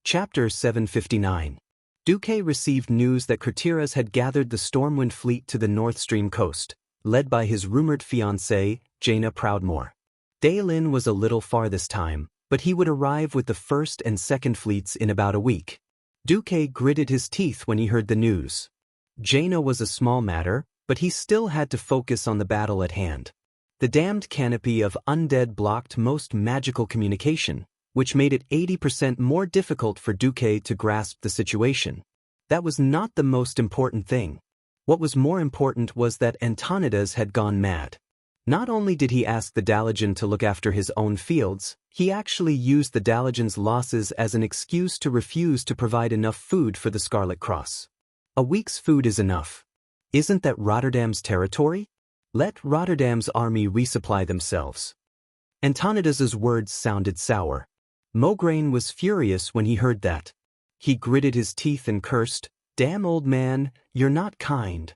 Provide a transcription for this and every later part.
Chapter 759. Duque received news that Kurtiras had gathered the Stormwind fleet to the North Stream coast, led by his rumored fiancée, Jaina Proudmoore. Lin was a little far this time, but he would arrive with the first and second fleets in about a week. Duque gritted his teeth when he heard the news. Jaina was a small matter, but he still had to focus on the battle at hand. The damned canopy of undead blocked most magical communication, which made it 80% more difficult for Duque to grasp the situation. That was not the most important thing. What was more important was that Antonidas had gone mad. Not only did he ask the Dalajan to look after his own fields, he actually used the Dalajan's losses as an excuse to refuse to provide enough food for the Scarlet Cross. A week's food is enough. Isn't that Rotterdam's territory? Let Rotterdam's army resupply themselves. Antonidas's words sounded sour. Mograine was furious when he heard that. He gritted his teeth and cursed, "Damn old man, you're not kind."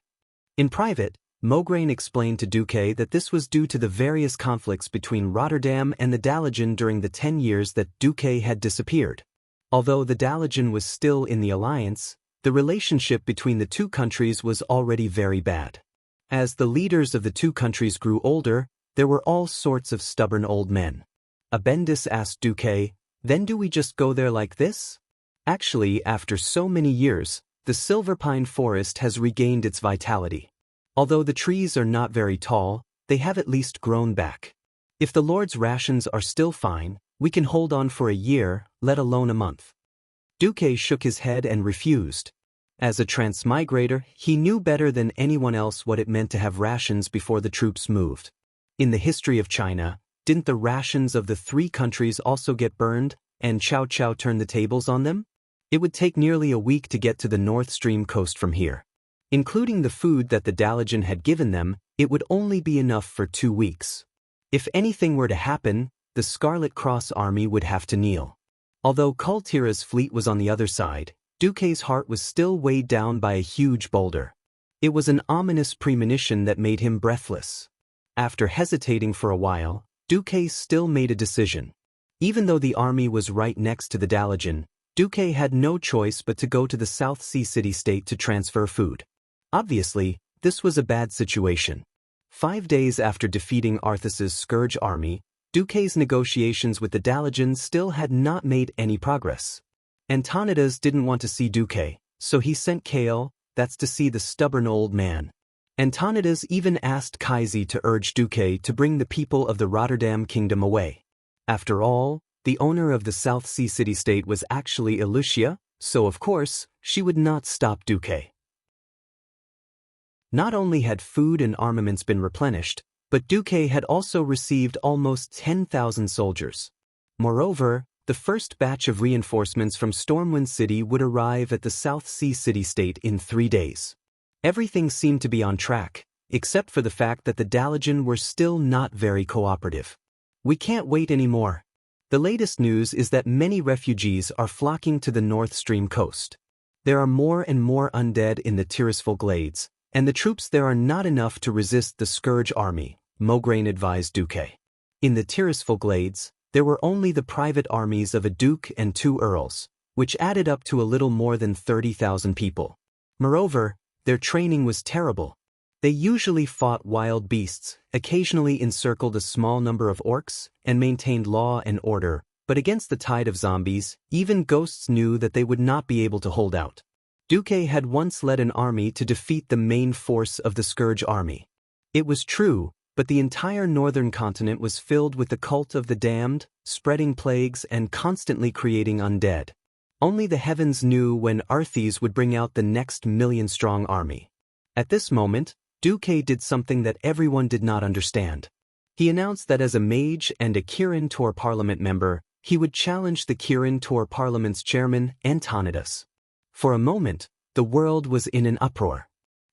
In private, Mograine explained to Duque that this was due to the various conflicts between Rotterdam and the Dalajan during the 10 years that Duque had disappeared. Although the Dalajan was still in the alliance, the relationship between the two countries was already very bad. As the leaders of the two countries grew older, there were all sorts of stubborn old men. Abendis asked Duque, "Then do we just go there like this?" Actually, after so many years, the silver pine forest has regained its vitality. Although the trees are not very tall, they have at least grown back. If the Lord's rations are still fine, we can hold on for a year, let alone a month. Duque shook his head and refused. As a transmigrator, he knew better than anyone else what it meant to have rations before the troops moved. In the history of China, didn't the rations of the three countries also get burned, and Cao Cao turn the tables on them? It would take nearly a week to get to the North Stream coast from here. Including the food that the Dalajan had given them, it would only be enough for 2 weeks. If anything were to happen, the Scarlet Cross army would have to kneel. Although Kultira's fleet was on the other side, Duque's heart was still weighed down by a huge boulder. It was an ominous premonition that made him breathless. After hesitating for a while, Duque still made a decision. Even though the army was right next to the Dalajan, Duque had no choice but to go to the South Sea city-state to transfer food. Obviously, this was a bad situation. 5 days after defeating Arthas's Scourge army, Duque's negotiations with the Dalajan still had not made any progress. Antonidas didn't want to see Duque, so he sent Kale, that's to see the stubborn old man. Antonidas even asked Kaisi to urge Duque to bring the people of the Rotterdam kingdom away. After all, the owner of the South Sea city-state was actually Lucia, so of course, she would not stop Duque. Not only had food and armaments been replenished, but Duque had also received almost 10,000 soldiers. Moreover, the first batch of reinforcements from Stormwind City would arrive at the South Sea city-state in 3 days. Everything seemed to be on track, except for the fact that the Dalajan were still not very cooperative. "We can't wait anymore." The latest news is that many refugees are flocking to the North Stream coast. There are more and more undead in the Tirisful Glades, and the troops there are not enough to resist the Scourge army, Mograine advised Duque. In the Tirisful Glades, there were only the private armies of a duke and 2 earls, which added up to a little more than 30,000 people. Moreover, their training was terrible. They usually fought wild beasts, occasionally encircled a small number of orcs, and maintained law and order, but against the tide of zombies, even ghosts knew that they would not be able to hold out. Duque had once led an army to defeat the main force of the Scourge army. It was true, but the entire northern continent was filled with the cult of the damned, spreading plagues and constantly creating undead. Only the heavens knew when Arthas would bring out the next million-strong army. At this moment, Duque did something that everyone did not understand. He announced that as a mage and a Kirin Tor Parliament member, he would challenge the Kirin Tor Parliament's chairman, Antonidas. For a moment, the world was in an uproar.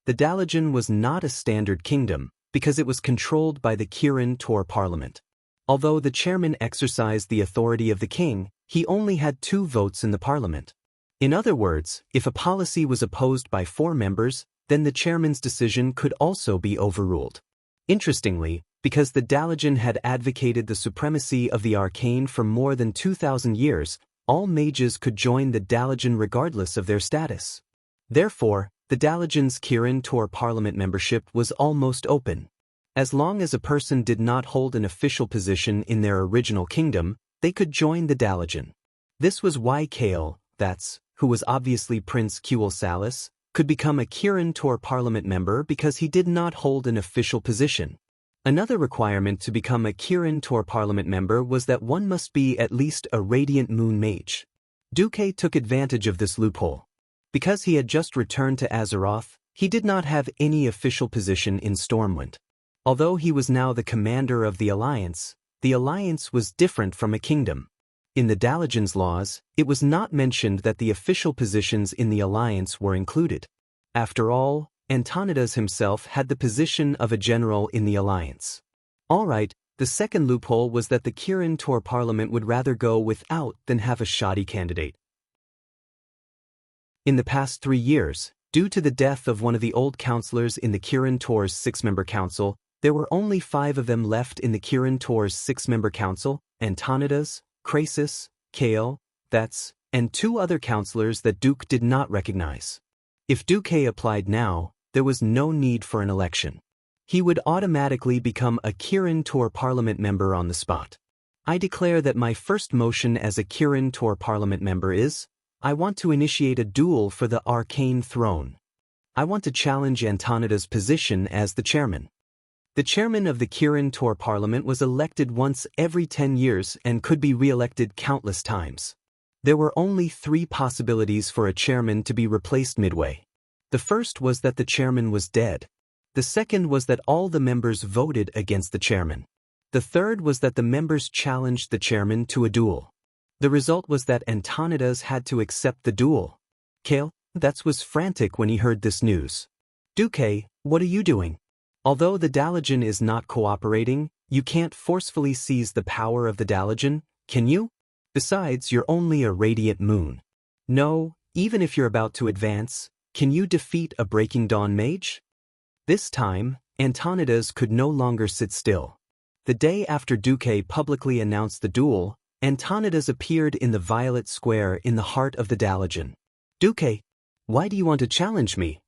The Dalajan was not a standard kingdom, because it was controlled by the Kirin Tor Parliament. Although the chairman exercised the authority of the king, he only had 2 votes in the parliament. In other words, if a policy was opposed by 4 members, then the chairman's decision could also be overruled. Interestingly, because the Dalajan had advocated the supremacy of the arcane for more than 2,000 years, all mages could join the Dalajan regardless of their status. Therefore, the Dalajan's Kirin Tor Parliament membership was almost open. As long as a person did not hold an official position in their original kingdom, they could join the Dalajan. This was why Kale, who was obviously Prince Kuel Salis, could become a Kirin Tor Parliament member because he did not hold an official position. Another requirement to become a Kirin Tor Parliament member was that one must be at least a Radiant Moon Mage. Duque took advantage of this loophole. Because he had just returned to Azeroth, he did not have any official position in Stormwind. Although he was now the commander of the Alliance was different from a kingdom. In the Dalajan's laws, it was not mentioned that the official positions in the Alliance were included. After all, Antonidas himself had the position of a general in the Alliance. Alright, the second loophole was that the Kirin Tor Parliament would rather go without than have a shoddy candidate. In the past 3 years, due to the death of one of the old councillors in the Kirin Tor's 6-member council, there were only 5 of them left in the Kirin Tor's 6-member council: Antonidas, Krasis, Kale, and 2 other councillors that Duke did not recognize. If Duque applied now, there was no need for an election. He would automatically become a Kirin Tor Parliament member on the spot. I declare that my first motion as a Kirin Tor Parliament member is, I want to initiate a duel for the Arcane Throne. I want to challenge Antonida's position as the chairman. The chairman of the Kirin Tor Parliament was elected once every 10 years and could be re-elected countless times. There were only 3 possibilities for a chairman to be replaced midway. The first was that the chairman was dead. The second was that all the members voted against the chairman. The third was that the members challenged the chairman to a duel. The result was that Antonidas had to accept the duel. Kale, was frantic when he heard this news. Duque, what are you doing? Although the Dalajan is not cooperating, you can't forcefully seize the power of the Dalajan, can you? Besides, you're only a Radiant Moon. No, even if you're about to advance, can you defeat a Breaking Dawn mage? This time, Antonidas could no longer sit still. The day after Duque publicly announced the duel, Antonidas appeared in the Violet Square in the heart of the Dalajan. Duque, why do you want to challenge me?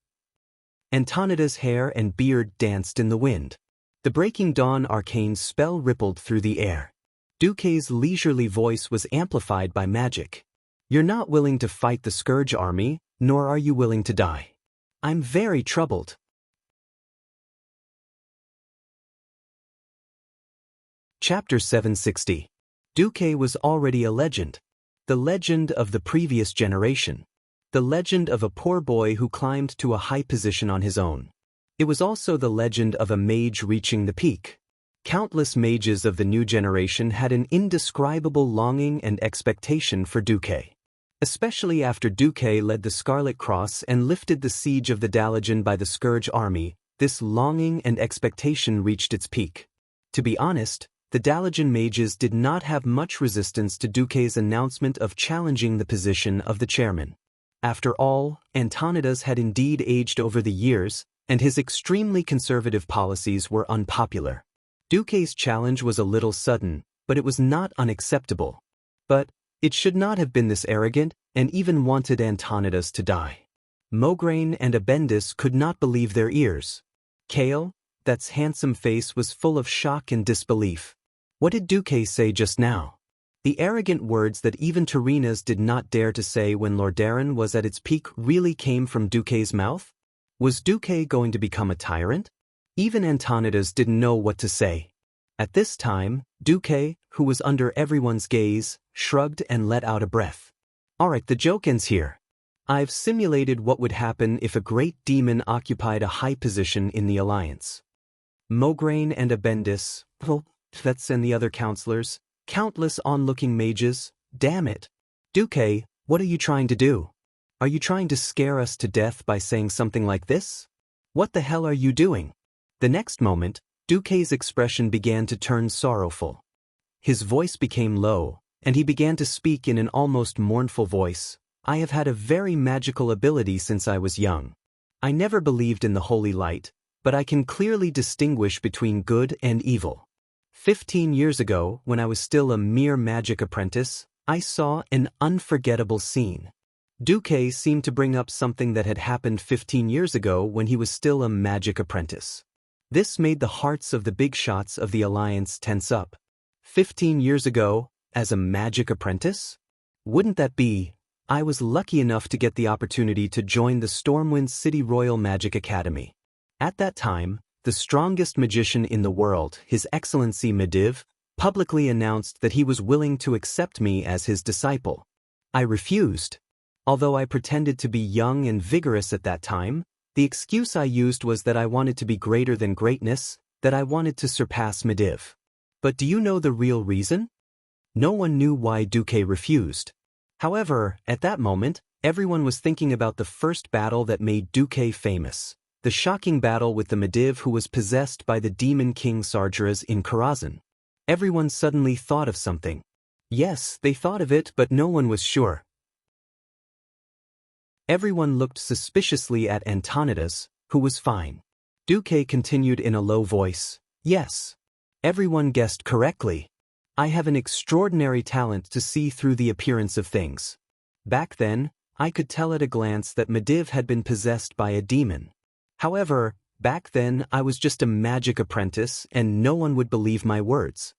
Antonidas' hair and beard danced in the wind. The Breaking Dawn arcane spell rippled through the air. Duque's leisurely voice was amplified by magic. You're not willing to fight the Scourge army, nor are you willing to die. I'm very troubled. Chapter 760. Duque was already a legend. The legend of the previous generation. The legend of a poor boy who climbed to a high position on his own. It was also the legend of a mage reaching the peak. Countless mages of the new generation had an indescribable longing and expectation for Duque. Especially after Duque led the Scarlet Cross and lifted the siege of the Dalajan by the Scourge army, this longing and expectation reached its peak. To be honest, the Dalajan mages did not have much resistance to Duque's announcement of challenging the position of the chairman. After all, Antonidas had indeed aged over the years, and his extremely conservative policies were unpopular. Duque's challenge was a little sudden, but it was not unacceptable. But it should not have been this arrogant, and even wanted Antonidas to die. Mograine and Abendis could not believe their ears. Kale, that's handsome face was full of shock and disbelief. What did Duque say just now? The arrogant words that even Terenas did not dare to say when Lordaeron was at its peak really came from Duque's mouth? Was Duque going to become a tyrant? Even Antonidas didn't know what to say. At this time, Duque, who was under everyone's gaze, shrugged and let out a breath. Alright, the joke ends here. I've simulated what would happen if a great demon occupied a high position in the Alliance. Mograine and Abendis, and the other counselors, countless onlooking mages, damn it. Duque, what are you trying to do? Are you trying to scare us to death by saying something like this? What the hell are you doing? The next moment, Duque's expression began to turn sorrowful. His voice became low, and he began to speak in an almost mournful voice. I have had a very magical ability since I was young. I never believed in the holy light, but I can clearly distinguish between good and evil. 15 years ago, when I was still a mere magic apprentice, I saw an unforgettable scene. Duque seemed to bring up something that had happened 15 years ago when he was still a magic apprentice. This made the hearts of the big shots of the Alliance tense up. 15 years ago, as a magic apprentice? Wouldn't that be? I was lucky enough to get the opportunity to join the Stormwind City Royal Magic Academy. At that time, the strongest magician in the world, His Excellency Medivh, publicly announced that he was willing to accept me as his disciple. I refused. Although I pretended to be young and vigorous at that time, the excuse I used was that I wanted to be greater than greatness, that I wanted to surpass Medivh. But do you know the real reason? No one knew why Duque refused. However, at that moment, everyone was thinking about the first battle that made Duque famous, the shocking battle with the Medivh who was possessed by the demon king Sargeras in Karazhan. Everyone suddenly thought of something. Yes, they thought of it, but no one was sure. Everyone looked suspiciously at Antonidas, who was fine. Duque continued in a low voice, "Yes. Everyone guessed correctly. I have an extraordinary talent to see through the appearance of things. Back then, I could tell at a glance that Medivh had been possessed by a demon. However, back then I was just a magic apprentice and no one would believe my words."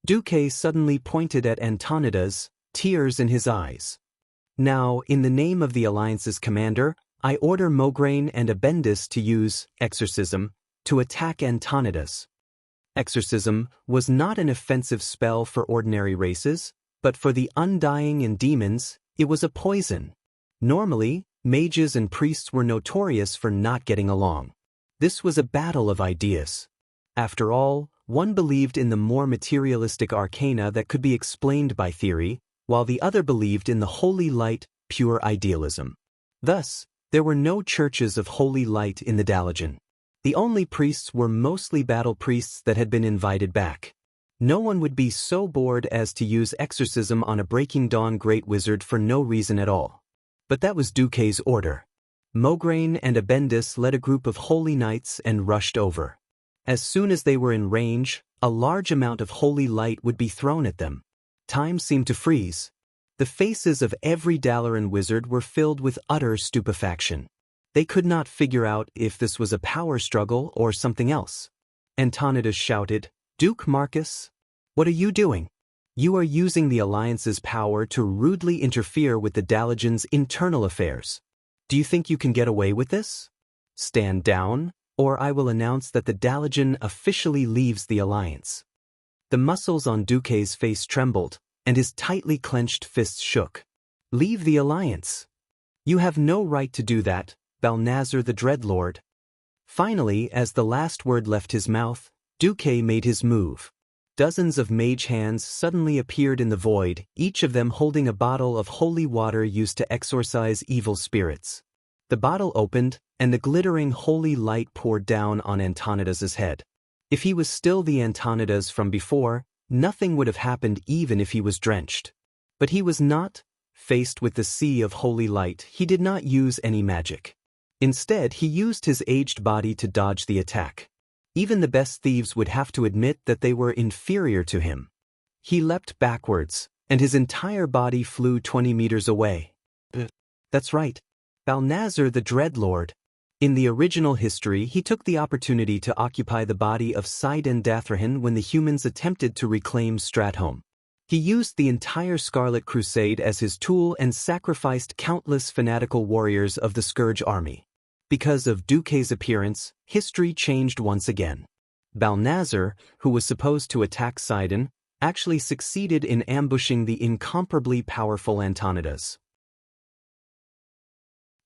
Duque suddenly pointed at Antonidas, tears in his eyes. "Now, in the name of the Alliance's commander, I order Mograine and Abendis to use exorcism to attack Antonidas." Exorcism was not an offensive spell for ordinary races, but for the undying and demons, it was a poison. Normally, mages and priests were notorious for not getting along. This was a battle of ideas. After all, one believed in the more materialistic arcana that could be explained by theory, while the other believed in the holy light, pure idealism. Thus, there were no churches of holy light in the Daoist. The only priests were mostly battle priests that had been invited back. No one would be so bored as to use exorcism on a Breaking Dawn great wizard for no reason at all. But that was Duque's order. Mograine and Abendis led a group of holy knights and rushed over. As soon as they were in range, a large amount of holy light would be thrown at them. Time seemed to freeze. The faces of every Dalaran wizard were filled with utter stupefaction. They could not figure out if this was a power struggle or something else. Antonidas shouted, "Duke Marcus, what are you doing? You are using the Alliance's power to rudely interfere with the Dalajan's internal affairs. Do you think you can get away with this? Stand down, or I will announce that the Dalajan officially leaves the Alliance." The muscles on Duque's face trembled, and his tightly clenched fists shook. "Leave the Alliance. You have no right to do that, Balnazar the Dreadlord." Finally, as the last word left his mouth, Duque made his move. Dozens of mage hands suddenly appeared in the void, each of them holding a bottle of holy water used to exorcise evil spirits. The bottle opened, and the glittering holy light poured down on Antonidas's head. If he was still the Antonidas from before, nothing would have happened even if he was drenched. But he was not. Faced with the sea of holy light, he did not use any magic. Instead, he used his aged body to dodge the attack. Even the best thieves would have to admit that they were inferior to him. He leapt backwards, and his entire body flew 20 meters away. That's right, Balnazar the Dreadlord. In the original history, he took the opportunity to occupy the body of Sidon Dathrahan when the humans attempted to reclaim Stratholme. He used the entire Scarlet Crusade as his tool and sacrificed countless fanatical warriors of the Scourge army. Because of Duque's appearance, history changed once again. Balnazar, who was supposed to attack Sidon, actually succeeded in ambushing the incomparably powerful Antonidas.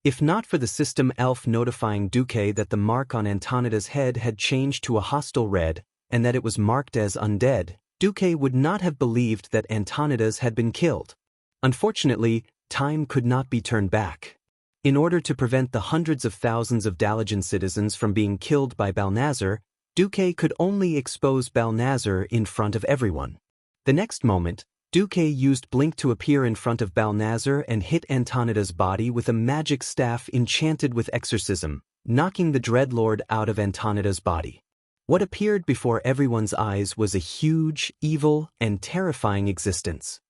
If not for the system elf notifying Duque that the mark on Antonidas' head had changed to a hostile red, and that it was marked as undead, Duque would not have believed that Antonidas had been killed. Unfortunately, time could not be turned back. In order to prevent the hundreds of thousands of Dalajan citizens from being killed by Balnazar, Duque could only expose Balnazar in front of everyone. The next moment, Duque used Blink to appear in front of Balnazar and hit Antonida's body with a magic staff enchanted with exorcism, knocking the Dreadlord out of Antonida's body. What appeared before everyone's eyes was a huge, evil, and terrifying existence.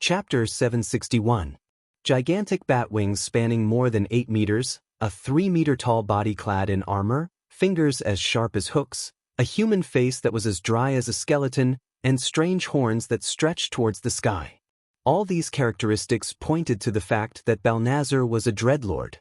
Chapter 761. Gigantic bat wings spanning more than 8 meters, a 3-meter-tall body clad in armor, fingers as sharp as hooks, a human face that was as dry as a skeleton, and strange horns that stretched towards the sky. All these characteristics pointed to the fact that Balnazar was a dreadlord.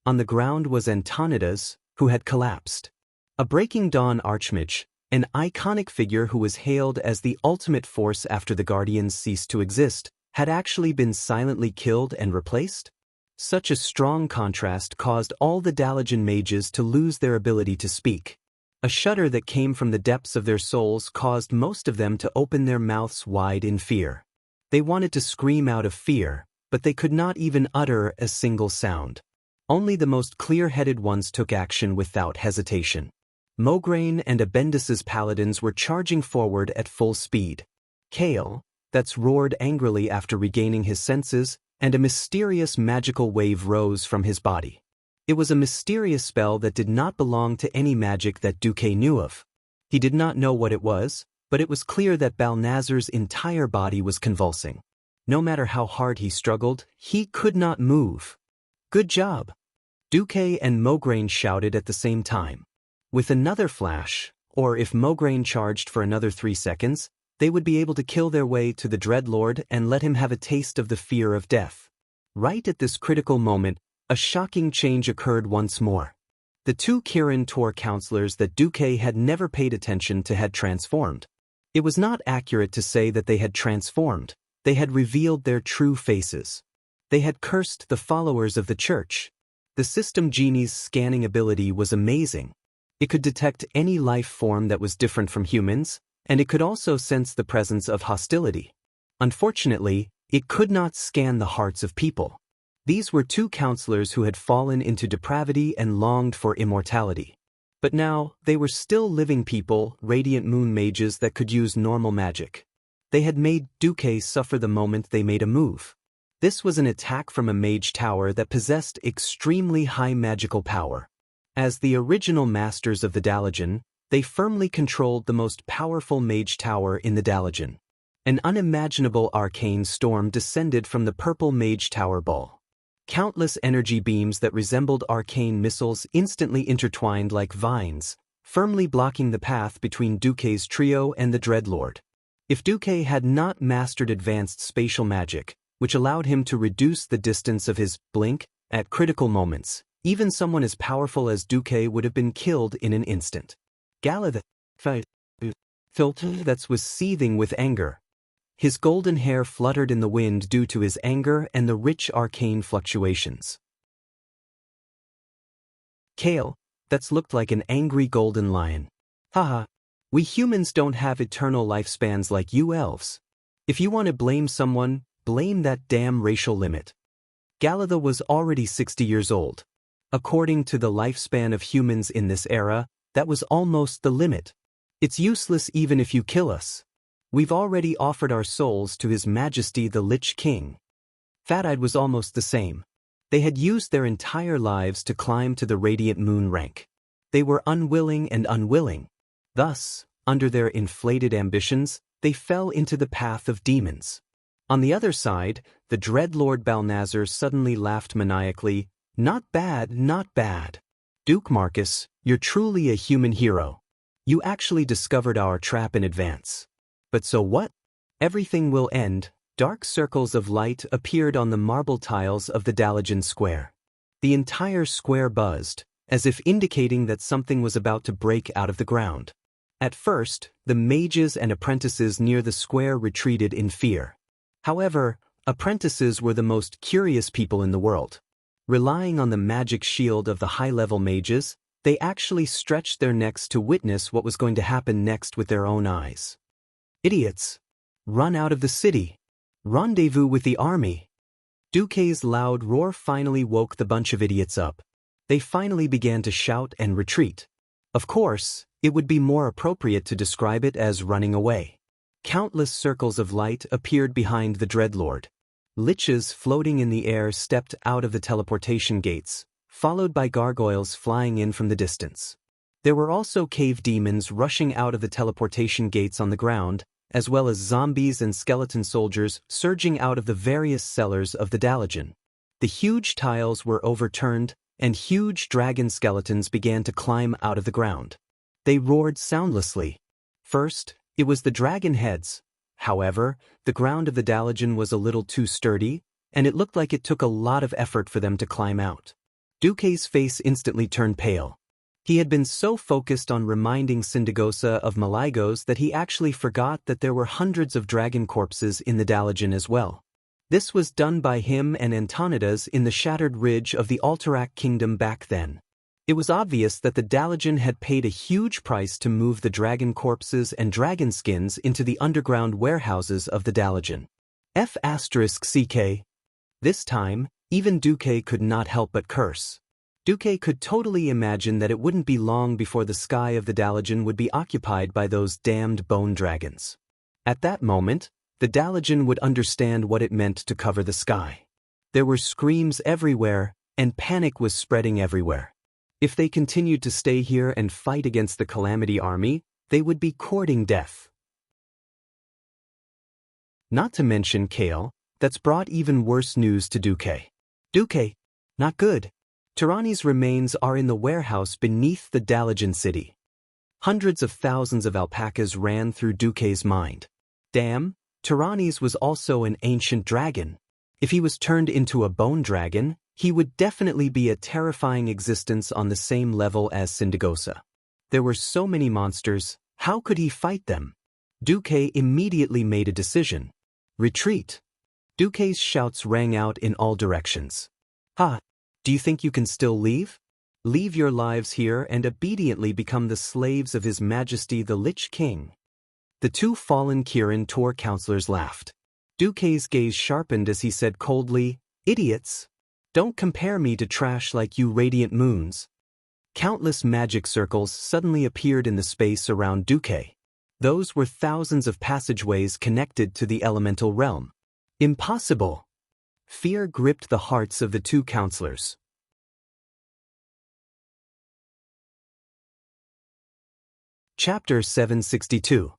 On the ground was Antonidas, who had collapsed. A Breaking Dawn archmage, an iconic figure who was hailed as the ultimate force after the Guardians ceased to exist, had actually been silently killed and replaced? Such a strong contrast caused all the Dalajan mages to lose their ability to speak. A shudder that came from the depths of their souls caused most of them to open their mouths wide in fear. They wanted to scream out of fear, but they could not even utter a single sound. Only the most clear-headed ones took action without hesitation. Mograine and Abendis's paladins were charging forward at full speed. Kale, that's roared angrily after regaining his senses, and a mysterious magical wave rose from his body. It was a mysterious spell that did not belong to any magic that Duque knew of. He did not know what it was, but it was clear that Balnazar's entire body was convulsing. No matter how hard he struggled, he could not move. Good job! Duque and Mograine shouted at the same time. With another flash, or if Mograine charged for another 3 seconds, they would be able to kill their way to the Dreadlord and let him have a taste of the fear of death. Right at this critical moment, a shocking change occurred once more. The 2 Kirin Tor counselors that Duque had never paid attention to had transformed. It was not accurate to say that they had transformed. They had revealed their true faces. They had cursed the followers of the church. The system genie's scanning ability was amazing. It could detect any life form that was different from humans, and it could also sense the presence of hostility. Unfortunately, it could not scan the hearts of people. These were 2 counselors who had fallen into depravity and longed for immortality. But now, they were still living people, radiant moon mages that could use normal magic. They had made Duque suffer the moment they made a move. This was an attack from a mage tower that possessed extremely high magical power. As the original masters of the Dalajan, they firmly controlled the most powerful mage tower in the Dalajan. An unimaginable arcane storm descended from the purple mage tower ball. Countless energy beams that resembled arcane missiles instantly intertwined like vines, firmly blocking the path between Duque's trio and the Dreadlord. If Duque had not mastered advanced spatial magic, which allowed him to reduce the distance of his blink at critical moments, even someone as powerful as Duque would have been killed in an instant. Gala that was seething with anger. His golden hair fluttered in the wind due to his anger and the rich arcane fluctuations. Kale, that's looked like an angry golden lion. Haha, we humans don't have eternal lifespans like you elves. If you want to blame someone, blame that damn racial limit. Galatha was already 60 years old. According to the lifespan of humans in this era, that was almost the limit. It's useless even if you kill us. We've already offered our souls to His Majesty the Lich King. Fat-Eyed was almost the same. They had used their entire lives to climb to the Radiant Moon rank. They were unwilling and unwilling. Thus, under their inflated ambitions, they fell into the path of demons. On the other side, the Dreadlord Balnazar suddenly laughed maniacally. Not bad, not bad. Duke Marcus, you're truly a human hero. You actually discovered our trap in advance. But so what? Everything will end. Dark circles of light appeared on the marble tiles of the Dalajan Square. The entire square buzzed, as if indicating that something was about to break out of the ground. At first, the mages and apprentices near the square retreated in fear. However, apprentices were the most curious people in the world. Relying on the magic shield of the high-level mages, they actually stretched their necks to witness what was going to happen next with their own eyes. Idiots! Run out of the city! Rendezvous with the army! Duque's loud roar finally woke the bunch of idiots up. They finally began to shout and retreat. Of course, it would be more appropriate to describe it as running away. Countless circles of light appeared behind the Dreadlord. Liches floating in the air stepped out of the teleportation gates, followed by gargoyles flying in from the distance. There were also cave demons rushing out of the teleportation gates on the ground, as well as zombies and skeleton soldiers surging out of the various cellars of the Dalagen. The huge tiles were overturned, and huge dragon skeletons began to climb out of the ground. They roared soundlessly. First, it was the dragon heads. However, the ground of the Dalagen was a little too sturdy, and it looked like it took a lot of effort for them to climb out. Duque's face instantly turned pale. He had been so focused on reminding Sindagosa of Maligos that he actually forgot that there were hundreds of dragon corpses in the Dalagen as well. This was done by him and Antonidas in the shattered ridge of the Alterac kingdom back then. It was obvious that the Dalagen had paid a huge price to move the dragon corpses and dragon skins into the underground warehouses of the Dalagen. F***ck. This time, even Duque could not help but curse. Duque could totally imagine that it wouldn't be long before the sky of the Dalagen would be occupied by those damned bone dragons. At that moment, the Dalagen would understand what it meant to cover the sky. There were screams everywhere, and panic was spreading everywhere. If they continued to stay here and fight against the Calamity Army, they would be courting death. Not to mention Kale, that's brought even worse news to Duque. Duque, not good. Tirani's remains are in the warehouse beneath the Dalagen city. Hundreds of thousands of alpacas ran through Duque's mind. Damn, Tirani's was also an ancient dragon. If he was turned into a bone dragon, he would definitely be a terrifying existence on the same level as Sindagosa. There were so many monsters, how could he fight them? Duque immediately made a decision. Retreat. Duque's shouts rang out in all directions. Ha! Do you think you can still leave? Leave your lives here and obediently become the slaves of His Majesty the Lich King. The two fallen Kirin Tor counselors laughed. Duque's gaze sharpened as he said coldly, "Idiots! Don't compare me to trash like you radiant moons." Countless magic circles suddenly appeared in the space around Duque. Those were thousands of passageways connected to the elemental realm. Impossible! Fear gripped the hearts of the two counselors. Chapter 762.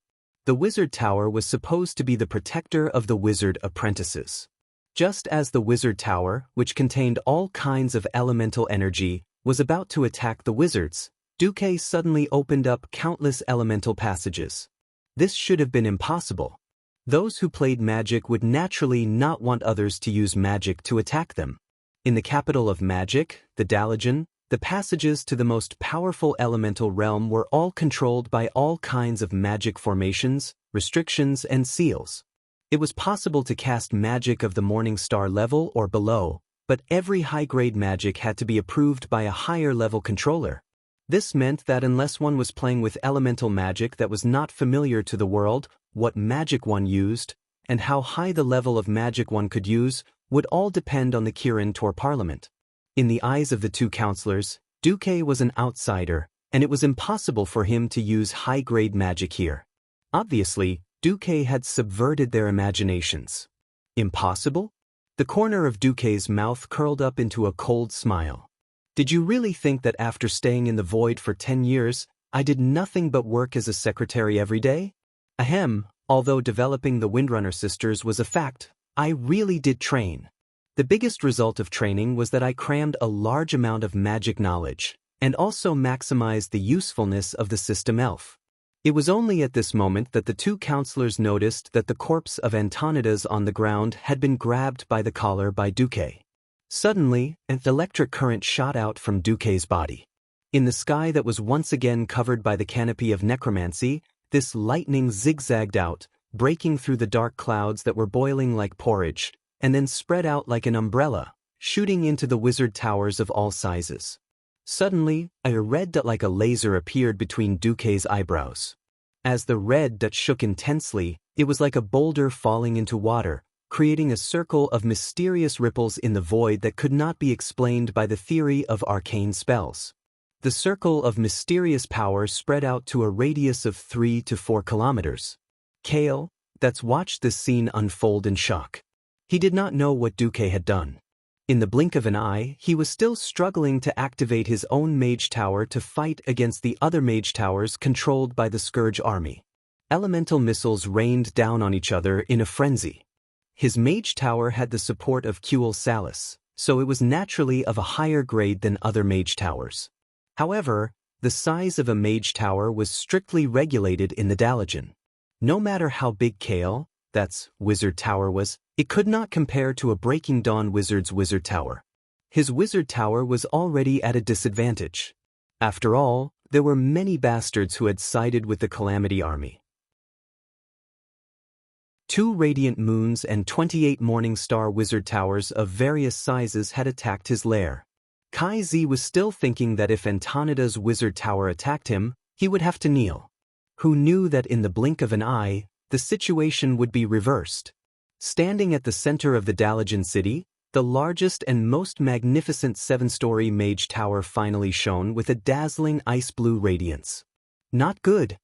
The Wizard Tower was supposed to be the protector of the wizard apprentices. Just as the Wizard Tower, which contained all kinds of elemental energy, was about to attack the wizards, Duque suddenly opened up countless elemental passages. This should have been impossible. Those who played magic would naturally not want others to use magic to attack them. In the capital of magic, the Dalagen, the passages to the most powerful elemental realm were all controlled by all kinds of magic formations, restrictions, and seals. It was possible to cast magic of the Morning Star level or below, but every high-grade magic had to be approved by a higher-level controller. This meant that unless one was playing with elemental magic that was not familiar to the world, what magic one used, and how high the level of magic one could use, would all depend on the Kirin Tor Parliament. In the eyes of the two counselors, Duque was an outsider, and it was impossible for him to use high-grade magic here. Obviously, Duque had subverted their imaginations. Impossible? The corner of Duque's mouth curled up into a cold smile. Did you really think that after staying in the void for 10 years, I did nothing but work as a secretary every day? Ahem, although developing the Windrunner sisters was a fact, I really did train. The biggest result of training was that I crammed a large amount of magic knowledge, and also maximized the usefulness of the system elf. It was only at this moment that the two counselors noticed that the corpse of Antonidas on the ground had been grabbed by the collar by Duque. Suddenly, an electric current shot out from Duque's body. In the sky that was once again covered by the canopy of necromancy, this lightning zigzagged out, breaking through the dark clouds that were boiling like porridge, and then spread out like an umbrella, shooting into the wizard towers of all sizes. Suddenly, a red dot like a laser appeared between Duque's eyebrows. As the red dot shook intensely, it was like a boulder falling into water, creating a circle of mysterious ripples in the void that could not be explained by the theory of arcane spells. The circle of mysterious power spread out to a radius of 3 to 4 kilometers. Kale, that's watched this scene unfold in shock. He did not know what Duque had done. In the blink of an eye, he was still struggling to activate his own mage tower to fight against the other mage towers controlled by the Scourge army. Elemental missiles rained down on each other in a frenzy. His mage tower had the support of Qul Salis, so it was naturally of a higher grade than other mage towers. However, the size of a mage tower was strictly regulated in the Dalajan. No matter how big Kale, that's wizard tower was, it could not compare to a Breaking Dawn wizard's wizard tower. His wizard tower was already at a disadvantage. After all, there were many bastards who had sided with the Calamity Army. 2 radiant moons and 28 morning star wizard towers of various sizes had attacked his lair. Kai Zi was still thinking that if Antonida's wizard tower attacked him, he would have to kneel. Who knew that in the blink of an eye, the situation would be reversed? Standing at the center of the Dalajan city, the largest and most magnificent 7-story mage tower finally shone with a dazzling ice-blue radiance. Not good.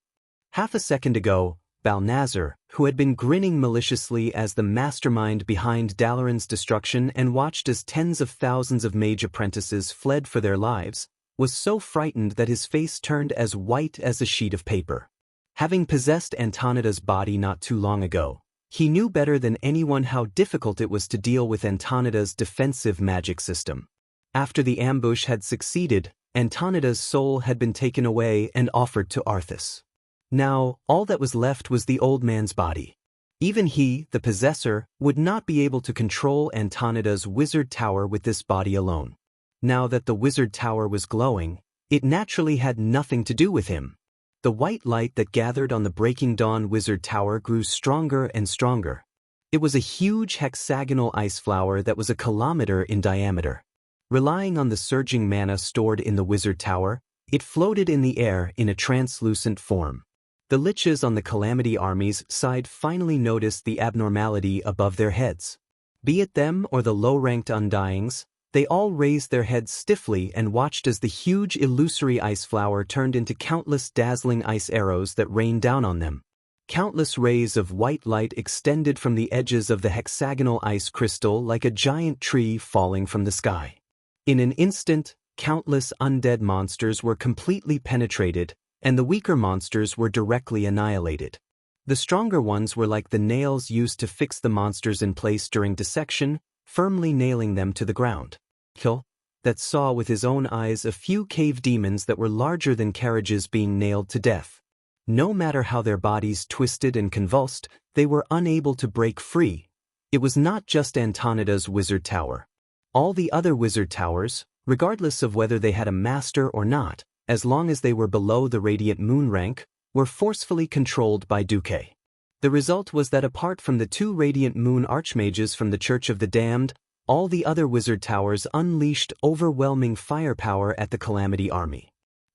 Half a second ago, Balnazar, who had been grinning maliciously as the mastermind behind Dalaran's destruction and watched as tens of thousands of mage apprentices fled for their lives, was so frightened that his face turned as white as a sheet of paper. Having possessed Antonida's body not too long ago, he knew better than anyone how difficult it was to deal with Antonida's defensive magic system. After the ambush had succeeded, Antonida's soul had been taken away and offered to Arthas. Now, all that was left was the old man's body. Even he, the possessor, would not be able to control Antonida's wizard tower with this body alone. Now that the wizard tower was glowing, it naturally had nothing to do with him. The white light that gathered on the Breaking Dawn wizard tower grew stronger and stronger. It was a huge hexagonal ice flower that was a kilometer in diameter. Relying on the surging mana stored in the wizard tower, it floated in the air in a translucent form. The liches on the Calamity Army's side finally noticed the abnormality above their heads. Be it them or the low-ranked Undyings, they all raised their heads stiffly and watched as the huge illusory ice flower turned into countless dazzling ice arrows that rained down on them. Countless rays of white light extended from the edges of the hexagonal ice crystal like a giant tree falling from the sky. In an instant, countless undead monsters were completely penetrated, and the weaker monsters were directly annihilated. The stronger ones were like the nails used to fix the monsters in place during dissection, firmly nailing them to the ground. Kill, that saw with his own eyes a few cave demons that were larger than carriages being nailed to death. No matter how their bodies twisted and convulsed, they were unable to break free. It was not just Antonida's wizard tower. All the other wizard towers, regardless of whether they had a master or not, as long as they were below the Radiant Moon rank, were forcefully controlled by Duque. The result was that apart from the 2 Radiant Moon archmages from the Church of the Damned, all the other wizard towers unleashed overwhelming firepower at the Calamity Army.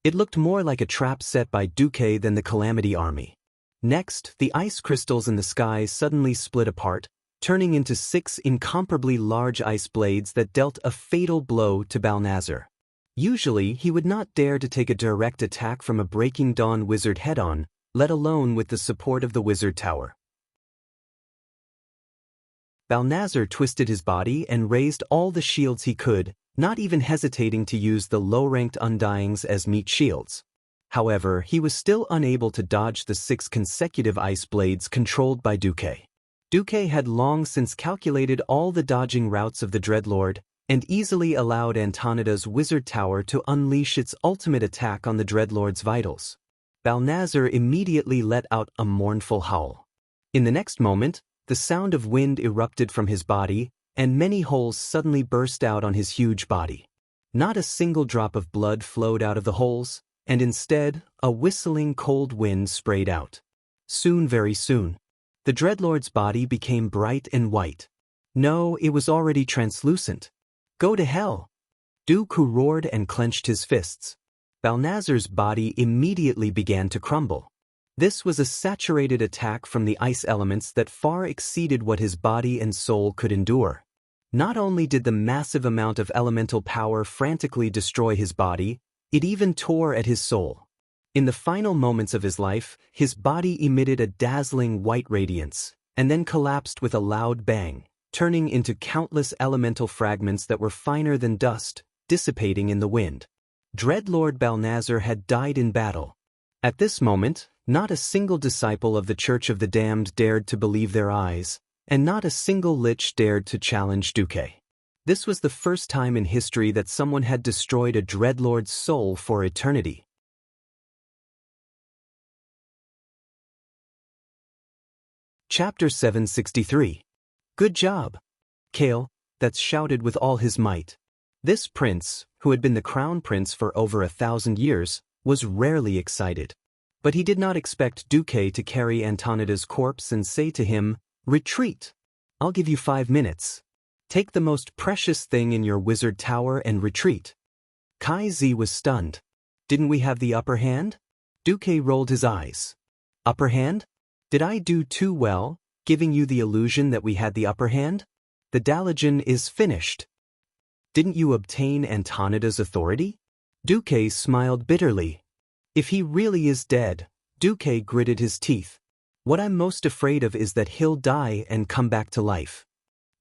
It looked more like a trap set by Duque than the Calamity Army. Next, the ice crystals in the sky suddenly split apart, turning into 6 incomparably large ice blades that dealt a fatal blow to Balnazar. Usually, he would not dare to take a direct attack from a Breaking Dawn wizard head-on, let alone with the support of the wizard tower. Balnazar twisted his body and raised all the shields he could, not even hesitating to use the low-ranked Undyings as meat shields. However, he was still unable to dodge the 6 consecutive ice blades controlled by Duque. Duque had long since calculated all the dodging routes of the Dreadlord, and easily allowed Antonida's wizard tower to unleash its ultimate attack on the Dreadlord's vitals. Balnazar immediately let out a mournful howl. In the next moment, the sound of wind erupted from his body, and many holes suddenly burst out on his huge body. Not a single drop of blood flowed out of the holes, and instead, a whistling cold wind sprayed out. Soon, very soon, the Dreadlord's body became bright and white. No, it was already translucent. Go to hell! Dooku roared and clenched his fists. Balnazar's body immediately began to crumble. This was a saturated attack from the ice elements that far exceeded what his body and soul could endure. Not only did the massive amount of elemental power frantically destroy his body, it even tore at his soul. In the final moments of his life, his body emitted a dazzling white radiance, and then collapsed with a loud bang, turning into countless elemental fragments that were finer than dust, dissipating in the wind. Dreadlord Balnazar had died in battle. At this moment, Not a single disciple of the Church of the Damned dared to believe their eyes, and not a single lich dared to challenge Duque. This was the first time in history that someone had destroyed a dreadlord's soul for eternity. Chapter 763. Good job, Kale, that's shouted with all his might. This prince, who had been the crown prince for over 1,000 years, was rarely excited. But he did not expect Duque to carry Antonida's corpse and say to him, "Retreat! I'll give you 5 minutes. Take the most precious thing in your wizard tower and retreat." Kai Zi was stunned. Didn't we have the upper hand? Duque rolled his eyes. Upper hand? Did I do too well, giving you the illusion that we had the upper hand? The Daligen is finished. Didn't you obtain Antonida's authority? Duque smiled bitterly. If he really is dead, Duque gritted his teeth. What I'm most afraid of is that he'll die and come back to life.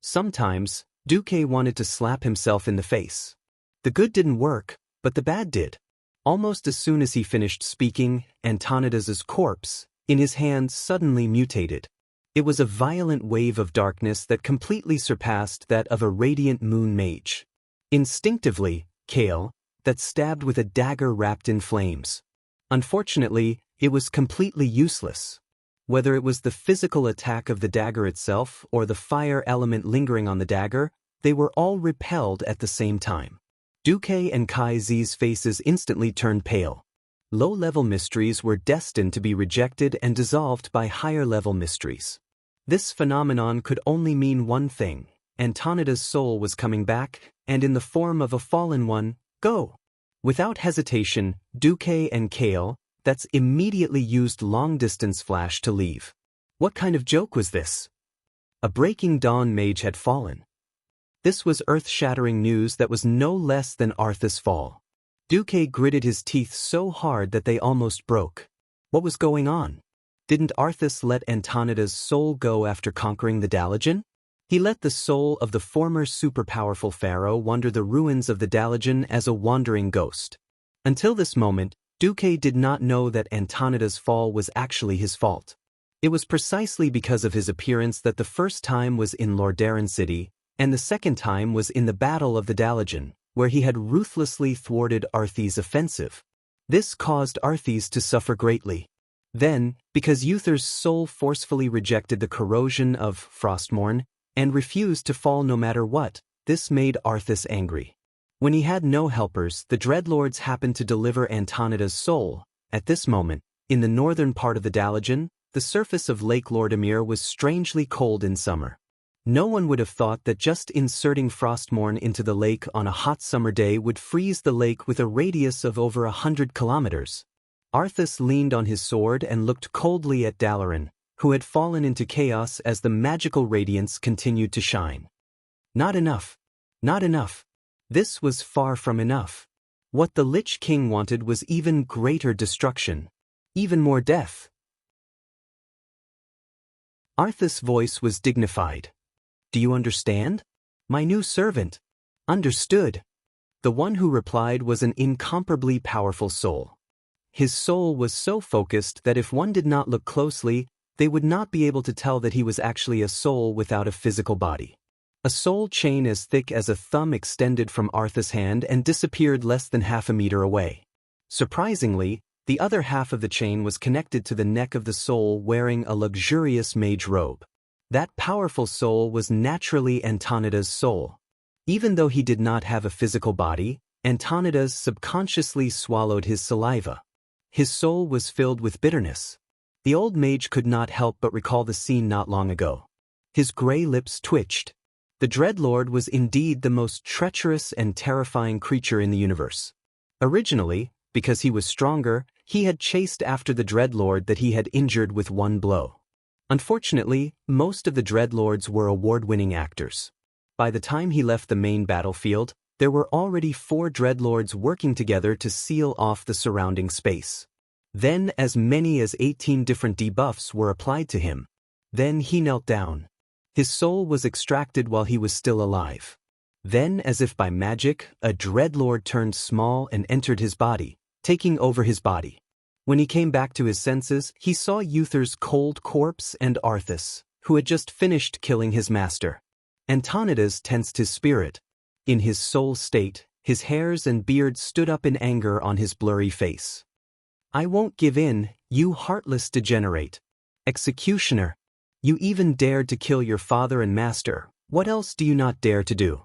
Sometimes, Duque wanted to slap himself in the face. The good didn't work, but the bad did. Almost as soon as he finished speaking, Antonida's corpse, in his hand, suddenly mutated. It was a violent wave of darkness that completely surpassed that of a radiant moon mage. Instinctively, Kale, that stabbed with a dagger wrapped in flames. Unfortunately, it was completely useless. Whether it was the physical attack of the dagger itself or the fire element lingering on the dagger, they were all repelled at the same time. Duque and Kai Zi's faces instantly turned pale. Low-level mysteries were destined to be rejected and dissolved by higher-level mysteries. This phenomenon could only mean one thing: Antonida's soul was coming back, and in the form of a fallen one. Go! Without hesitation, Duque and Kale, that's immediately used long-distance flash to leave. What kind of joke was this? A Breaking Dawn mage had fallen. This was earth-shattering news that was no less than Arthas' fall. Duque gritted his teeth so hard that they almost broke. What was going on? Didn't Arthas let Antonida's soul go after conquering the Daligen? He let the soul of the former super-powerful pharaoh wander the ruins of the Daligen as a wandering ghost. Until this moment, Duque did not know that Antonida's fall was actually his fault. It was precisely because of his appearance that the first time was in Lordaeron City, and the second time was in the Battle of the Daligen, where he had ruthlessly thwarted Arthas' offensive. This caused Arthas to suffer greatly. Then, because Uther's soul forcefully rejected the corrosion of Frostmourne, and refused to fall no matter what, this made Arthas angry. When he had no helpers, the Dreadlords happened to deliver Antonida's soul. At this moment, in the northern part of the Daligen, the surface of Lake Lordamere was strangely cold in summer. No one would have thought that just inserting Frostmourne into the lake on a hot summer day would freeze the lake with a radius of over 100 kilometers. Arthas leaned on his sword and looked coldly at Dalaran, who had fallen into chaos as the magical radiance continued to shine. Not enough. Not enough. This was far from enough. What the Lich King wanted was even greater destruction. Even more death. Arthas' voice was dignified. Do you understand? My new servant. Understood. The one who replied was an incomparably powerful soul. His soul was so focused that if one did not look closely, they would not be able to tell that he was actually a soul without a physical body. A soul chain as thick as a thumb extended from Arthas' hand and disappeared less than half a meter away. Surprisingly, the other half of the chain was connected to the neck of the soul wearing a luxurious mage robe. That powerful soul was naturally Antonida's soul. Even though he did not have a physical body, Antonida's subconsciously swallowed his saliva. His soul was filled with bitterness. The old mage could not help but recall the scene not long ago. His gray lips twitched. The Dreadlord was indeed the most treacherous and terrifying creature in the universe. Originally, because he was stronger, he had chased after the Dreadlord that he had injured with one blow. Unfortunately, most of the Dreadlords were award-winning actors. By the time he left the main battlefield, there were already 4 Dreadlords working together to seal off the surrounding space. Then as many as 18 different debuffs were applied to him. Then he knelt down. His soul was extracted while he was still alive. Then, as if by magic, a Dreadlord turned small and entered his body, taking over his body. When he came back to his senses, he saw Uther's cold corpse and Arthas, who had just finished killing his master. Antonidas tensed his spirit. In his soul state, his hairs and beard stood up in anger on his blurry face. "I won't give in, you heartless degenerate. Executioner! You even dared to kill your father and master. What else do you not dare to do?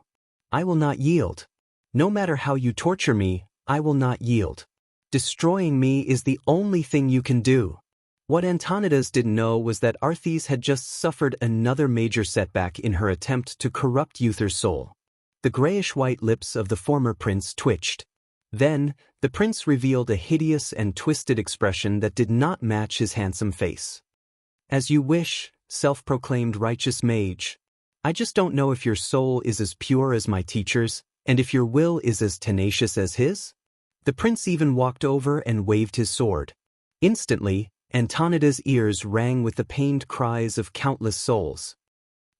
I will not yield. No matter how you torture me, I will not yield. Destroying me is the only thing you can do." What Antonidas didn't know was that Arthas had just suffered another major setback in her attempt to corrupt Uther's soul. The grayish-white lips of the former prince twitched. Then, the prince revealed a hideous and twisted expression that did not match his handsome face. "As you wish, self-proclaimed righteous mage. I just don't know if your soul is as pure as my teacher's, and if your will is as tenacious as his?" The prince even walked over and waved his sword. Instantly, Antonidas' ears rang with the pained cries of countless souls.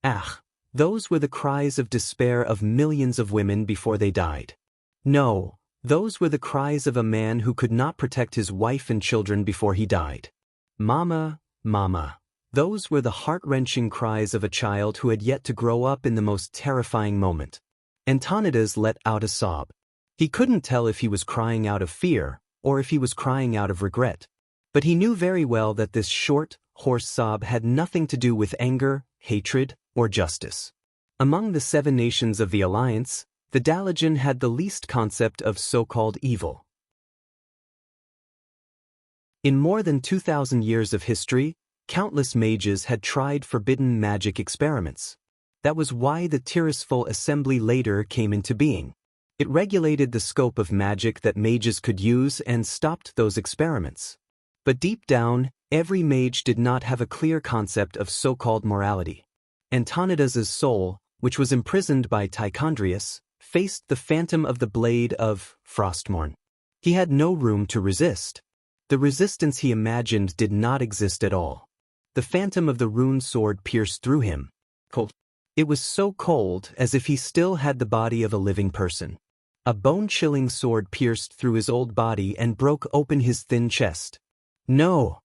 Ah, those were the cries of despair of millions of women before they died. No, those were the cries of a man who could not protect his wife and children before he died. Mama, mama. Those were the heart-wrenching cries of a child who had yet to grow up in the most terrifying moment. Antonidas let out a sob. He couldn't tell if he was crying out of fear, or if he was crying out of regret. But he knew very well that this short, hoarse sob had nothing to do with anger, hatred, or justice. Among the 7 nations of the Alliance, the Dalajan had the least concept of so-called evil. In more than 2,000 years of history, countless mages had tried forbidden magic experiments. That was why the Tirisful Assembly later came into being. It regulated the scope of magic that mages could use and stopped those experiments. But deep down, every mage did not have a clear concept of so-called morality. Antonidas's soul, which was imprisoned by Tichondrius, faced the phantom of the blade of Frostmourne. He had no room to resist. The resistance he imagined did not exist at all. The phantom of the rune sword pierced through him. Cold. It was so cold as if he still had the body of a living person. A bone-chilling sword pierced through his old body and broke open his thin chest. No!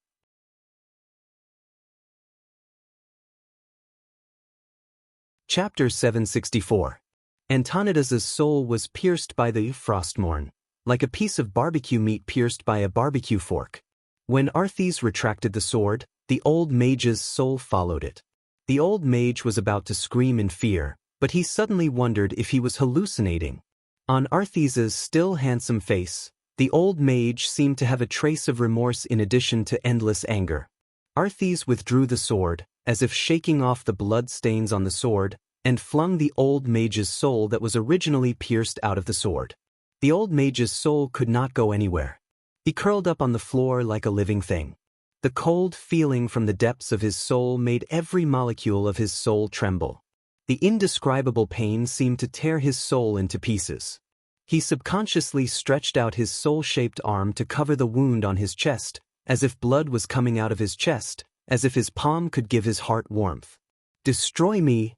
Chapter 764. Antonidas's soul was pierced by the Frostmourne, like a piece of barbecue meat pierced by a barbecue fork. When Arthas retracted the sword, the old mage's soul followed it. The old mage was about to scream in fear, but he suddenly wondered if he was hallucinating. On Arthas's still handsome face, the old mage seemed to have a trace of remorse in addition to endless anger. Arthas withdrew the sword, as if shaking off the blood stains on the sword, and flung the old mage's soul that was originally pierced out of the sword. The old mage's soul could not go anywhere. He curled up on the floor like a living thing. The cold feeling from the depths of his soul made every molecule of his soul tremble. The indescribable pain seemed to tear his soul into pieces. He subconsciously stretched out his soul-shaped arm to cover the wound on his chest, as if blood was coming out of his chest, as if his palm could give his heart warmth. "Destroy me!"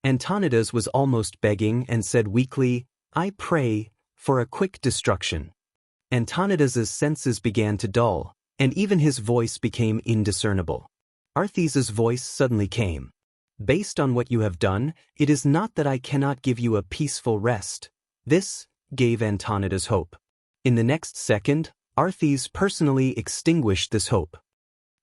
Antonidas was almost begging and said weakly, "I pray for a quick destruction." Antonidas's senses began to dull, and even his voice became indiscernible. Arthas's voice suddenly came. "Based on what you have done, it is not that I cannot give you a peaceful rest." This gave Antonidas hope. In the next second, Arthas personally extinguished this hope.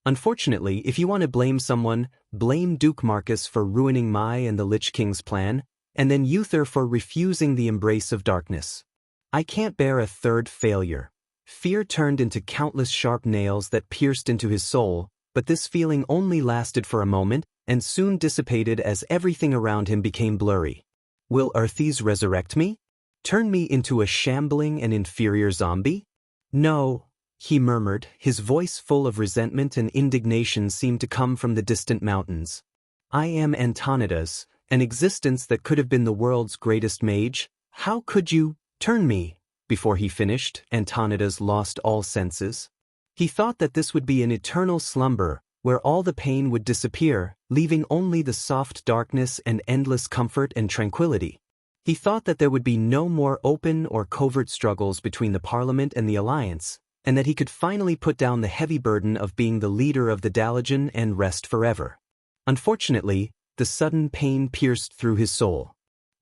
Unfortunately, if you want to blame someone, blame Duke Marcus for ruining my and the Lich King's plan, and then Uther for refusing the embrace of darkness. I can't bear a third failure. Fear turned into countless sharp nails that pierced into his soul, but this feeling only lasted for a moment, and soon dissipated as everything around him became blurry. Will Arthas resurrect me? Turn me into a shambling and inferior zombie? No, he murmured, his voice full of resentment and indignation seemed to come from the distant mountains. I am Antonidas, an existence that could have been the world's greatest mage. How could you turn me? Before he finished, Antonidas lost all senses. He thought that this would be an eternal slumber, where all the pain would disappear, leaving only the soft darkness and endless comfort and tranquility. He thought that there would be no more open or covert struggles between the Parliament and the Alliance, and that he could finally put down the heavy burden of being the leader of the Daoist and rest forever. Unfortunately, the sudden pain pierced through his soul.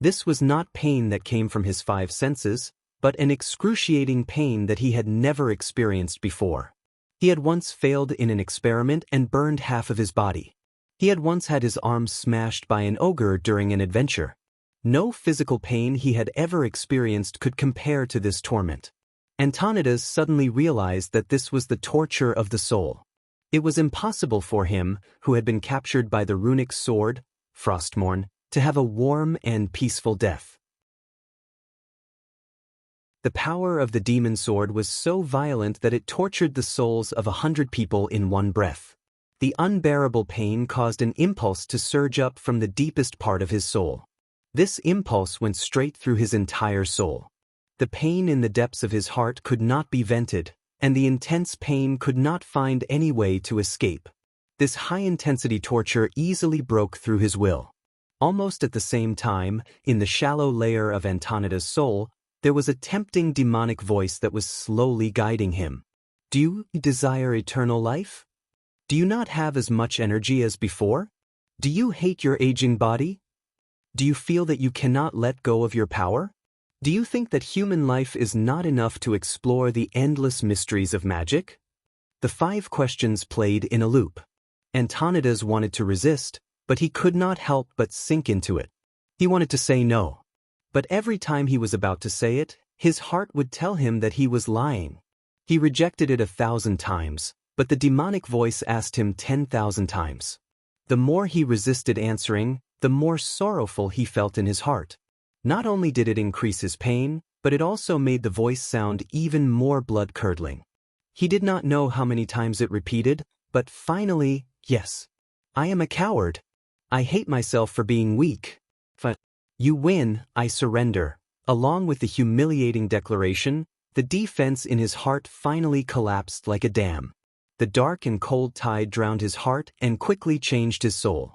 This was not pain that came from his five senses, but an excruciating pain that he had never experienced before. He had once failed in an experiment and burned half of his body. He had once had his arm smashed by an ogre during an adventure. No physical pain he had ever experienced could compare to this torment. Antonidas suddenly realized that this was the torture of the soul. It was impossible for him, who had been captured by the runic sword, Frostmourne, to have a warm and peaceful death. The power of the demon sword was so violent that it tortured the souls of 100 people in one breath. The unbearable pain caused an impulse to surge up from the deepest part of his soul. This impulse went straight through his entire soul. The pain in the depths of his heart could not be vented, and the intense pain could not find any way to escape. This high-intensity torture easily broke through his will. Almost at the same time, in the shallow layer of Antonidas' soul, there was a tempting demonic voice that was slowly guiding him. Do you desire eternal life? Do you not have as much energy as before? Do you hate your aging body? Do you feel that you cannot let go of your power? Do you think that human life is not enough to explore the endless mysteries of magic? The 5 questions played in a loop. Antonidas wanted to resist, but he could not help but sink into it. He wanted to say no. But every time he was about to say it, his heart would tell him that he was lying. He rejected it 1,000 times, but the demonic voice asked him 10,000 times. The more he resisted answering, the more sorrowful he felt in his heart. Not only did it increase his pain, but it also made the voice sound even more blood-curdling. He did not know how many times it repeated, but finally, yes. I am a coward. I hate myself for being weak. You win, I surrender. Along with the humiliating declaration, the defense in his heart finally collapsed like a dam. The dark and cold tide drowned his heart and quickly changed his soul.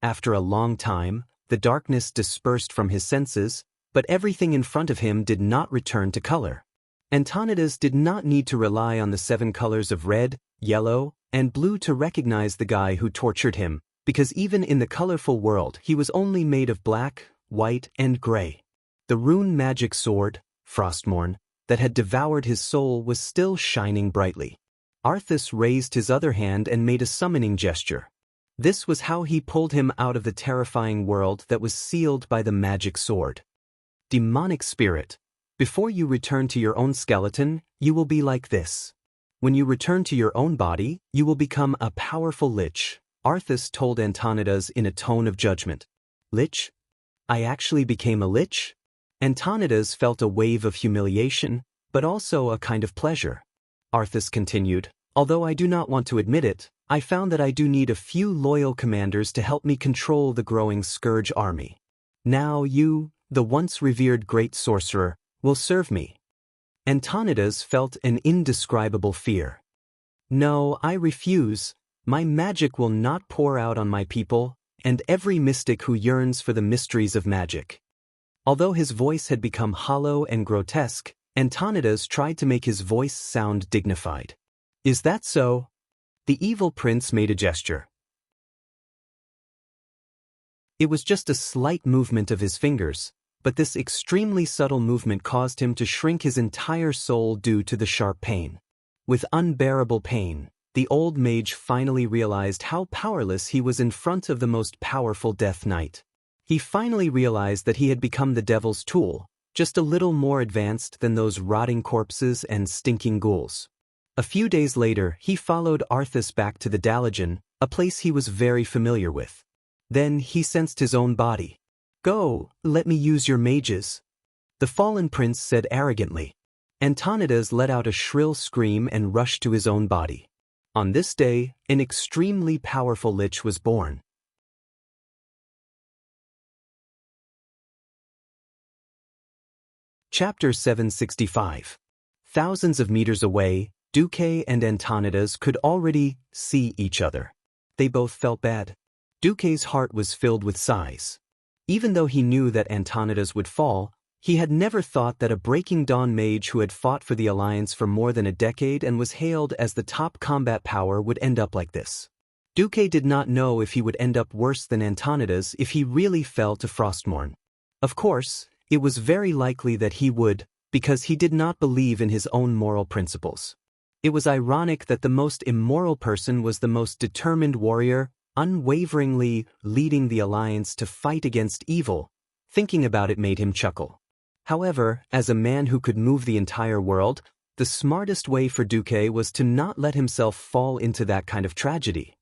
After a long time, the darkness dispersed from his senses, but everything in front of him did not return to color. Antonidas did not need to rely on the 7 colors of red, yellow, and blue to recognize the guy who tortured him, because even in the colorful world he was only made of black, white, and gray. The rune magic sword, Frostmourne, that had devoured his soul was still shining brightly. Arthas raised his other hand and made a summoning gesture. This was how he pulled him out of the terrifying world that was sealed by the magic sword. Demonic spirit, before you return to your own skeleton, you will be like this. When you return to your own body, you will become a powerful lich, Arthas told Antonidas in a tone of judgment. Lich? I actually became a lich? Antonidas felt a wave of humiliation, but also a kind of pleasure. Arthas continued, although I do not want to admit it, I found that I do need a few loyal commanders to help me control the growing Scourge army. Now you, the once revered great sorcerer, will serve me. Antonidas felt an indescribable fear. No, I refuse. My magic will not pour out on my people, and every mystic who yearns for the mysteries of magic. Although his voice had become hollow and grotesque, Antonidas tried to make his voice sound dignified. Is that so? The evil prince made a gesture. It was just a slight movement of his fingers, but this extremely subtle movement caused him to shrink his entire soul due to the sharp pain. With unbearable pain, the old mage finally realized how powerless he was in front of the most powerful Death Knight. He finally realized that he had become the devil's tool, just a little more advanced than those rotting corpses and stinking ghouls. A few days later, he followed Arthas back to the Daoist, a place he was very familiar with. Then he sensed his own body. Go, let me use your mages. The fallen prince said arrogantly. Antonidas let out a shrill scream and rushed to his own body. On this day, an extremely powerful lich was born. Chapter 765. Thousands of meters away, Duque and Antonidas could already see each other. They both felt bad. Duque's heart was filled with sighs. Even though he knew that Antonidas would fall, He had never thought that a Breaking Dawn mage who had fought for the Alliance for more than a decade and was hailed as the top combat power would end up like this. Duque did not know if he would end up worse than Antonidas if he really fell to Frostmourne. Of course, it was very likely that he would, because he did not believe in his own moral principles. It was ironic that the most immoral person was the most determined warrior, unwaveringly leading the Alliance to fight against evil. Thinking about it made him chuckle. However, as a man who could move the entire world, the smartest way for Duque was to not let himself fall into that kind of tragedy.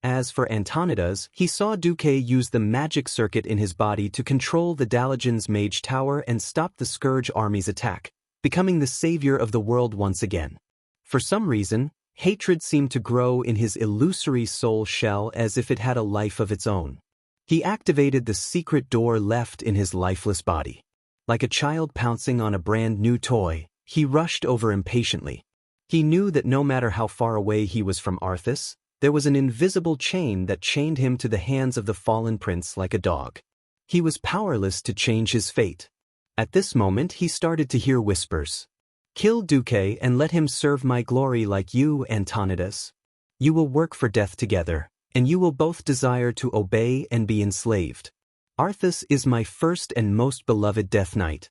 As for Antonidas, he saw Duque use the magic circuit in his body to control the Dalajan's mage tower and stop the Scourge army's attack, becoming the savior of the world once again. For some reason, hatred seemed to grow in his illusory soul shell as if it had a life of its own. He activated the secret door left in his lifeless body. Like a child pouncing on a brand new toy, he rushed over impatiently. He knew that no matter how far away he was from Arthas, there was an invisible chain that chained him to the hands of the fallen prince like a dog. He was powerless to change his fate. At this moment he started to hear whispers. "Kill Duque and let him serve my glory like you, Antonidas. You will work for death together, and you will both desire to obey and be enslaved. Arthas is my first and most beloved Death Knight.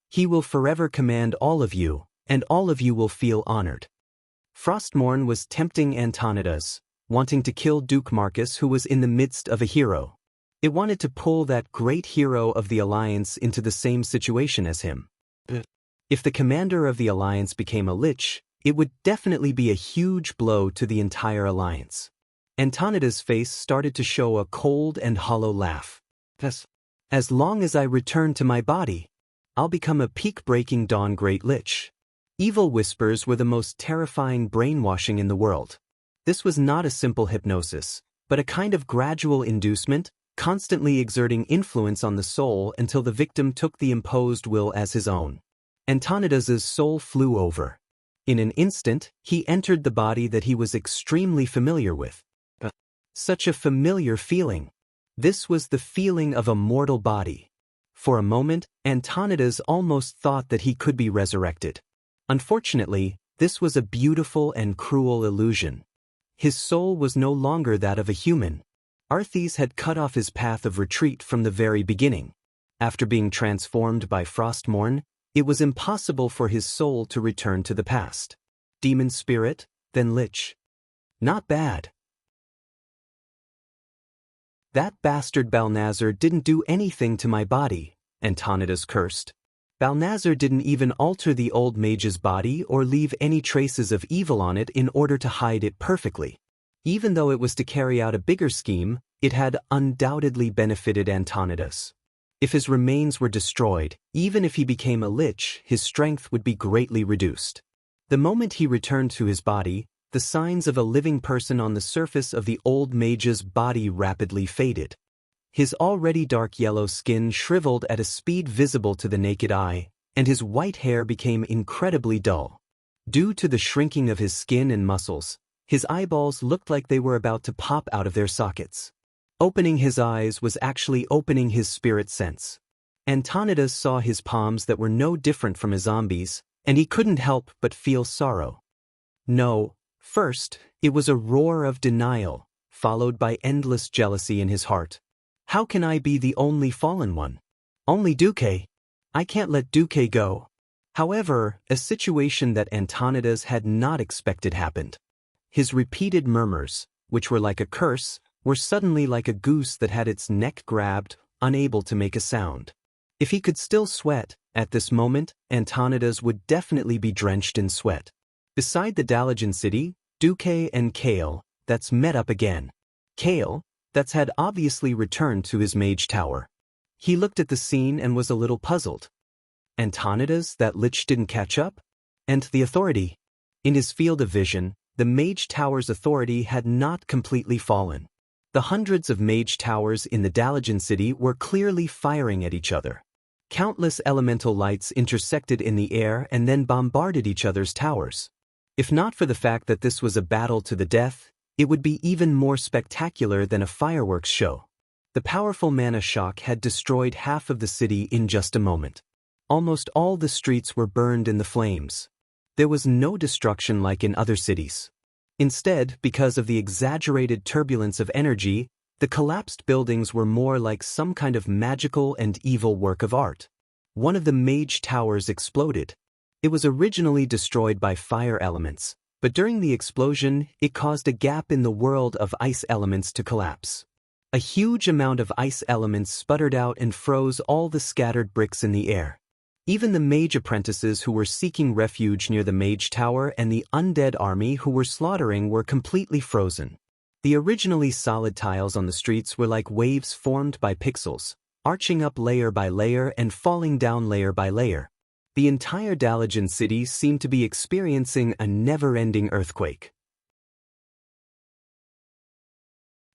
He will forever command all of you, and all of you will feel honored." Frostmourne was tempting Antonidas, wanting to kill Duke Marcus, who was in the midst of a hero. It wanted to pull that great hero of the Alliance into the same situation as him. If the commander of the Alliance became a lich, it would definitely be a huge blow to the entire Alliance. Antonidas' face started to show a cold and hollow laugh. As long as I return to my body, I'll become a peak-breaking Dawn Great Lich. Evil whispers were the most terrifying brainwashing in the world. This was not a simple hypnosis, but a kind of gradual inducement, constantly exerting influence on the soul until the victim took the imposed will as his own. Antonidas's soul flew over. In an instant, he entered the body that he was extremely familiar with. Such a familiar feeling. This was the feeling of a mortal body. For a moment, Antonidas almost thought that he could be resurrected. Unfortunately, this was a beautiful and cruel illusion. His soul was no longer that of a human. Arthas had cut off his path of retreat from the very beginning. After being transformed by Frostmourne, it was impossible for his soul to return to the past. Demon spirit, then lich. Not bad. That bastard Balnazar didn't do anything to my body, Antonidas cursed. Balnazar didn't even alter the old mage's body or leave any traces of evil on it in order to hide it perfectly. Even though it was to carry out a bigger scheme, it had undoubtedly benefited Antonidas. If his remains were destroyed, even if he became a lich, his strength would be greatly reduced. The moment he returned to his body, the signs of a living person on the surface of the old mage's body rapidly faded. His already dark yellow skin shriveled at a speed visible to the naked eye, and his white hair became incredibly dull. Due to the shrinking of his skin and muscles, his eyeballs looked like they were about to pop out of their sockets. Opening his eyes was actually opening his spirit sense. Antonidas saw his palms that were no different from a zombie's, and he couldn't help but feel sorrow. No. First, it was a roar of denial, followed by endless jealousy in his heart. How can I be the only fallen one? Only Duque. I can't let Duque go. However, a situation that Antonidas had not expected happened. His repeated murmurs, which were like a curse, were suddenly like a goose that had its neck grabbed, unable to make a sound. If he could still sweat, at this moment, Antonidas would definitely be drenched in sweat. Beside the Dalajan city, Duque and Kale, that's met up again. Kale, that's had obviously returned to his mage tower. He looked at the scene and was a little puzzled. Antonidas, that lich didn't catch up? And the authority? In his field of vision, the mage tower's authority had not completely fallen. The hundreds of mage towers in the Dalajan city were clearly firing at each other. Countless elemental lights intersected in the air and then bombarded each other's towers. If not for the fact that this was a battle to the death, it would be even more spectacular than a fireworks show. The powerful mana shock had destroyed half of the city in just a moment. Almost all the streets were burned in the flames. There was no destruction like in other cities. Instead, because of the exaggerated turbulence of energy, the collapsed buildings were more like some kind of magical and evil work of art. One of the mage towers exploded. It was originally destroyed by fire elements, but during the explosion, it caused a gap in the world of ice elements to collapse. A huge amount of ice elements sputtered out and froze all the scattered bricks in the air. Even the mage apprentices who were seeking refuge near the mage tower and the undead army who were slaughtering were completely frozen. The originally solid tiles on the streets were like waves formed by pixels, arching up layer by layer and falling down layer by layer. The entire Dalian city seemed to be experiencing a never-ending earthquake.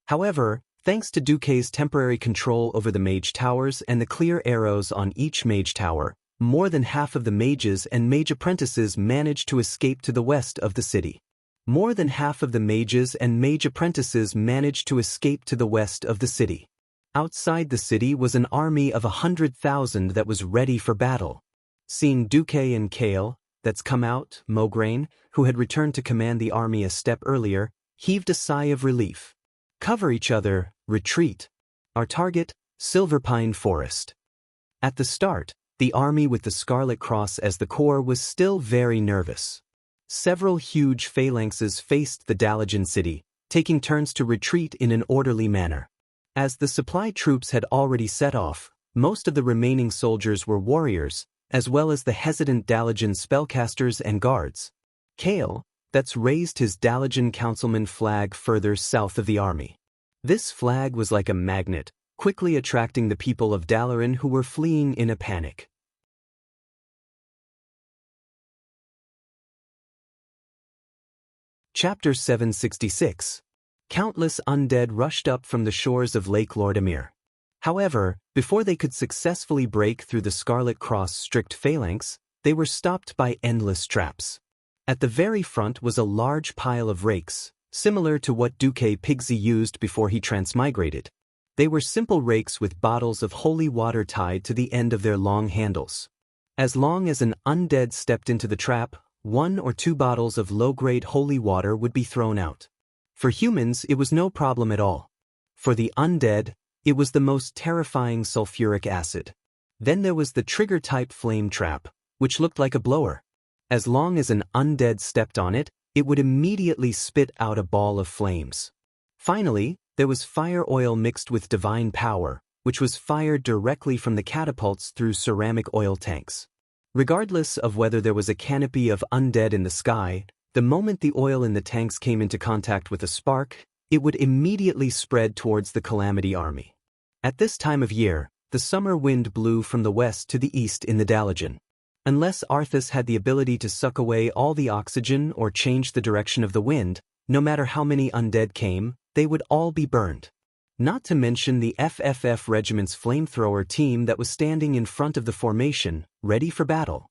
However, thanks to Duque's temporary control over the mage towers and the clear arrows on each mage tower, more than half of the mages and mage apprentices managed to escape to the west of the city. More than half of the mages and mage apprentices managed to escape to the west of the city. Outside the city was an army of 100,000 that was ready for battle. Seeing Duque and Kale, that's come out, Mograine, who had returned to command the army a step earlier, heaved a sigh of relief. Cover each other, retreat. Our target, Silverpine Forest. At the start, the army with the Scarlet Cross as the core was still very nervous. Several huge phalanxes faced the Dalian city, taking turns to retreat in an orderly manner. As the supply troops had already set off, most of the remaining soldiers were warriors, as well as the hesitant Dalian spellcasters and guards. Kale, that's raised his Dalian councilman flag further south of the army. This flag was like a magnet, quickly attracting the people of Dalaran who were fleeing in a panic. Chapter 766. Countless undead rushed up from the shores of Lake Lordamir. However, before they could successfully break through the Scarlet Cross strict phalanx, they were stopped by endless traps. At the very front was a large pile of rakes, similar to what Duque Pigsy used before he transmigrated. They were simple rakes with bottles of holy water tied to the end of their long handles. As long as an undead stepped into the trap, 1 or 2 bottles of low-grade holy water would be thrown out. For humans, it was no problem at all. For the undead, it was the most terrifying sulfuric acid. Then there was the trigger-type flame trap, which looked like a blower. As long as an undead stepped on it, it would immediately spit out a ball of flames. Finally, there was fire oil mixed with divine power, which was fired directly from the catapults through ceramic oil tanks. Regardless of whether there was a canopy of undead in the sky, the moment the oil in the tanks came into contact with a spark, it would immediately spread towards the Calamity army. At this time of year, the summer wind blew from the west to the east in the Dalian. Unless Arthas had the ability to suck away all the oxygen or change the direction of the wind, no matter how many undead came, they would all be burned. Not to mention the FFF regiment's flamethrower team that was standing in front of the formation, ready for battle.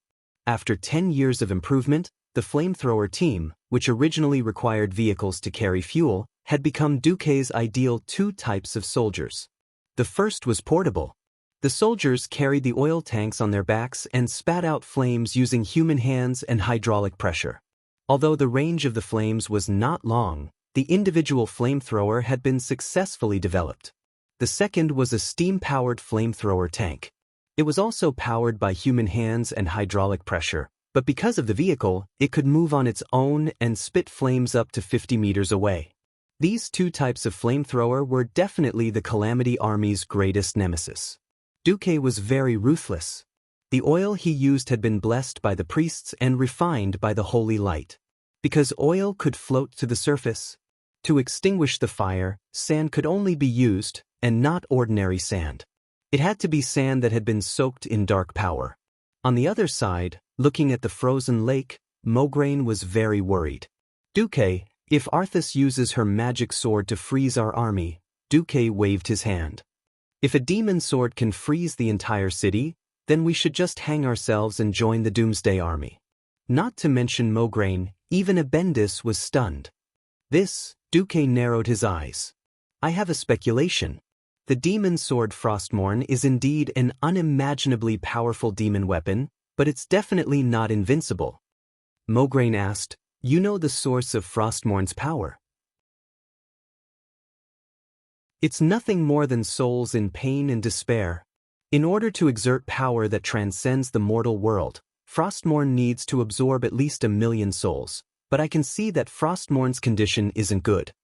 After 10 years of improvement, the flamethrower team, which originally required vehicles to carry fuel, had become Duque's ideal 2 types of soldiers. The first was portable. The soldiers carried the oil tanks on their backs and spat out flames using human hands and hydraulic pressure. Although the range of the flames was not long, the individual flamethrower had been successfully developed. The second was a steam-powered flamethrower tank. It was also powered by human hands and hydraulic pressure, but because of the vehicle, it could move on its own and spit flames up to 50 meters away. These 2 types of flamethrower were definitely the Calamity Army's greatest nemesis. Duque was very ruthless. The oil he used had been blessed by the priests and refined by the holy light. Because oil could float to the surface, to extinguish the fire, sand could only be used, and not ordinary sand. It had to be sand that had been soaked in dark power. On the other side, looking at the frozen lake, Mograine was very worried. Duque, if Arthas uses her magic sword to freeze our army, Duque waved his hand. If a demon sword can freeze the entire city, then we should just hang ourselves and join the Doomsday Army. Not to mention Mograine, even Abendis was stunned. This, Duque narrowed his eyes. I have a speculation. The demon sword Frostmourne is indeed an unimaginably powerful demon weapon, but it's definitely not invincible. Mograine asked, "You know the source of Frostmourne's power?" It's nothing more than souls in pain and despair. In order to exert power that transcends the mortal world, Frostmourne needs to absorb at least 1,000,000 souls, but I can see that Frostmourne's condition isn't good.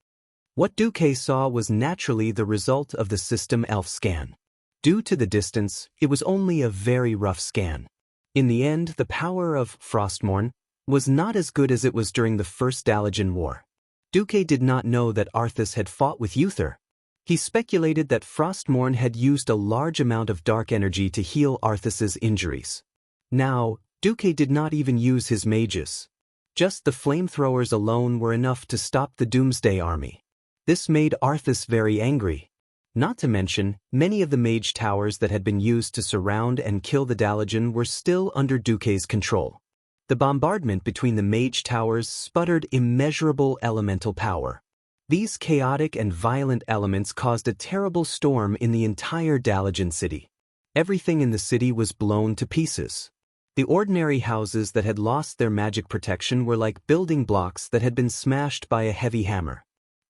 What Duque saw was naturally the result of the system elf scan. Due to the distance, it was only a very rough scan. In the end, the power of Frostmourne was not as good as it was during the First Dalajan War. Duque did not know that Arthas had fought with Uther. He speculated that Frostmourne had used a large amount of dark energy to heal Arthas's injuries. Now, Duque did not even use his mages. Just the flamethrowers alone were enough to stop the Doomsday Army. This made Arthas very angry. Not to mention, many of the mage towers that had been used to surround and kill the Dalajan were still under Duque's control. The bombardment between the mage towers sputtered immeasurable elemental power. These chaotic and violent elements caused a terrible storm in the entire Dalajan city. Everything in the city was blown to pieces. The ordinary houses that had lost their magic protection were like building blocks that had been smashed by a heavy hammer.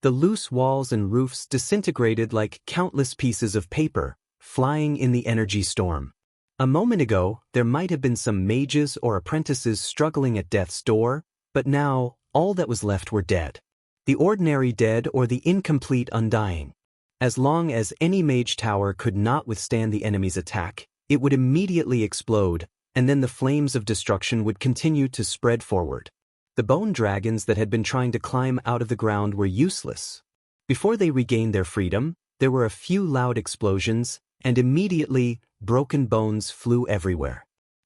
The loose walls and roofs disintegrated like countless pieces of paper, flying in the energy storm. A moment ago, there might have been some mages or apprentices struggling at death's door, but now, all that was left were dead. The ordinary dead or the incomplete undying. As long as any mage tower could not withstand the enemy's attack, it would immediately explode, and then the flames of destruction would continue to spread forward. The bone dragons that had been trying to climb out of the ground were useless. Before they regained their freedom, there were a few loud explosions, and immediately, broken bones flew everywhere.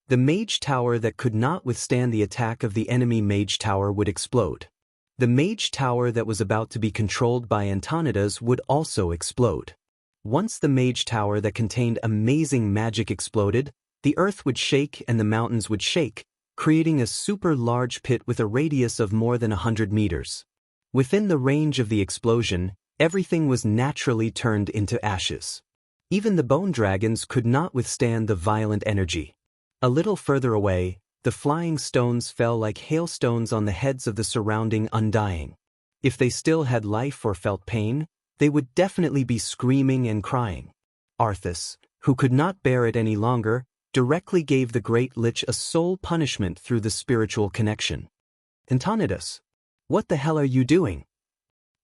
The mage tower that could not withstand the attack of the enemy mage tower would explode. The mage tower that was about to be controlled by Antonidas would also explode. Once the mage tower that contained amazing magic exploded, the earth would shake and the mountains would shake, creating a super large pit with a radius of more than 100 meters. Within the range of the explosion, everything was naturally turned into ashes. Even the bone dragons could not withstand the violent energy. A little further away, the flying stones fell like hailstones on the heads of the surrounding undying. If they still had life or felt pain, they would definitely be screaming and crying. Arthas, who could not bear it any longer, directly gave the Great Lich a soul punishment through the spiritual connection. "Antonidas, what the hell are you doing?"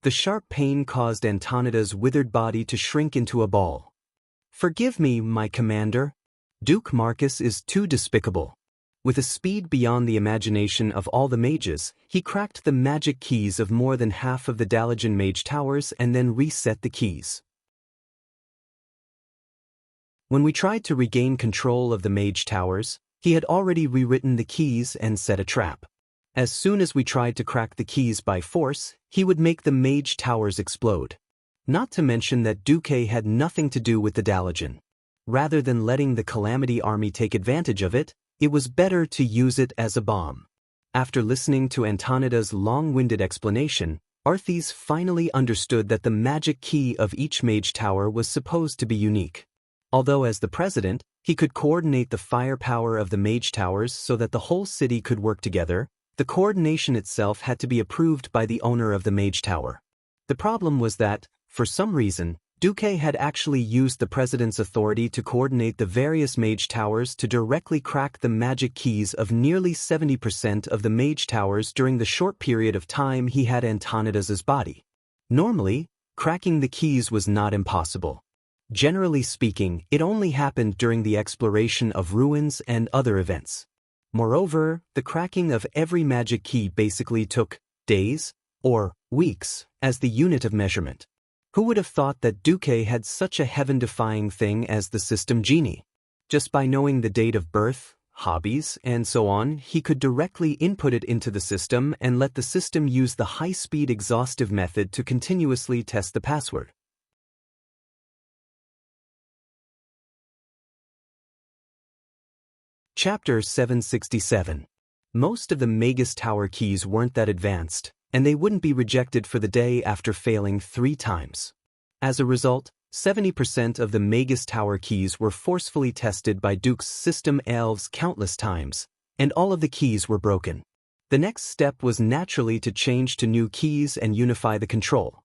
The sharp pain caused Antonidas' withered body to shrink into a ball. "Forgive me, my commander. Duke Marcus is too despicable." With a speed beyond the imagination of all the mages, he cracked the magic keys of more than half of the Dalajan mage towers and then reset the keys. When we tried to regain control of the mage towers, he had already rewritten the keys and set a trap. As soon as we tried to crack the keys by force, he would make the mage towers explode. Not to mention that Duque had nothing to do with the Dalajan. Rather than letting the Calamity Army take advantage of it, it was better to use it as a bomb. After listening to Antonida's long-winded explanation, Arthas finally understood that the magic key of each mage tower was supposed to be unique. Although as the president, he could coordinate the firepower of the mage towers so that the whole city could work together, the coordination itself had to be approved by the owner of the mage tower. The problem was that, for some reason, Duque had actually used the president's authority to coordinate the various mage towers to directly crack the magic keys of nearly 70% of the mage towers during the short period of time he had Antonidas's body. Normally, cracking the keys was not impossible. Generally speaking, it only happened during the exploration of ruins and other events. Moreover, the cracking of every magic key basically took days or weeks as the unit of measurement. Who would have thought that Duque had such a heaven-defying thing as the system genie? Just by knowing the date of birth, hobbies, and so on, he could directly input it into the system and let the system use the high-speed exhaustive method to continuously test the password. Chapter 767. Most of the Magus Tower keys weren't that advanced, and they wouldn't be rejected for the day after failing 3 times. As a result, 70% of the Magus Tower keys were forcefully tested by Duke's system elves countless times, and all of the keys were broken. The next step was naturally to change to new keys and unify the control.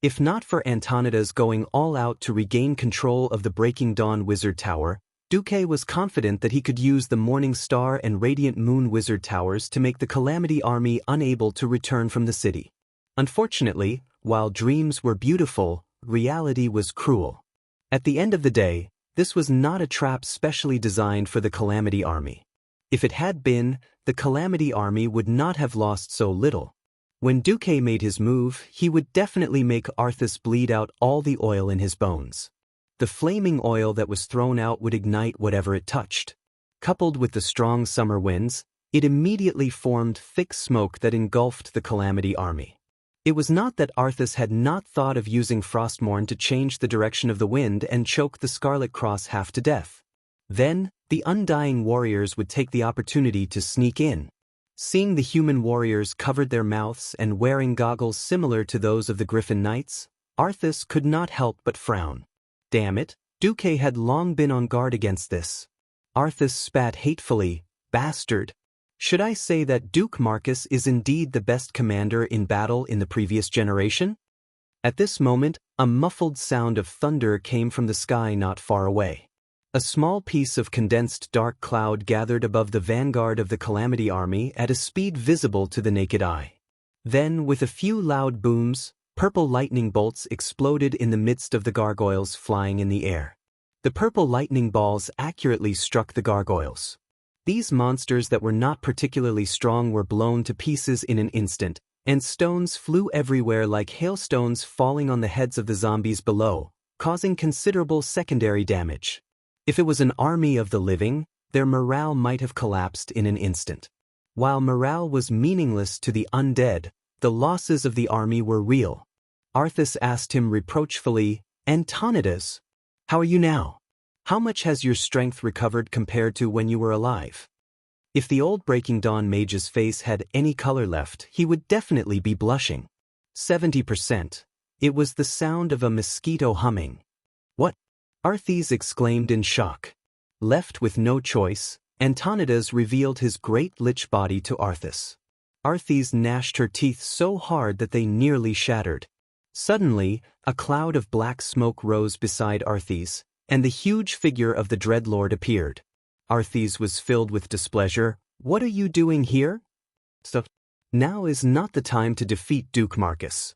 If not for Antonida's going all out to regain control of the Breaking Dawn Wizard Tower, Duque was confident that he could use the Morning Star and Radiant Moon Wizard Towers to make the Calamity Army unable to return from the city. Unfortunately, while dreams were beautiful, reality was cruel. At the end of the day, this was not a trap specially designed for the Calamity Army. If it had been, the Calamity Army would not have lost so little. When Duque made his move, he would definitely make Arthas bleed out all the oil in his bones. The flaming oil that was thrown out would ignite whatever it touched. Coupled with the strong summer winds, it immediately formed thick smoke that engulfed the Calamity Army. It was not that Arthas had not thought of using Frostmourne to change the direction of the wind and choke the Scarlet Cross half to death. Then, the Undying Warriors would take the opportunity to sneak in. Seeing the human warriors covered their mouths and wearing goggles similar to those of the Griffin Knights, Arthas could not help but frown. Damn it, Duque had long been on guard against this. Arthas spat hatefully, bastard. Should I say that Duke Marcus is indeed the best commander in battle in the previous generation? At this moment, a muffled sound of thunder came from the sky not far away. A small piece of condensed dark cloud gathered above the vanguard of the Calamity Army at a speed visible to the naked eye. Then, with a few loud booms, purple lightning bolts exploded in the midst of the gargoyles flying in the air. The purple lightning balls accurately struck the gargoyles. These monsters that were not particularly strong were blown to pieces in an instant, and stones flew everywhere like hailstones falling on the heads of the zombies below, causing considerable secondary damage. If it was an army of the living, their morale might have collapsed in an instant. While morale was meaningless to the undead, the losses of the army were real. Arthas asked him reproachfully, "Antonidas, how are you now? How much has your strength recovered compared to when you were alive?" If the old Breaking Dawn mage's face had any color left, he would definitely be blushing. 70%. It was the sound of a mosquito humming. "What?" Arthas exclaimed in shock. Left with no choice, Antonidas revealed his great lich body to Arthas. Arthas gnashed her teeth so hard that they nearly shattered. Suddenly, a cloud of black smoke rose beside Arthas, and the huge figure of the Dreadlord appeared. Arthas was filled with displeasure. "What are you doing here?" "Now is not the time to defeat Duke Marcus."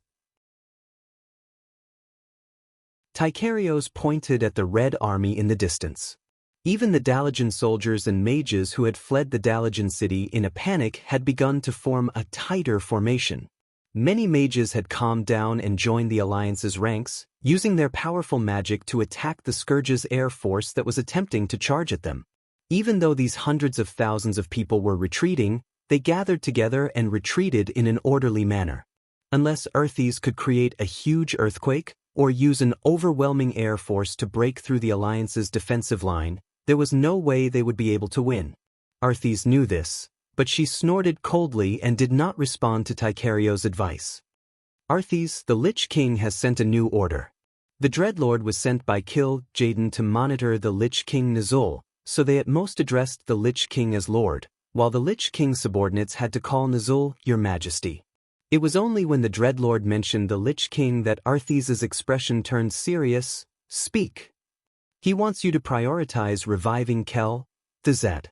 Ticarios pointed at the Red Army in the distance. Even the Dalajan soldiers and mages who had fled the Dalajan city in a panic had begun to form a tighter formation. Many mages had calmed down and joined the Alliance's ranks, using their powerful magic to attack the Scourge's air force that was attempting to charge at them. Even though these hundreds of thousands of people were retreating, they gathered together and retreated in an orderly manner. Unless Arthas could create a huge earthquake, or use an overwhelming air force to break through the Alliance's defensive line, there was no way they would be able to win. Arthas knew this, but she snorted coldly and did not respond to Ticarios' advice. "Arthas, the Lich King has sent a new order." The Dreadlord was sent by Kil Jaden to monitor the Lich King Nuzul, so they at most addressed the Lich King as Lord, while the Lich King's subordinates had to call Nuzul Your Majesty. It was only when the Dreadlord mentioned the Lich King that Arthas' expression turned serious. "Speak. He wants you to prioritize reviving Kel Thazad.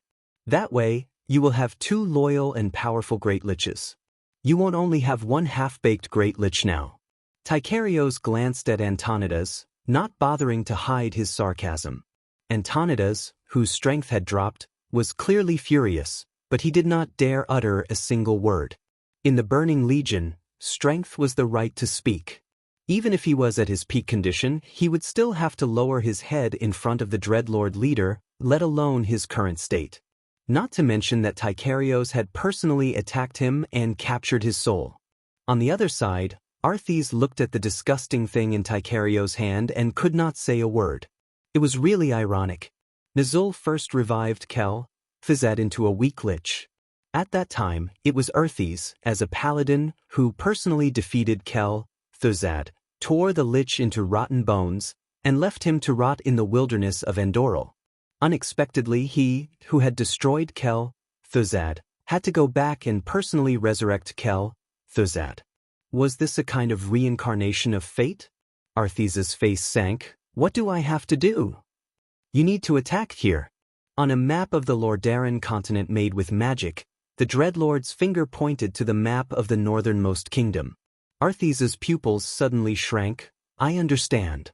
That way, you will have two loyal and powerful Great Liches. You won't only have one half-baked Great Lich now." Ticarios glanced at Antonidas, not bothering to hide his sarcasm. Antonidas, whose strength had dropped, was clearly furious, but he did not dare utter a single word. In the Burning Legion, strength was the right to speak. Even if he was at his peak condition, he would still have to lower his head in front of the Dreadlord leader, let alone his current state. Not to mention that Ticarios had personally attacked him and captured his soul. On the other side, Arthas looked at the disgusting thing in Ticarios' hand and could not say a word. It was really ironic. Nuzul first revived Kel Thazad into a weak lich. At that time, it was Arthas, as a paladin, who personally defeated Kel Thazad, tore the lich into rotten bones, and left him to rot in the wilderness of Andoril. Unexpectedly, he, who had destroyed Kel, Thuzad, had to go back and personally resurrect Kel, Thuzad. Was this a kind of reincarnation of fate? Arthes's face sank. What do I have to do? You need to attack here. On a map of the Lordaeron continent made with magic, the Dreadlord's finger pointed to the map of the northernmost kingdom. Arthes's pupils suddenly shrank. I understand.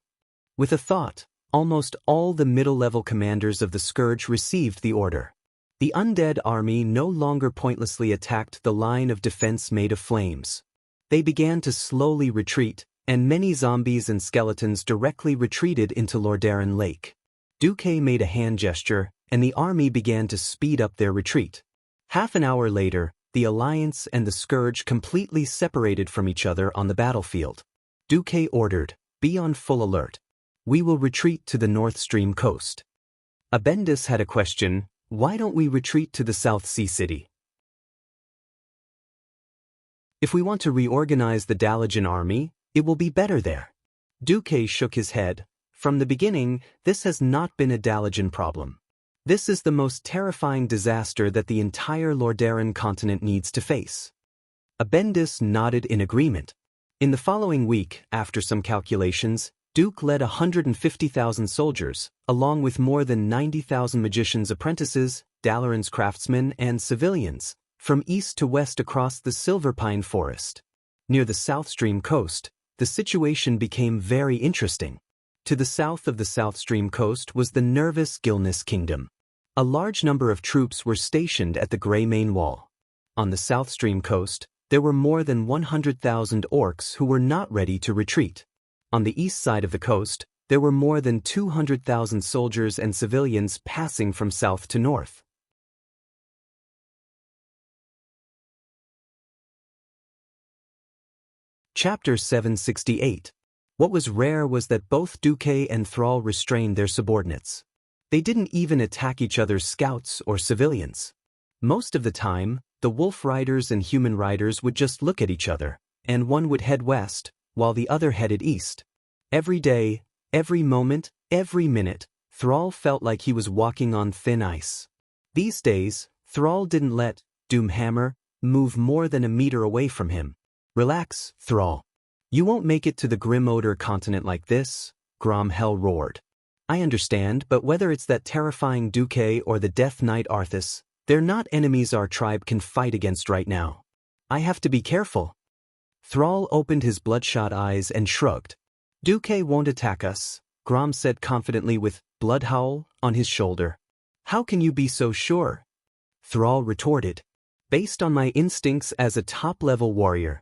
With a thought, almost all the middle-level commanders of the Scourge received the order. The undead army no longer pointlessly attacked the line of defense made of flames. They began to slowly retreat, and many zombies and skeletons directly retreated into Lordaeron Lake. Duque made a hand gesture, and the army began to speed up their retreat. Half an hour later, the Alliance and the Scourge completely separated from each other on the battlefield. Duque ordered, "Be on full alert. We will retreat to the North Stream coast." Abendis had a question. Why don't we retreat to the South Sea City? If we want to reorganize the Dalajan army, it will be better there. Duque shook his head. From the beginning, this has not been a Dalajan problem. This is the most terrifying disaster that the entire Lordaeron continent needs to face. Abendis nodded in agreement. In the following week, after some calculations, Duke led 150,000 soldiers, along with more than 90,000 magicians' apprentices, Dalaran's craftsmen, and civilians, from east to west across the Silverpine Forest. Near the South Stream coast, the situation became very interesting. To the south of the South Stream coast was the nervous Gilnis Kingdom. A large number of troops were stationed at the Grey Main Wall. On the South Stream coast, there were more than 100,000 orcs who were not ready to retreat. On the east side of the coast, there were more than 200,000 soldiers and civilians passing from south to north. Chapter 768. What was rare was that both Duque and Thrall restrained their subordinates. They didn't even attack each other's scouts or civilians. Most of the time, the wolf riders and human riders would just look at each other, and one would head west, while the other headed east. Every day, every moment, every minute, Thrall felt like he was walking on thin ice. These days, Thrall didn't let Doomhammer move more than a meter away from him. Relax, Thrall. You won't make it to the Grim Odor continent like this, Gromhell roared. I understand, but whether it's that terrifying Duque or the Death Knight Arthas, they're not enemies our tribe can fight against right now. I have to be careful. Thrall opened his bloodshot eyes and shrugged. Duque won't attack us, Grom said confidently with Bloodhowl on his shoulder. How can you be so sure? Thrall retorted. Based on my instincts as a top-level warrior.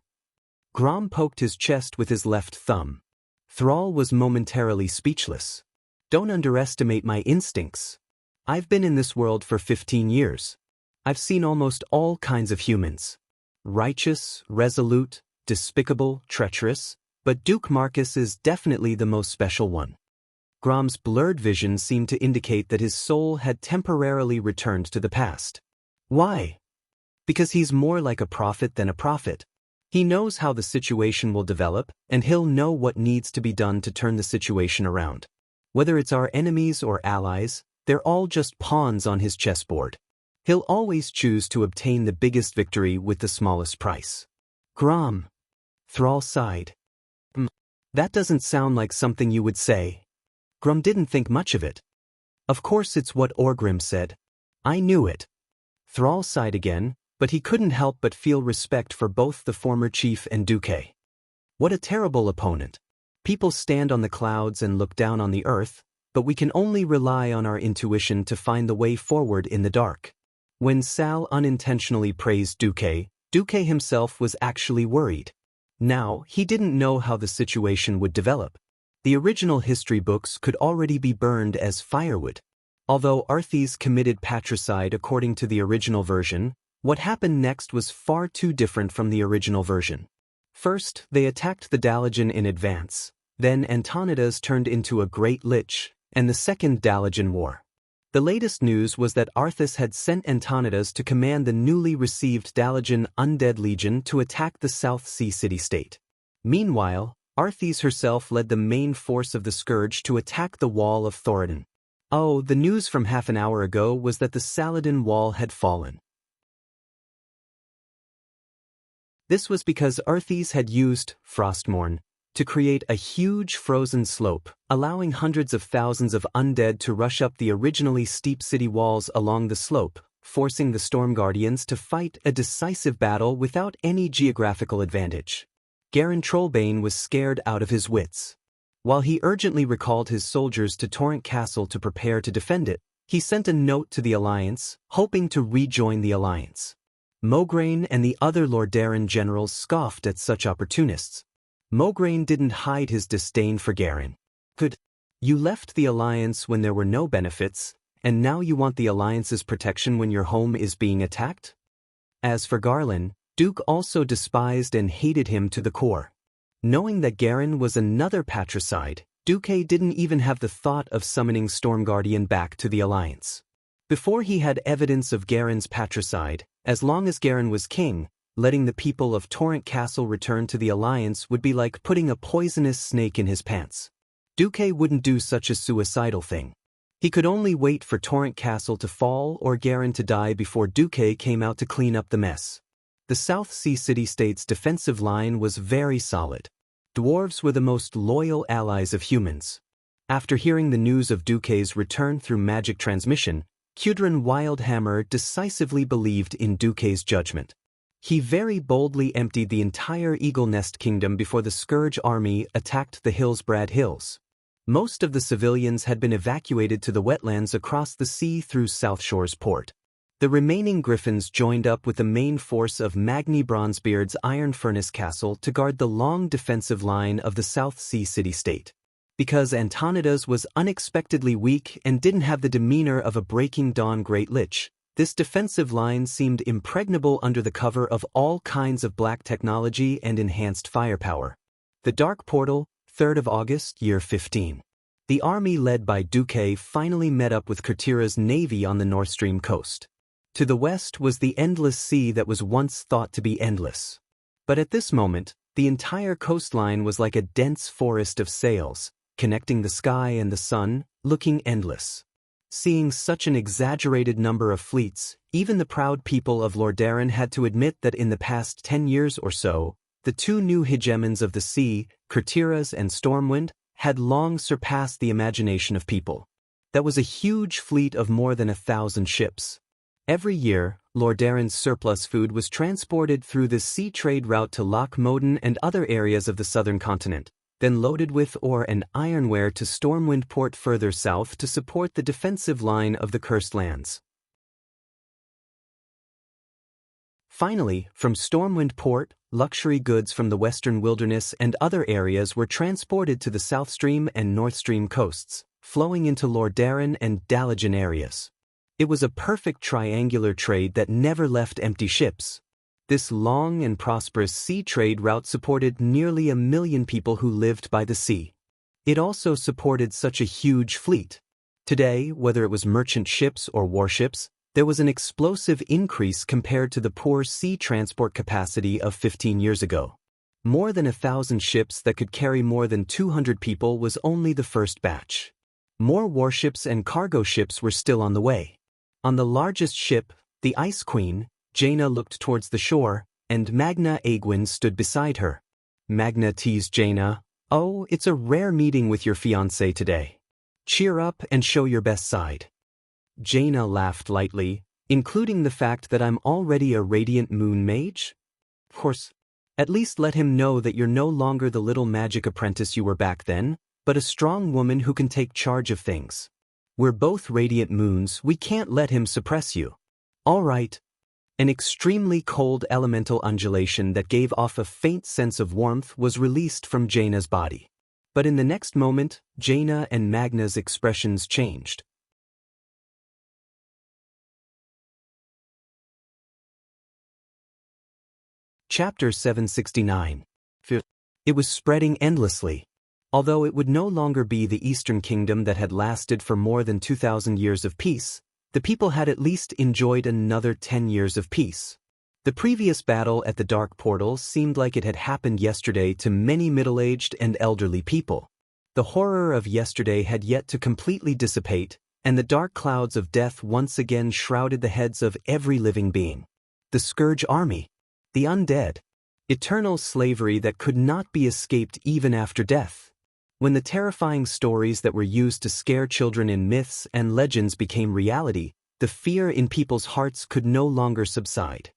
Grom poked his chest with his left thumb. Thrall was momentarily speechless. Don't underestimate my instincts. I've been in this world for 15 years. I've seen almost all kinds of humans. Righteous, resolute, despicable, treacherous, but Duke Marcus is definitely the most special one. Grom's blurred vision seemed to indicate that his soul had temporarily returned to the past. Why? Because he's more like a prophet than a prophet. He knows how the situation will develop, and he'll know what needs to be done to turn the situation around. Whether it's our enemies or allies, they're all just pawns on his chessboard. He'll always choose to obtain the biggest victory with the smallest price. Grom. Thrall sighed. That doesn't sound like something you would say. Grom didn't think much of it. Of course it's what Orgrim said. I knew it. Thrall sighed again, but he couldn't help but feel respect for both the former chief and Duque. What a terrible opponent. People stand on the clouds and look down on the earth, but we can only rely on our intuition to find the way forward in the dark. When Sal unintentionally praised Duque, Duque himself was actually worried. Now, he didn't know how the situation would develop. The original history books could already be burned as firewood. Although Arthes committed patricide according to the original version, what happened next was far too different from the original version. First, they attacked the Dalajan in advance, then Antonidas turned into a great lich, and the Second Dalajan War. The latest news was that Arthas had sent Antonidas to command the newly received Dalajan Undead Legion to attack the South Sea city-state. Meanwhile, Arthis herself led the main force of the Scourge to attack the wall of Thoradin. Oh, the news from half an hour ago was that the Saladin wall had fallen. This was because Arthis had used Frostmourne to create a huge frozen slope, allowing hundreds of thousands of undead to rush up the originally steep city walls along the slope, forcing the Storm Guardians to fight a decisive battle without any geographical advantage. Garen Trollbane was scared out of his wits. While he urgently recalled his soldiers to Torrent Castle to prepare to defend it, he sent a note to the Alliance, hoping to rejoin the Alliance. Mograine and the other Lordaeron generals scoffed at such opportunists. Mograine didn't hide his disdain for Garen. You left the Alliance when there were no benefits, and now you want the Alliance's protection when your home is being attacked? As for Garland, Duke also despised and hated him to the core. Knowing that Garen was another patricide, Duke didn't even have the thought of summoning Stormguardian back to the Alliance. Before he had evidence of Garen's patricide, as long as Garen was king, letting the people of Torrent Castle return to the Alliance would be like putting a poisonous snake in his pants. Duke wouldn't do such a suicidal thing. He could only wait for Torrent Castle to fall or Garen to die before Duque came out to clean up the mess. The South Sea City-State's defensive line was very solid. Dwarves were the most loyal allies of humans. After hearing the news of Duque's return through magic transmission, Kudrin Wildhammer decisively believed in Duque's judgment. He very boldly emptied the entire Eagle Nest Kingdom before the Scourge army attacked the Hillsbrad Hills. Most of the civilians had been evacuated to the wetlands across the sea through South Shore's port. The remaining Griffins joined up with the main force of Magni Bronzebeard's Iron Furnace Castle to guard the long defensive line of the South Sea City-State. Because Antonidas was unexpectedly weak and didn't have the demeanor of a Breaking Dawn Great Lich, this defensive line seemed impregnable under the cover of all kinds of black technology and enhanced firepower. The Dark Portal, 3rd of August, year 15. The army led by Duque finally met up with Kurtira's navy on the North Stream coast. To the west was the endless sea that was once thought to be endless. But at this moment, the entire coastline was like a dense forest of sails, connecting the sky and the sun, looking endless. Seeing such an exaggerated number of fleets, even the proud people of Lordaeron had to admit that in the past 10 years or so, the two new hegemons of the sea, Kurtiras and Stormwind, had long surpassed the imagination of people. That was a huge fleet of more than 1,000 ships. Every year, Lordaeron's surplus food was transported through the sea trade route to Loch Moden and other areas of the southern continent, then loaded with ore and ironware to Stormwind Port further south to support the defensive line of the Cursed Lands. Finally, from Stormwind Port, luxury goods from the western wilderness and other areas were transported to the South Stream and North Stream coasts, flowing into Lordaeron and Dalagen areas. It was a perfect triangular trade that never left empty ships. This long and prosperous sea trade route supported nearly 1 million people who lived by the sea. It also supported such a huge fleet. Today, whether it was merchant ships or warships, there was an explosive increase compared to the poor sea transport capacity of 15 years ago. More than 1,000 ships that could carry more than 200 people was only the first batch. More warships and cargo ships were still on the way. On the largest ship, the Ice Queen, Jaina looked towards the shore, and Magna Aegwin stood beside her. Magna teased Jaina, "Oh, it's a rare meeting with your fiancé today. Cheer up and show your best side." Jaina laughed lightly, including the fact that I'm already a radiant moon mage? Of course. At least let him know that you're no longer the little magic apprentice you were back then, but a strong woman who can take charge of things. We're both radiant moons, we can't let him suppress you. All right. An extremely cold elemental undulation that gave off a faint sense of warmth was released from Jaina's body. But in the next moment, Jaina and Magna's expressions changed. Chapter 769. It was spreading endlessly. Although it would no longer be the Eastern Kingdom that had lasted for more than 2,000 years of peace, the people had at least enjoyed another 10 years of peace. The previous battle at the Dark Portal seemed like it had happened yesterday to many middle-aged and elderly people. The horror of yesterday had yet to completely dissipate, and the dark clouds of death once again shrouded the heads of every living being. The Scourge Army. The undead. Eternal slavery that could not be escaped even after death. When the terrifying stories that were used to scare children in myths and legends became reality, the fear in people's hearts could no longer subside.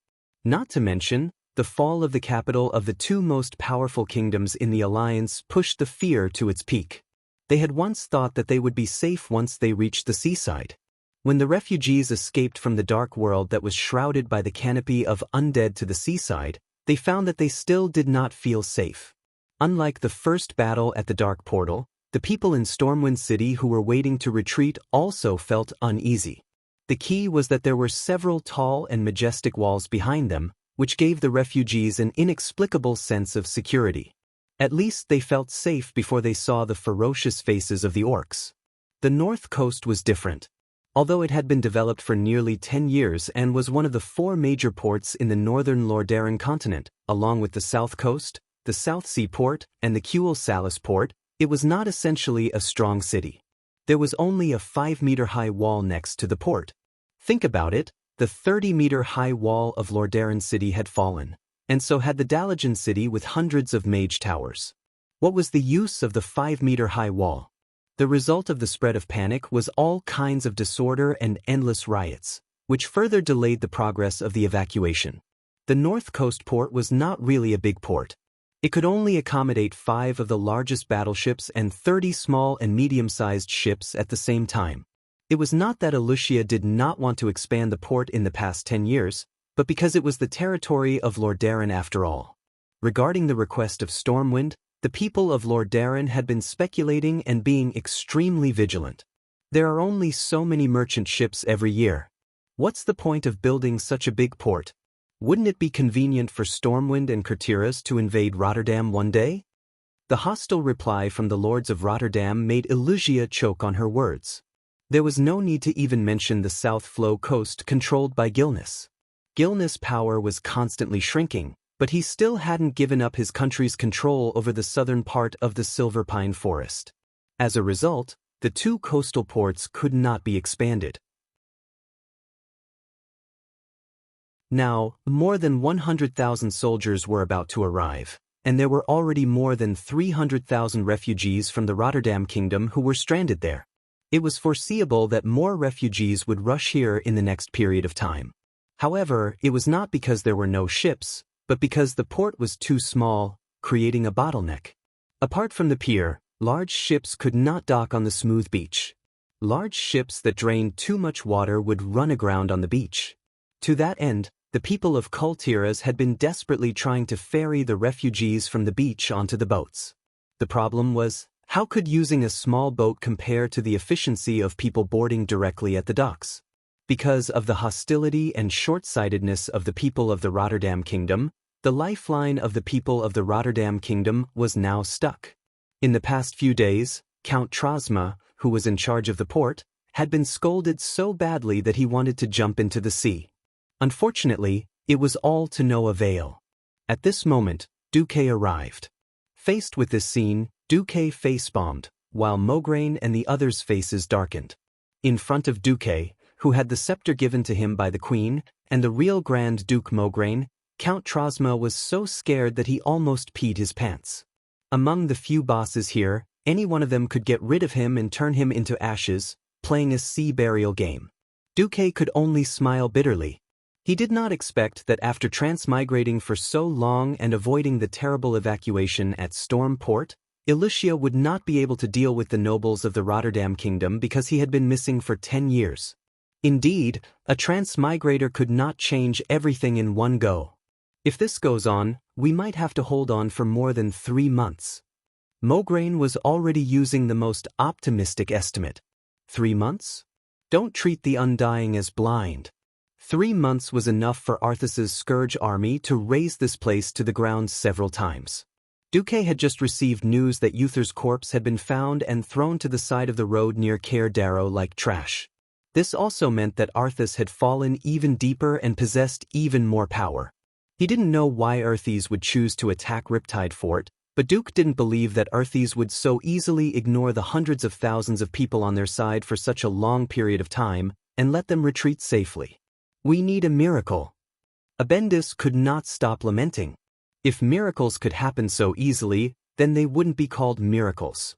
Not to mention, the fall of the capital of the two most powerful kingdoms in the alliance pushed the fear to its peak. They had once thought that they would be safe once they reached the seaside. When the refugees escaped from the dark world that was shrouded by the canopy of undead to the seaside, they found that they still did not feel safe. Unlike the first battle at the Dark Portal, the people in Stormwind City who were waiting to retreat also felt uneasy. The key was that there were several tall and majestic walls behind them, which gave the refugees an inexplicable sense of security. At least they felt safe before they saw the ferocious faces of the orcs. The north coast was different. Although it had been developed for nearly 10 years and was one of the 4 major ports in the northern Lordaeron continent, along with the south coast, the South Sea port, and the Kuel Salis port, it was not essentially a strong city. There was only a 5-meter-high wall next to the port. Think about it, the 30-meter-high wall of Lordaeron City had fallen, and so had the Dalajan City with hundreds of mage towers. What was the use of the 5-meter-high wall? The result of the spread of panic was all kinds of disorder and endless riots, which further delayed the progress of the evacuation. The North Coast port was not really a big port. It could only accommodate 5 of the largest battleships and 30 small and medium-sized ships at the same time. It was not that Lucia did not want to expand the port in the past 10 years, but because it was the territory of Lordaeron after all. Regarding the request of Stormwind, the people of Lordaeron had been speculating and being extremely vigilant. There are only so many merchant ships every year. What's the point of building such a big port? Wouldn't it be convenient for Stormwind and Courtiras to invade Rotterdam one day? The hostile reply from the lords of Rotterdam made Lucia choke on her words. There was no need to even mention the South Flow coast controlled by Gilnis. Gilnis' power was constantly shrinking, but he still hadn't given up his country's control over the southern part of the Silver Pine Forest. As a result, the 2 coastal ports could not be expanded. Now, more than 100,000 soldiers were about to arrive, and there were already more than 300,000 refugees from the Rotterdam Kingdom who were stranded there. It was foreseeable that more refugees would rush here in the next period of time. However, it was not because there were no ships, but because the port was too small, creating a bottleneck. Apart from the pier, large ships could not dock on the smooth beach. Large ships that drained too much water would run aground on the beach. To that end, the people of Cultiras had been desperately trying to ferry the refugees from the beach onto the boats. The problem was, how could using a small boat compare to the efficiency of people boarding directly at the docks? Because of the hostility and short-sightedness of the people of the Rotterdam Kingdom, the lifeline of the people of the Rotterdam Kingdom was now stuck. In the past few days, Count Trasma, who was in charge of the port, had been scolded so badly that he wanted to jump into the sea. Unfortunately, it was all to no avail. At this moment, Duque arrived. Faced with this scene, Duque face-bombed, while Mograine and the others' faces darkened. In front of Duque, who had the scepter given to him by the Queen, and the real Grand Duke Mograine, Count Trasma was so scared that he almost peed his pants. Among the few bosses here, any one of them could get rid of him and turn him into ashes, playing a sea burial game. Duque could only smile bitterly. He did not expect that after transmigrating for so long and avoiding the terrible evacuation at Storm Port, Lucia would not be able to deal with the nobles of the Rotterdam Kingdom because he had been missing for 10 years. Indeed, a transmigrator could not change everything in one go. If this goes on, we might have to hold on for more than 3 months. Mograine was already using the most optimistic estimate. 3 months? Don't treat the undying as blind. 3 months was enough for Arthas's Scourge army to raze this place to the ground several times. Duque had just received news that Uther's corpse had been found and thrown to the side of the road near Cair Darrow like trash. This also meant that Arthas had fallen even deeper and possessed even more power. He didn't know why Earthies would choose to attack Riptide Fort, but Duke didn't believe that Earthies would so easily ignore the hundreds of thousands of people on their side for such a long period of time and let them retreat safely. We need a miracle. Abendis could not stop lamenting. If miracles could happen so easily, then they wouldn't be called miracles.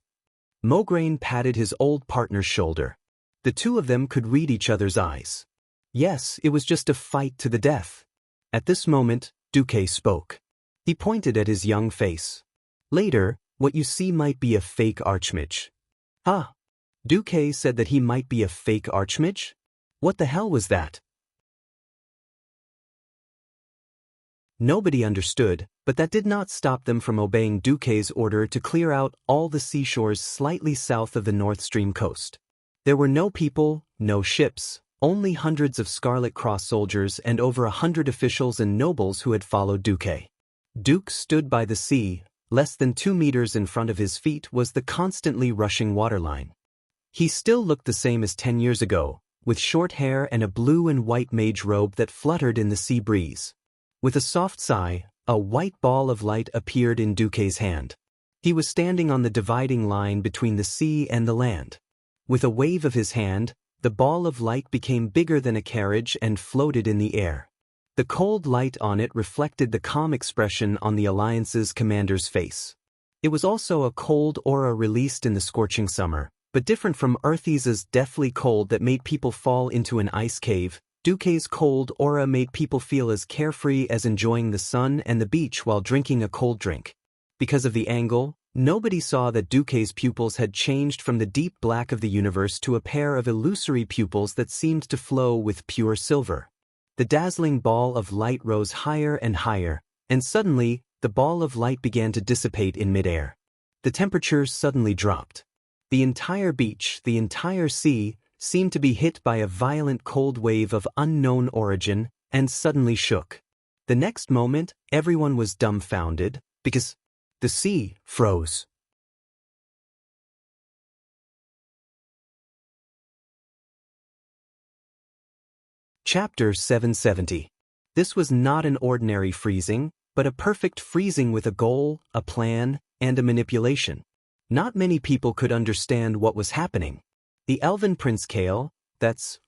Mograine patted his old partner's shoulder. The two of them could read each other's eyes. Yes, it was just a fight to the death. At this moment, Duque spoke. He pointed at his young face. Later, what you see might be a fake archmage. Ah. Duque said that he might be a fake archmage? What the hell was that? Nobody understood, but that did not stop them from obeying Duque's order to clear out all the seashores slightly south of the North Stream coast. There were no people, no ships, only hundreds of Scarlet Cross soldiers and over 100 officials and nobles who had followed Duque. Duke stood by the sea. Less than 2 meters in front of his feet was the constantly rushing waterline. He still looked the same as 10 years ago, with short hair and a blue and white mage robe that fluttered in the sea breeze. With a soft sigh, a white ball of light appeared in Duque's hand. He was standing on the dividing line between the sea and the land. With a wave of his hand, the ball of light became bigger than a carriage and floated in the air. The cold light on it reflected the calm expression on the Alliance's commander's face. It was also a cold aura released in the scorching summer, but different from Earthies' deathly cold that made people fall into an ice cave. Duque's cold aura made people feel as carefree as enjoying the sun and the beach while drinking a cold drink. Because of the angle, nobody saw that Duque's pupils had changed from the deep black of the universe to a pair of illusory pupils that seemed to flow with pure silver. The dazzling ball of light rose higher and higher, and suddenly, the ball of light began to dissipate in midair. The temperature suddenly dropped. The entire beach, the entire sea, seemed to be hit by a violent cold wave of unknown origin, and suddenly shook. The next moment, everyone was dumbfounded, because the sea froze. Chapter 770. This was not an ordinary freezing, but a perfect freezing with a goal, a plan, and a manipulation. Not many people could understand what was happening. The elven Prince Kael,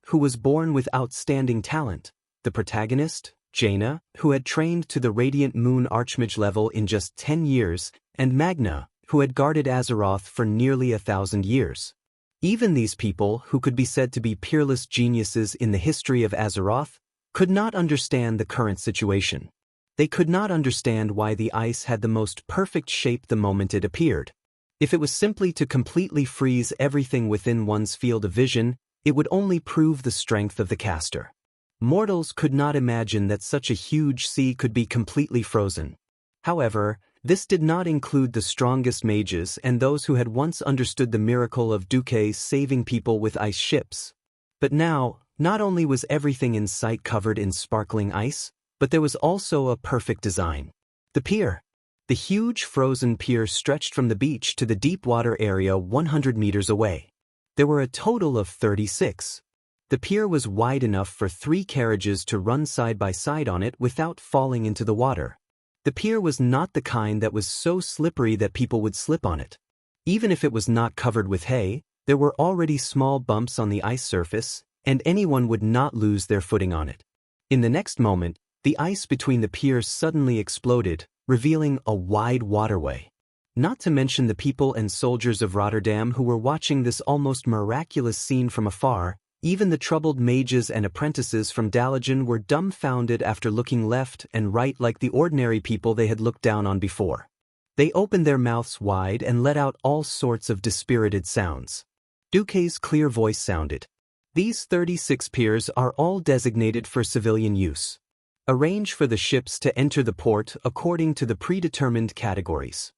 who was born with outstanding talent, the protagonist, Jaina, who had trained to the Radiant Moon Archmage level in just 10 years, and Magna, who had guarded Azeroth for nearly 1,000 years. Even these people, who could be said to be peerless geniuses in the history of Azeroth, could not understand the current situation. They could not understand why the ice had the most perfect shape the moment it appeared. If it was simply to completely freeze everything within one's field of vision, it would only prove the strength of the caster. Mortals could not imagine that such a huge sea could be completely frozen. However, this did not include the strongest mages and those who had once understood the miracle of Duque saving people with ice ships. But now, not only was everything in sight covered in sparkling ice, but there was also a perfect design. The pier. The huge frozen pier stretched from the beach to the deep water area 100 meters away. There were a total of 36. The pier was wide enough for 3 carriages to run side by side on it without falling into the water. The pier was not the kind that was so slippery that people would slip on it. Even if it was not covered with hay, there were already small bumps on the ice surface, and anyone would not lose their footing on it. In the next moment, the ice between the piers suddenly exploded, revealing a wide waterway. Not to mention the people and soldiers of Rotterdam who were watching this almost miraculous scene from afar. Even the troubled mages and apprentices from Dalagen were dumbfounded after looking left and right like the ordinary people they had looked down on before. They opened their mouths wide and let out all sorts of dispirited sounds. Duque's clear voice sounded. These 36 piers are all designated for civilian use. Arrange for the ships to enter the port according to the predetermined categories.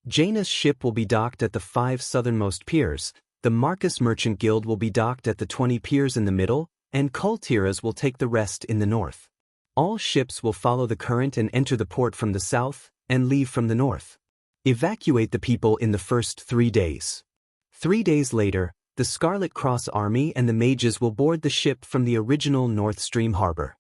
Jaina's ship will be docked at the 5 southernmost piers, the Marcus Merchant Guild will be docked at the 20 piers in the middle, and Kultira's will take the rest in the north. All ships will follow the current and enter the port from the south, and leave from the north. Evacuate the people in the first 3 days. 3 days later, the Scarlet Cross Army and the mages will board the ship from the original North Stream harbor.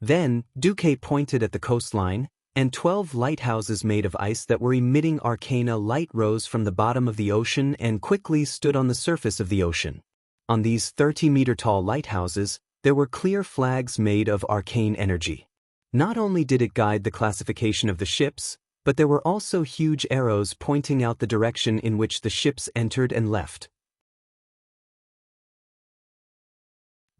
Then, Duque pointed at the coastline, and 12 lighthouses made of ice that were emitting arcana light rose from the bottom of the ocean and quickly stood on the surface of the ocean. On these 30-meter-tall lighthouses, there were clear flags made of arcane energy. Not only did it guide the classification of the ships, but there were also huge arrows pointing out the direction in which the ships entered and left.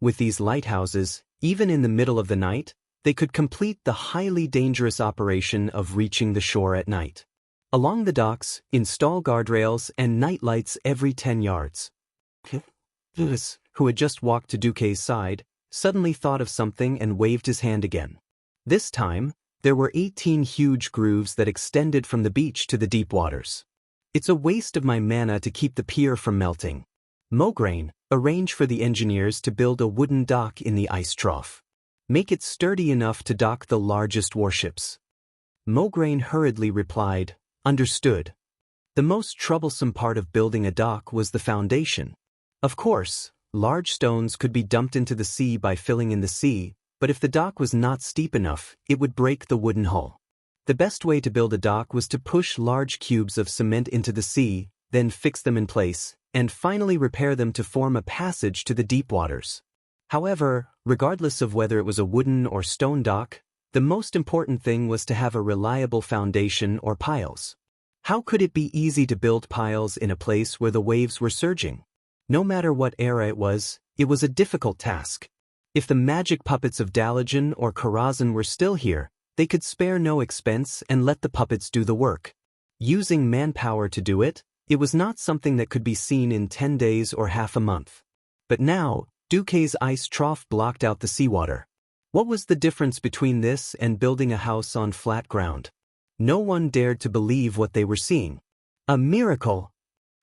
With these lighthouses, even in the middle of the night, they could complete the highly dangerous operation of reaching the shore at night. Along the docks, install guardrails and night lights every 10 yards. Lewis, who had just walked to Duque's side, suddenly thought of something and waved his hand again. This time, there were 18 huge grooves that extended from the beach to the deep waters. It's a waste of my mana to keep the pier from melting. Mograine, arrange for the engineers to build a wooden dock in the ice trough. Make it sturdy enough to dock the largest warships. Mograine hurriedly replied, understood. The most troublesome part of building a dock was the foundation. Of course, large stones could be dumped into the sea by filling in the sea, but if the dock was not steep enough, it would break the wooden hull. The best way to build a dock was to push large cubes of cement into the sea, then fix them in place, and finally repair them to form a passage to the deep waters. However, regardless of whether it was a wooden or stone dock, the most important thing was to have a reliable foundation or piles. How could it be easy to build piles in a place where the waves were surging? No matter what era it was a difficult task. If the magic puppets of Dalajan or Karazhan were still here, they could spare no expense and let the puppets do the work. Using manpower to do it, it was not something that could be seen in 10 days or half a month. But now, Duque's ice trough blocked out the seawater. What was the difference between this and building a house on flat ground? No one dared to believe what they were seeing. A miracle!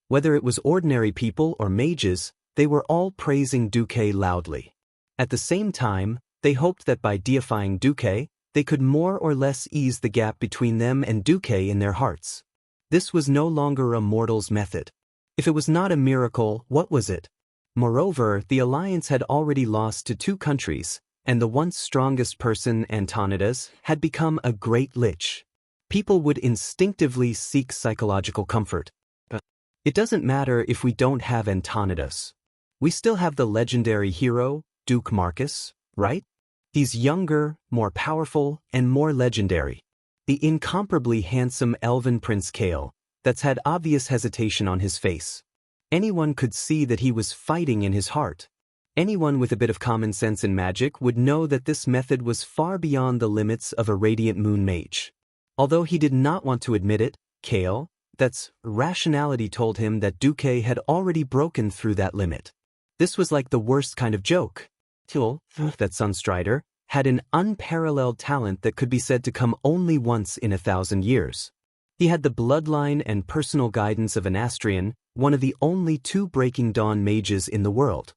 Whether it was ordinary people or mages, they were all praising Duque loudly. At the same time, they hoped that by deifying Duque, they could more or less ease the gap between them and Duque in their hearts. This was no longer a mortal's method. If it was not a miracle, what was it? Moreover, the alliance had already lost to 2 countries, and the once strongest person, Antonidas, had become a great lich. People would instinctively seek psychological comfort. It doesn't matter if we don't have Antonidas. We still have the legendary hero, Duke Marcus, right? He's younger, more powerful, and more legendary. The incomparably handsome elven Prince Kale, that's had obvious hesitation on his face. Anyone could see that he was fighting in his heart. Anyone with a bit of common sense in magic would know that this method was far beyond the limits of a radiant moon mage. Although he did not want to admit it, Kale, that's rationality told him that Duque had already broken through that limit. This was like the worst kind of joke. Till, that Sunstrider, had an unparalleled talent that could be said to come only once in 1,000 years. He had the bloodline and personal guidance of an Astrian, one of the only 2 Breaking Dawn mages in the world.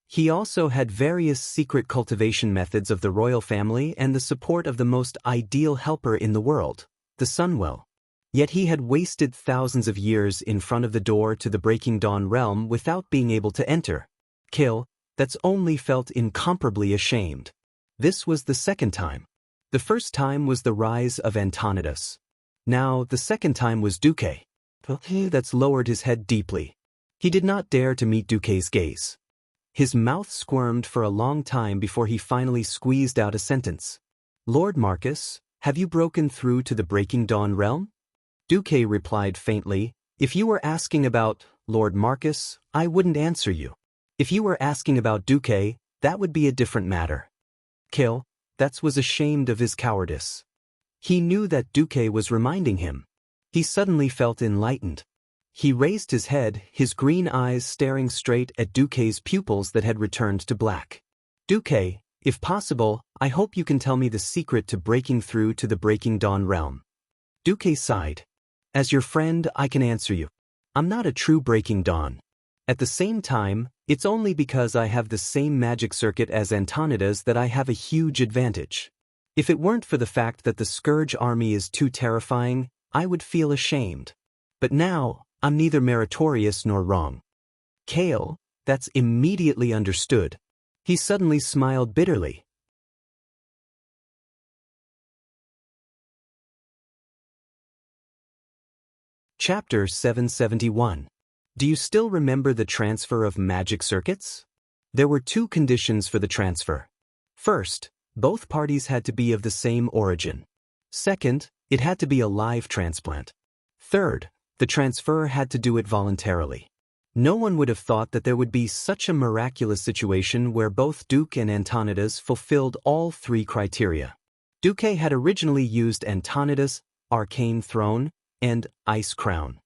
He also had various secret cultivation methods of the royal family and the support of the most ideal helper in the world, the Sunwell. Yet he had wasted thousands of years in front of the door to the Breaking Dawn realm without being able to enter. Kill, that's only felt incomparably ashamed. This was the second time. The first time was the rise of Antonidas. Now, the second time was Duque. That's lowered his head deeply. He did not dare to meet Duque's gaze. His mouth squirmed for a long time before he finally squeezed out a sentence. Lord Marcus, have you broken through to the Breaking Dawn realm? Duque replied faintly, if you were asking about Lord Marcus, I wouldn't answer you. If you were asking about Duque, that would be a different matter. Kill, that was ashamed of his cowardice. He knew that Duque was reminding him. He suddenly felt enlightened. He raised his head, his green eyes staring straight at Duque's pupils that had returned to black. Duque, if possible, I hope you can tell me the secret to breaking through to the Breaking Dawn realm. Duque sighed. As your friend, I can answer you. I'm not a true Breaking Dawn. At the same time, it's only because I have the same magic circuit as Antonidas that I have a huge advantage. If it weren't for the fact that the Scourge army is too terrifying, I would feel ashamed. But now, I'm neither meritorious nor wrong. Kale, that's immediately understood. He suddenly smiled bitterly. Chapter 771. Do you still remember the transfer of magic circuits? There were two conditions for the transfer. First, both parties had to be of the same origin. Second, it had to be a live transplant. Third, the transfer had to do it voluntarily. No one would have thought that there would be such a miraculous situation where both Duke and Antonida's fulfilled all three criteria. Duke had originally used Antonida's arcane throne and ice crown.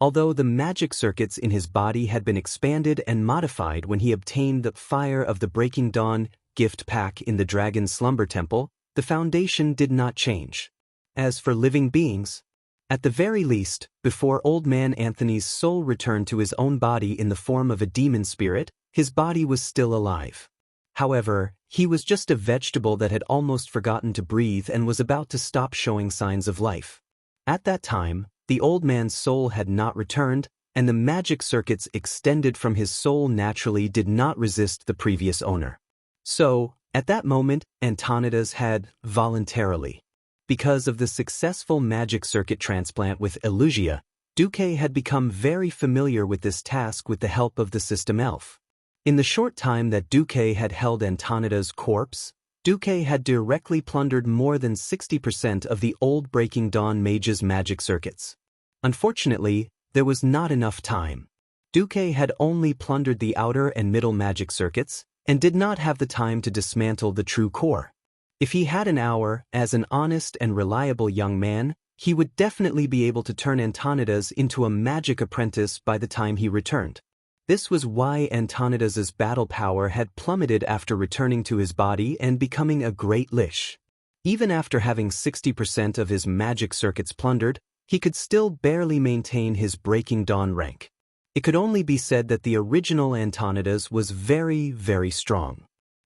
Although the magic circuits in his body had been expanded and modified when he obtained the Fire of the Breaking Dawn gift pack in the Dragon's Slumber Temple, the foundation did not change. As for living beings, at the very least, before Old Man Anthony's soul returned to his own body in the form of a demon spirit, his body was still alive. However, he was just a vegetable that had almost forgotten to breathe and was about to stop showing signs of life. At that time, the old man's soul had not returned, and the magic circuits extended from his soul naturally did not resist the previous owner. So, at that moment, Antonida's had voluntarily. Because of the successful magic circuit transplant with Elugia, Duque had become very familiar with this task with the help of the system elf. In the short time that Duque had held Antonida's corpse, Duque had directly plundered more than 60% of the old Breaking Dawn mage's magic circuits. Unfortunately, there was not enough time. Duque had only plundered the outer and middle magic circuits, and did not have the time to dismantle the true core. If he had an hour, as an honest and reliable young man, he would definitely be able to turn Antonida's into a magic apprentice by the time he returned. This was why Antonida's battle power had plummeted after returning to his body and becoming a great lich. Even after having 60% of his magic circuits plundered, he could still barely maintain his Breaking Dawn rank. It could only be said that the original Antonida's was very, very strong.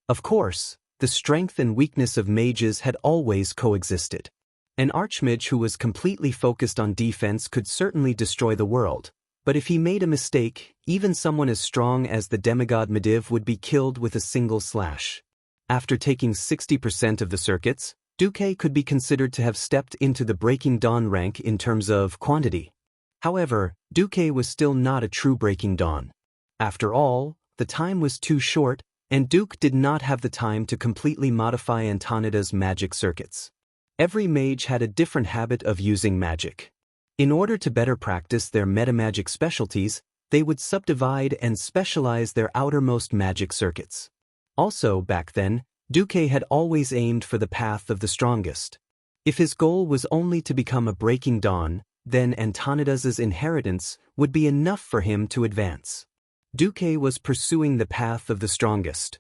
Of course, the strength and weakness of mages had always coexisted. An archmage who was completely focused on defense could certainly destroy the world, but if he made a mistake, even someone as strong as the demigod Medivh would be killed with a single slash. After taking 60% of the circuits, Duque could be considered to have stepped into the Breaking Dawn rank in terms of quantity. However, Duque was still not a true Breaking Dawn. After all, the time was too short, and Duke did not have the time to completely modify Antonida's magic circuits. Every mage had a different habit of using magic. In order to better practice their metamagic specialties, they would subdivide and specialize their outermost magic circuits. Also, back then, Duque had always aimed for the path of the strongest. If his goal was only to become a Breaking Dawn, then Antonida's inheritance would be enough for him to advance. Duque was pursuing the path of the strongest.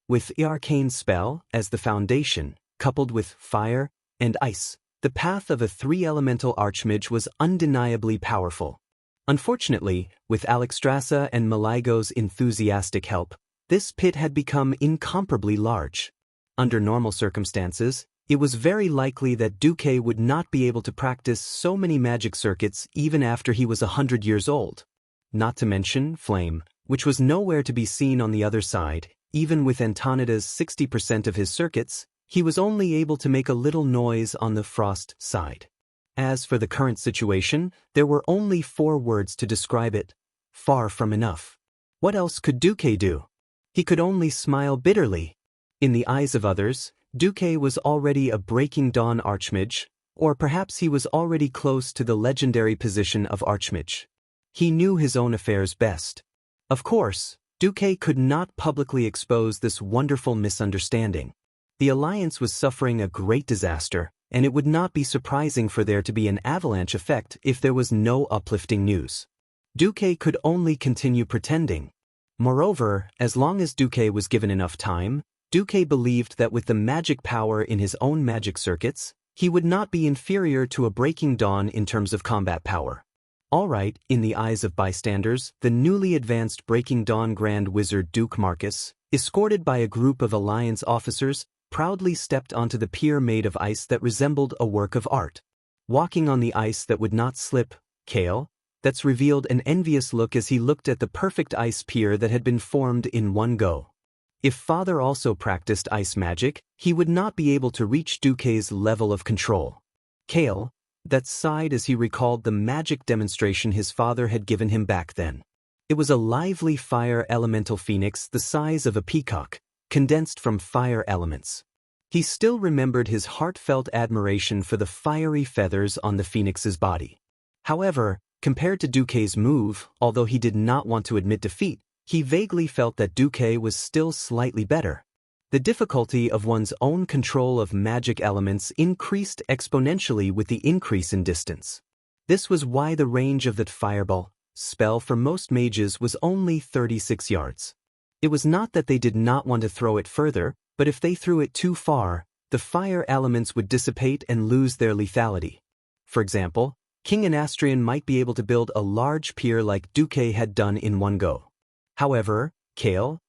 With the arcane spell as the foundation, coupled with fire and ice, the path of a three-elemental archmage was undeniably powerful. Unfortunately, with Alexstrasza and Maligo's enthusiastic help, this pit had become incomparably large. Under normal circumstances, it was very likely that Duque would not be able to practice so many magic circuits even after he was 100 years old. Not to mention Flame, which was nowhere to be seen on the other side. Even with Antonida's 60% of his circuits, he was only able to make a little noise on the Frost side. As for the current situation, there were only 4 words to describe it: far from enough. What else could Duque do? He could only smile bitterly. In the eyes of others, Duque was already a Breaking Dawn archmage, or perhaps he was already close to the legendary position of archmage. He knew his own affairs best. Of course, Duque could not publicly expose this wonderful misunderstanding. The alliance was suffering a great disaster, and it would not be surprising for there to be an avalanche effect if there was no uplifting news. Duque could only continue pretending. Moreover, as long as Duque was given enough time, Duque believed that with the magic power in his own magic circuits, he would not be inferior to a Breaking Dawn in terms of combat power. Alright, in the eyes of bystanders, the newly advanced Breaking Dawn Grand Wizard Duke Marcus, escorted by a group of Alliance officers, proudly stepped onto the pier made of ice that resembled a work of art. Walking on the ice that would not slip, Kale, That's revealed an envious look as he looked at the perfect ice pier that had been formed in one go. If father also practiced ice magic, he would not be able to reach Duque's level of control. Kale, that sighed as he recalled the magic demonstration his father had given him back then. It was a lively fire elemental phoenix the size of a peacock, condensed from fire elements. He still remembered his heartfelt admiration for the fiery feathers on the phoenix's body. However, compared to Duque's move, although he did not want to admit defeat, he vaguely felt that Duque was still slightly better. The difficulty of one's own control of magic elements increased exponentially with the increase in distance. This was why the range of that fireball spell for most mages was only 36 yards. It was not that they did not want to throw it further, but if they threw it too far, the fire elements would dissipate and lose their lethality. For example, King Anastrian might be able to build a large pier like Duque had done in one go. However, Kale,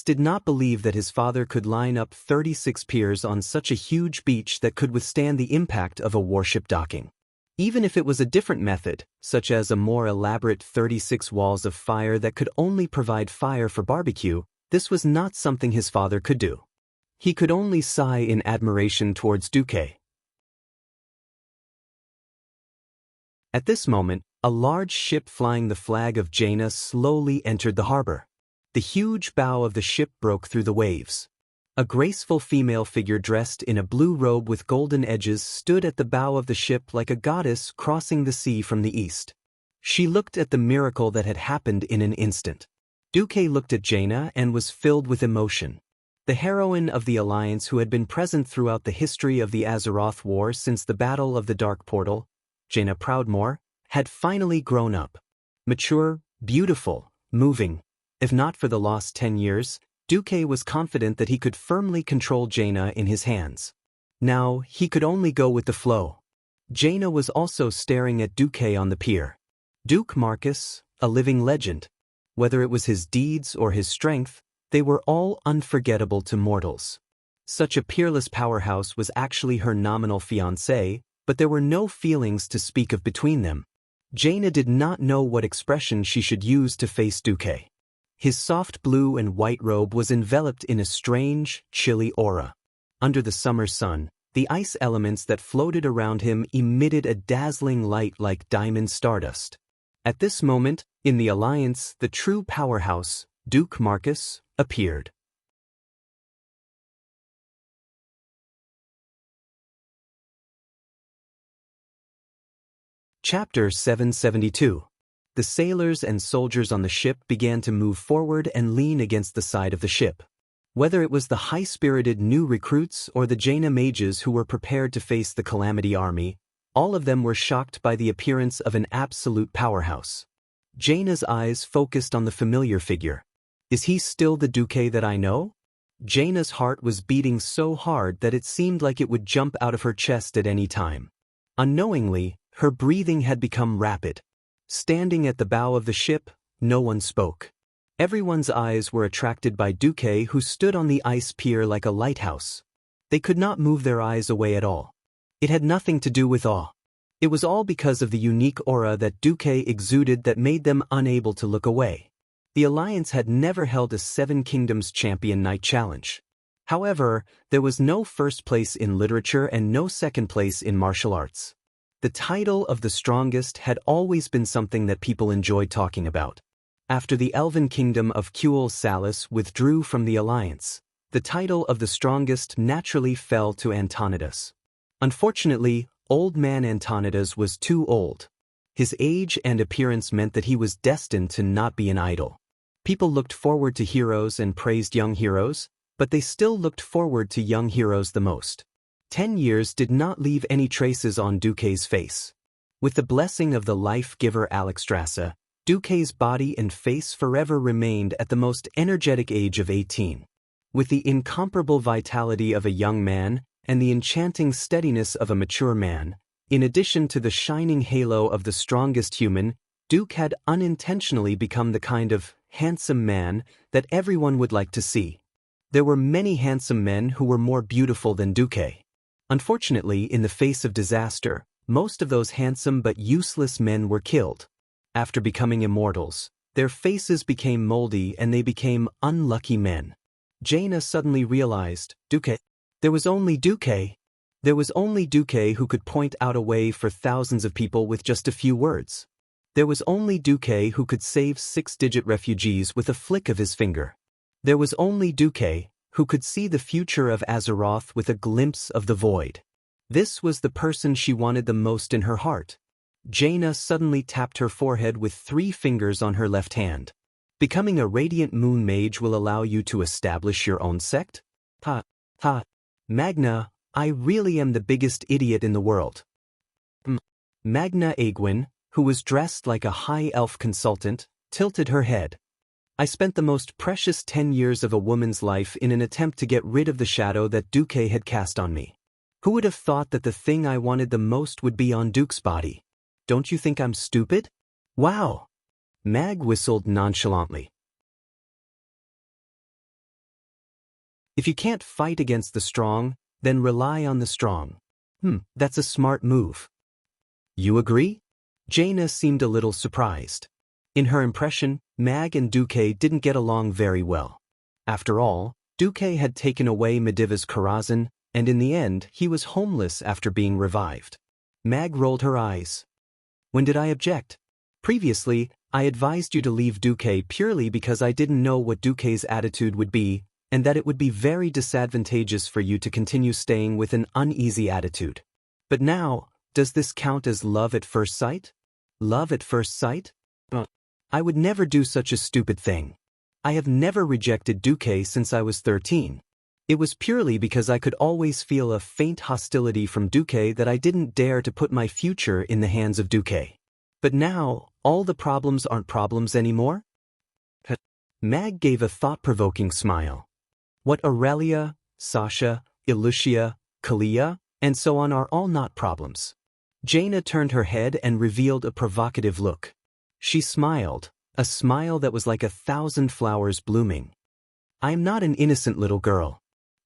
did not believe that his father could line up 36 piers on such a huge beach that could withstand the impact of a warship docking. Even if it was a different method, such as a more elaborate 36 walls of fire that could only provide fire for barbecue, this was not something his father could do. He could only sigh in admiration towards Duque. At this moment, a large ship flying the flag of Jaina slowly entered the harbor. The huge bow of the ship broke through the waves. A graceful female figure dressed in a blue robe with golden edges stood at the bow of the ship like a goddess crossing the sea from the east. She looked at the miracle that had happened in an instant. Duque looked at Jaina and was filled with emotion. The heroine of the Alliance who had been present throughout the history of the Azeroth War since the Battle of the Dark Portal, Jaina Proudmoore, had finally grown up. Mature, beautiful, moving. If not for the lost 10 years, Duque was confident that he could firmly control Jaina in his hands. Now, he could only go with the flow. Jaina was also staring at Duque on the pier. Duke Marcus, a living legend. Whether it was his deeds or his strength, they were all unforgettable to mortals. Such a peerless powerhouse was actually her nominal fiancé, but there were no feelings to speak of between them. Jaina did not know what expression she should use to face Duque. His soft blue and white robe was enveloped in a strange, chilly aura. Under the summer sun, the ice elements that floated around him emitted a dazzling light like diamond stardust. At this moment, in the Alliance, the true powerhouse, Duke Marcus, appeared. Chapter 772. The sailors and soldiers on the ship began to move forward and lean against the side of the ship. Whether it was the high-spirited new recruits or the Jaina mages who were prepared to face the Calamity Army, all of them were shocked by the appearance of an absolute powerhouse. Jaina's eyes focused on the familiar figure. Is he still the Duque that I know? Jaina's heart was beating so hard that it seemed like it would jump out of her chest at any time. Unknowingly, her breathing had become rapid. Standing at the bow of the ship, no one spoke. Everyone's eyes were attracted by Duque, who stood on the ice pier like a lighthouse. They could not move their eyes away at all. It had nothing to do with awe. It was all because of the unique aura that Duque exuded that made them unable to look away. The Alliance had never held a Seven Kingdoms Champion Night Challenge. However, there was no first place in literature and no second place in martial arts. The title of the strongest had always been something that people enjoyed talking about. After the Elven Kingdom of Kuel Salis withdrew from the Alliance, the title of the strongest naturally fell to Antonidas. Unfortunately, old man Antonidas was too old. His age and appearance meant that he was destined to not be an idol. People looked forward to heroes and praised young heroes, but they still looked forward to young heroes the most. 10 years did not leave any traces on Duque's face. With the blessing of the life-giver Alexstrasza, Duque's body and face forever remained at the most energetic age of 18. With the incomparable vitality of a young man and the enchanting steadiness of a mature man, in addition to the shining halo of the strongest human, Duque had unintentionally become the kind of handsome man that everyone would like to see. There were many handsome men who were more beautiful than Duque. Unfortunately, in the face of disaster, most of those handsome but useless men were killed. after becoming immortals, their faces became moldy and they became unlucky men. Jaina suddenly realized, Duque. There was only Duque. There was only Duque who could point out a way for thousands of people with just a few words. There was only Duque who could save six-digit refugees with a flick of his finger. There was only Duque who could see the future of Azeroth with a glimpse of the void. This was the person she wanted the most in her heart. Jaina suddenly tapped her forehead with 3 fingers on her left hand. Becoming a radiant moon mage will allow you to establish your own sect? Ha, ha. Magna, I really am the biggest idiot in the world. Magna Aegwin, who was dressed like a high elf consultant, tilted her head. I spent the most precious 10 years of a woman's life in an attempt to get rid of the shadow that Duque had cast on me. Who would have thought that the thing I wanted the most would be on Duke's body? Don't you think I'm stupid? Wow! Mag whistled nonchalantly. If you can't fight against the strong, then rely on the strong. That's a smart move. You agree? Jaina seemed a little surprised. In her impression, Mag and Duque didn't get along very well. After all, Duque had taken away Mediva's Karazhan, and in the end he was homeless after being revived. Mag rolled her eyes. When did I object? Previously, I advised you to leave Duque purely because I didn't know what Duque's attitude would be, and that it would be very disadvantageous for you to continue staying with an uneasy attitude. But now, does this count as love at first sight? Love at first sight? I would never do such a stupid thing. I have never rejected Duque since I was 13. It was purely because I could always feel a faint hostility from Duque that I didn't dare to put my future in the hands of Duque. But now, all the problems aren't problems anymore? Mag gave a thought-provoking smile. What Aurelia, Sasha, Ilucia, Kalia, and so on are all not problems. Jaina turned her head and revealed a provocative look. She smiled, a smile that was like 1,000 flowers blooming. I'm not an innocent little girl.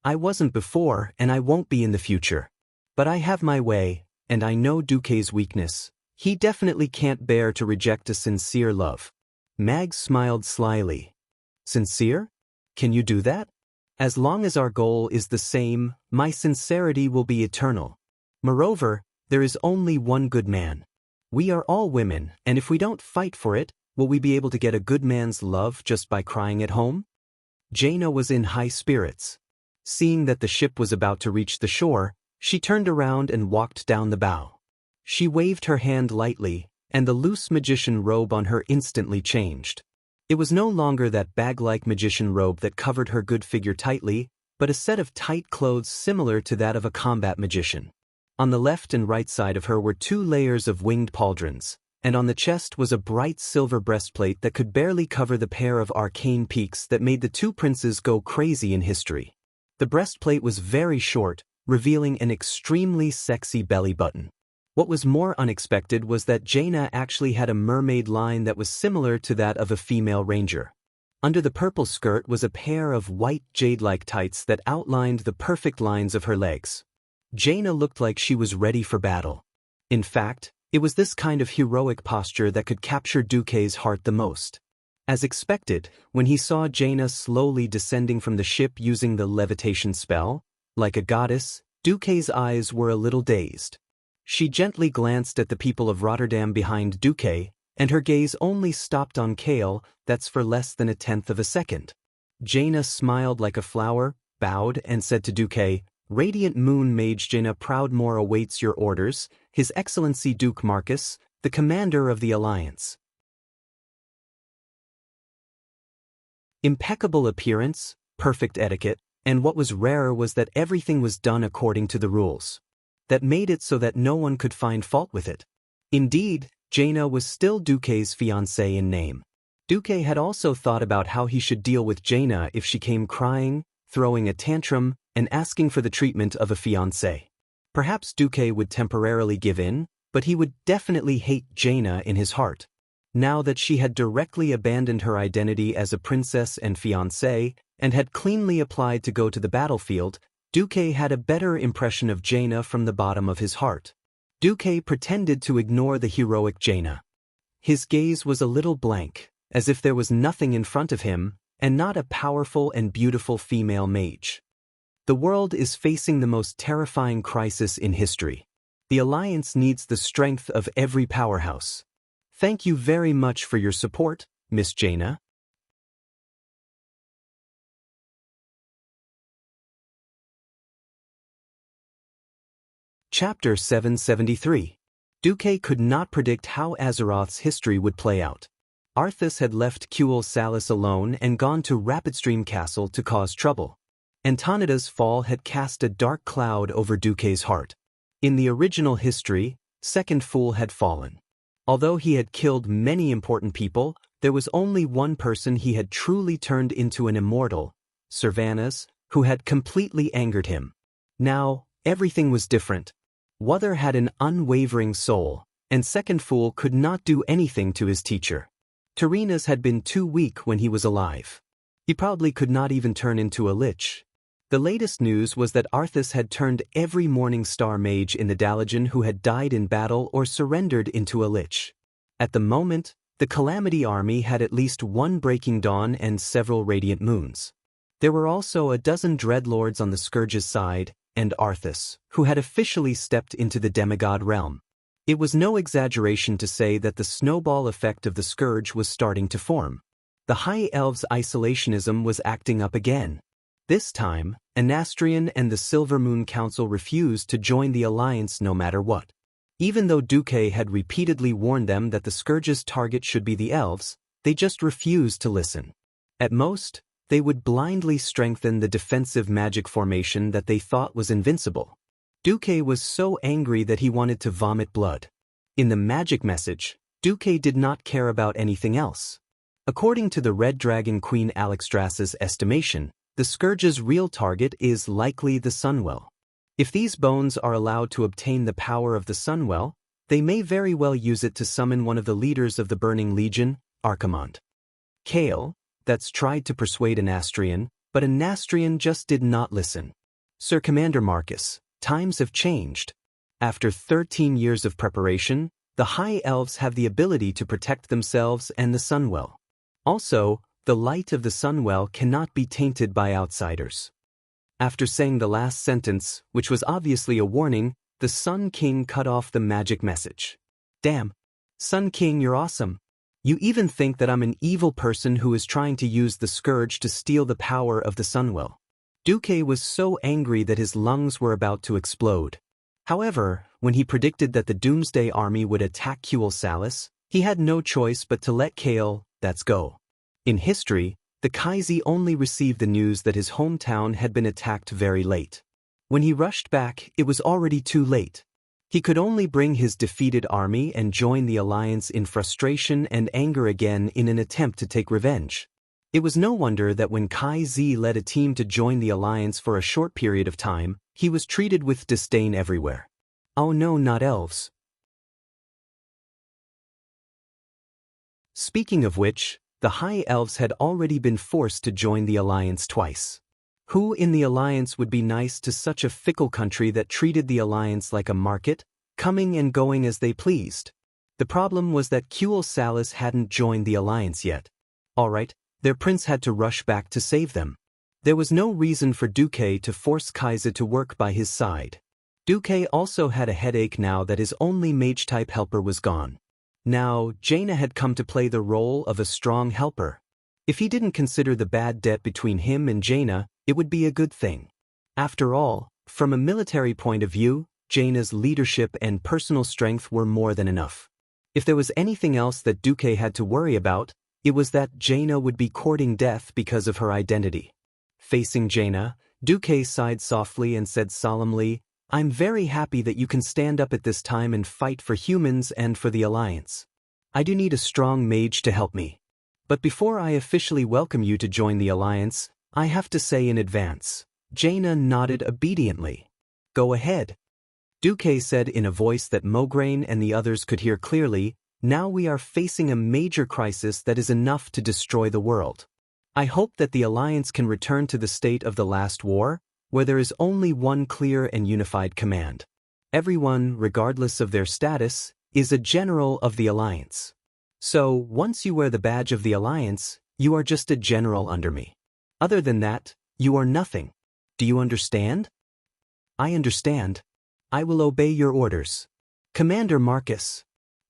I wasn't before and I won't be in the future. But I have my way, and I know Duque's weakness. He definitely can't bear to reject a sincere love. Mag smiled slyly. Sincere? Can you do that? As long as our goal is the same, my sincerity will be eternal. Moreover, there is only one good man. We are all women, and if we don't fight for it, will we be able to get a good man's love just by crying at home? Jaina was in high spirits. Seeing that the ship was about to reach the shore, she turned around and walked down the bow. She waved her hand lightly, and the loose magician robe on her instantly changed. It was no longer that bag-like magician robe that covered her good figure tightly, but a set of tight clothes similar to that of a combat magician. On the left and right side of her were 2 layers of winged pauldrons, and on the chest was a bright silver breastplate that could barely cover the pair of arcane peaks that made the 2 princes go crazy in history. The breastplate was very short, revealing an extremely sexy belly button. What was more unexpected was that Jaina actually had a mermaid line that was similar to that of a female ranger. Under the purple skirt was a pair of white jade-like tights that outlined the perfect lines of her legs. Jaina looked like she was ready for battle. In fact, it was this kind of heroic posture that could capture Duque's heart the most. As expected, when he saw Jaina slowly descending from the ship using the levitation spell, like a goddess, Duque's eyes were a little dazed. She gently glanced at the people of Rotterdam behind Duque, and her gaze only stopped on Kale, that's for less than 1/10 of a second. Jaina smiled like a flower, bowed, and said to Duque, Radiant Moon Mage Jaina Proudmoore awaits your orders, His Excellency Duke Marcus, the commander of the Alliance. Impeccable appearance, perfect etiquette, and what was rarer was that everything was done according to the rules. That made it so that no one could find fault with it. Indeed, Jaina was still Duque's fiancée in name. Duque had also thought about how he should deal with Jaina if she came crying, throwing a tantrum, and asking for the treatment of a fiancé. Perhaps Duque would temporarily give in, but he would definitely hate Jaina in his heart. Now that she had directly abandoned her identity as a princess and fiancée, and had cleanly applied to go to the battlefield, Duque had a better impression of Jaina from the bottom of his heart. Duque pretended to ignore the heroic Jaina. His gaze was a little blank, as if there was nothing in front of him, and not a powerful and beautiful female mage. The world is facing the most terrifying crisis in history. The Alliance needs the strength of every powerhouse. Thank you very much for your support, Miss Jaina. Chapter 773. Duque could not predict how Azeroth's history would play out. Arthas had left Kuel Salis alone and gone to Rapidstream Castle to cause trouble. Antonida's fall had cast a dark cloud over Duque's heart. In the original history, Second Fool had fallen. Although he had killed many important people, there was only one person he had truly turned into an immortal, Sylvanas, who had completely angered him. Now, everything was different. Wuther had an unwavering soul, and Second Fool could not do anything to his teacher. Terenas had been too weak when he was alive. He probably could not even turn into a lich. The latest news was that Arthas had turned every Morning Star mage in the Dalagen who had died in battle or surrendered into a lich. At the moment, the Calamity Army had at least one Breaking Dawn and several Radiant Moons. There were also a dozen Dreadlords on the Scourge's side, and Arthas, who had officially stepped into the demigod realm. It was no exaggeration to say that the snowball effect of the Scourge was starting to form. The High Elves' isolationism was acting up again. This time, Anastrian and the Silver Moon Council refused to join the Alliance no matter what. Even though Duque had repeatedly warned them that the Scourge's target should be the Elves, they just refused to listen. At most, they would blindly strengthen the defensive magic formation that they thought was invincible. Duque was so angry that he wanted to vomit blood. In the magic message, Duque did not care about anything else. According to the Red Dragon Queen Alexstrasza's estimation, the Scourge's real target is likely the Sunwell. If these bones are allowed to obtain the power of the Sunwell, they may very well use it to summon one of the leaders of the Burning Legion, Archimonde. Kael, that's tried to persuade Anastrian, but Anastrian just did not listen. Sir Commander Marcus, times have changed. After 13 years of preparation, the High Elves have the ability to protect themselves and the Sunwell. Also, the light of the Sunwell cannot be tainted by outsiders. After saying the last sentence, which was obviously a warning, the Sun King cut off the magic message. Damn. Sun King, you're awesome. You even think that I'm an evil person who is trying to use the Scourge to steal the power of the Sunwell. Duque was so angry that his lungs were about to explode. However, when he predicted that the Doomsday Army would attack Kuel Salis, he had no choice but to let Kael, that's go. In history, the Kaizi only received the news that his hometown had been attacked very late. When he rushed back, it was already too late. He could only bring his defeated army and join the Alliance in frustration and anger again in an attempt to take revenge. It was no wonder that when Kaizi led a team to join the Alliance for a short period of time, he was treated with disdain everywhere. Oh no, not elves. Speaking of which, the High Elves had already been forced to join the Alliance twice. Who in the Alliance would be nice to such a fickle country that treated the Alliance like a market, coming and going as they pleased? The problem was that Kuel Salis hadn't joined the Alliance yet. Alright, their prince had to rush back to save them. There was no reason for Duque to force Kaiza to work by his side. Duque also had a headache now that his only mage-type helper was gone. Now, Jaina had come to play the role of a strong helper. If he didn't consider the bad debt between him and Jaina, it would be a good thing. After all, from a military point of view, Jaina's leadership and personal strength were more than enough. If there was anything else that Duque had to worry about, it was that Jaina would be courting death because of her identity. Facing Jaina, Duque sighed softly and said solemnly, "I'm very happy that you can stand up at this time and fight for humans and for the Alliance. I do need a strong mage to help me. But before I officially welcome you to join the Alliance, I have to say in advance." Jaina nodded obediently. "Go ahead," Duque said in a voice that Mograine and the others could hear clearly. "Now we are facing a major crisis that is enough to destroy the world. I hope that the Alliance can return to the state of the last war, where there is only one clear and unified command. Everyone, regardless of their status, is a general of the Alliance." So, once you wear the badge of the Alliance, you are just a general under me. Other than that, you are nothing. Do you understand? I understand. I will obey your orders. Commander Marcus.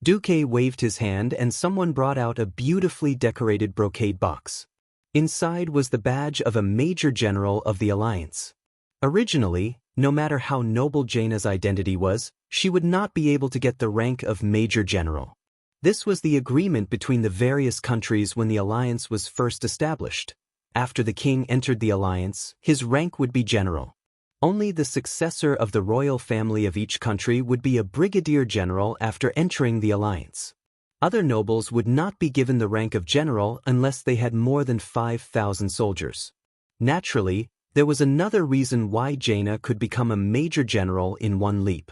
Duque waved his hand and someone brought out a beautifully decorated brocade box. Inside was the badge of a Major General of the Alliance. Originally, no matter how noble Jaina's identity was, she would not be able to get the rank of Major General. This was the agreement between the various countries when the alliance was first established. After the king entered the alliance, his rank would be general. Only the successor of the royal family of each country would be a brigadier general after entering the alliance. Other nobles would not be given the rank of general unless they had more than 5,000 soldiers. Naturally, there was another reason why Jaina could become a major general in one leap.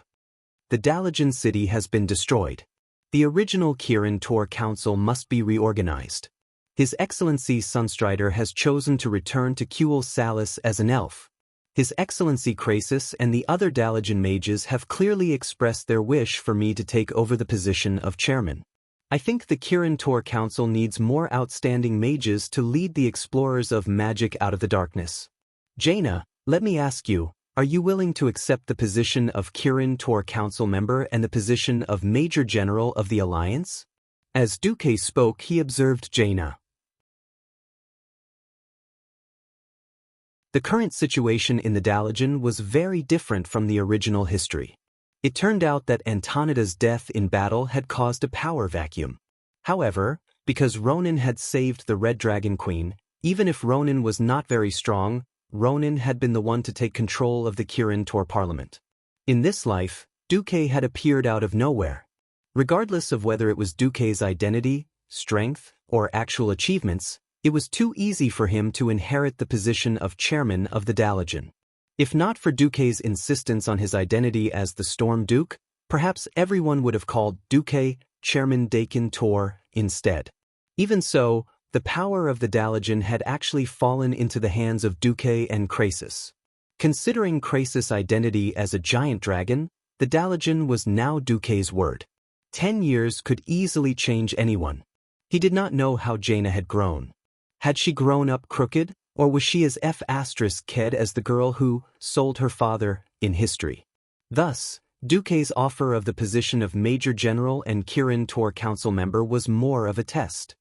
The Dalian city has been destroyed. The original Kirin Tor Council must be reorganized. His Excellency Sunstrider has chosen to return to Kuel Salis as an elf. His Excellency Krasis and the other Dalian mages have clearly expressed their wish for me to take over the position of chairman. I think the Kirin Tor Council needs more outstanding mages to lead the explorers of magic out of the darkness. Jaina, let me ask you, are you willing to accept the position of Kirin Tor Council member and the position of Major General of the Alliance? As Duque spoke, he observed Jaina. The current situation in the Dalian was very different from the original history. It turned out that Antonida's death in battle had caused a power vacuum. However, because Ronan had saved the Red Dragon Queen, even if Ronan was not very strong, Ronan had been the one to take control of the Kirin Tor Parliament. In this life, Duque had appeared out of nowhere. Regardless of whether it was Duque's identity, strength, or actual achievements, it was too easy for him to inherit the position of chairman of the Dalian. If not for Duque's insistence on his identity as the Storm Duke, perhaps everyone would have called Duque Chairman Dakin Tor instead. Even so, the power of the Dalian had actually fallen into the hands of Duque and Krasis. Considering Krasis' identity as a giant dragon, the Dalian was now Duque's word. 10 years could easily change anyone. He did not know how Jaina had grown. Had she grown up crooked, or was she as F***ked as the girl who sold her father in history? Thus, Duque's offer of the position of Major General and Kirin Tor Council member was more of a test.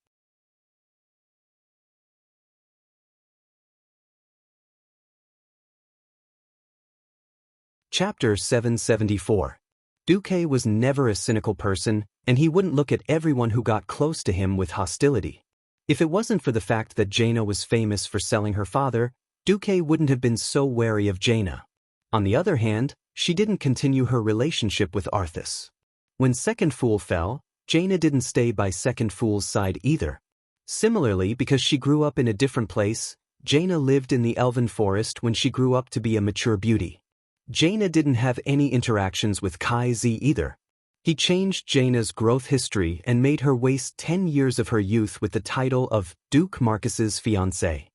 Chapter 774. Duque was never a cynical person, and he wouldn't look at everyone who got close to him with hostility. If it wasn't for the fact that Jaina was famous for selling her father, Duque wouldn't have been so wary of Jaina. On the other hand, she didn't continue her relationship with Arthas. When Second Fool fell, Jaina didn't stay by Second Fool's side either. Similarly, because she grew up in a different place, Jaina lived in the Elven Forest when she grew up to be a mature beauty. Jaina didn't have any interactions with Kai Z either. He changed Jaina's growth history and made her waste 10 years of her youth with the title of Duke Marcus's fiancée.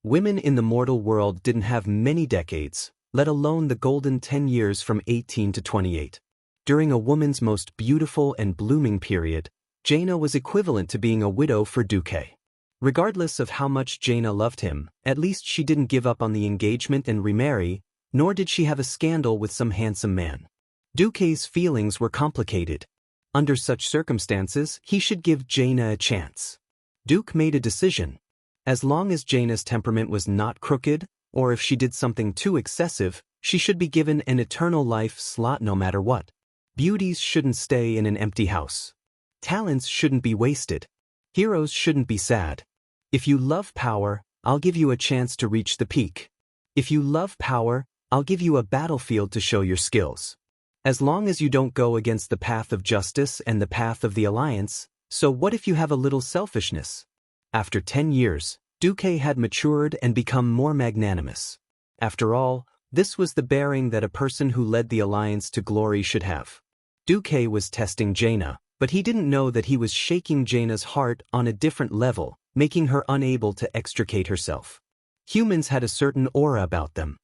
Women in the mortal world didn't have many decades, let alone the golden 10 years from 18 to 28. During a woman's most beautiful and blooming period, Jaina was equivalent to being a widow for Duque. Regardless of how much Jaina loved him, at least she didn't give up on the engagement and remarry, nor did she have a scandal with some handsome man. Duque's feelings were complicated. Under such circumstances, he should give Jaina a chance. Duque made a decision. As long as Jaina's temperament was not crooked, or if she did something too excessive, she should be given an eternal life slot no matter what. Beauties shouldn't stay in an empty house. Talents shouldn't be wasted. Heroes shouldn't be sad. If you love power, I'll give you a chance to reach the peak. If you love power, I'll give you a battlefield to show your skills. As long as you don't go against the path of justice and the path of the alliance, so what if you have a little selfishness? After 10 years, Duque had matured and become more magnanimous. After all, this was the bearing that a person who led the alliance to glory should have. Duque was testing Jaina, but he didn't know that he was shaking Jaina's heart on a different level, making her unable to extricate herself. Humans had a certain aura about them.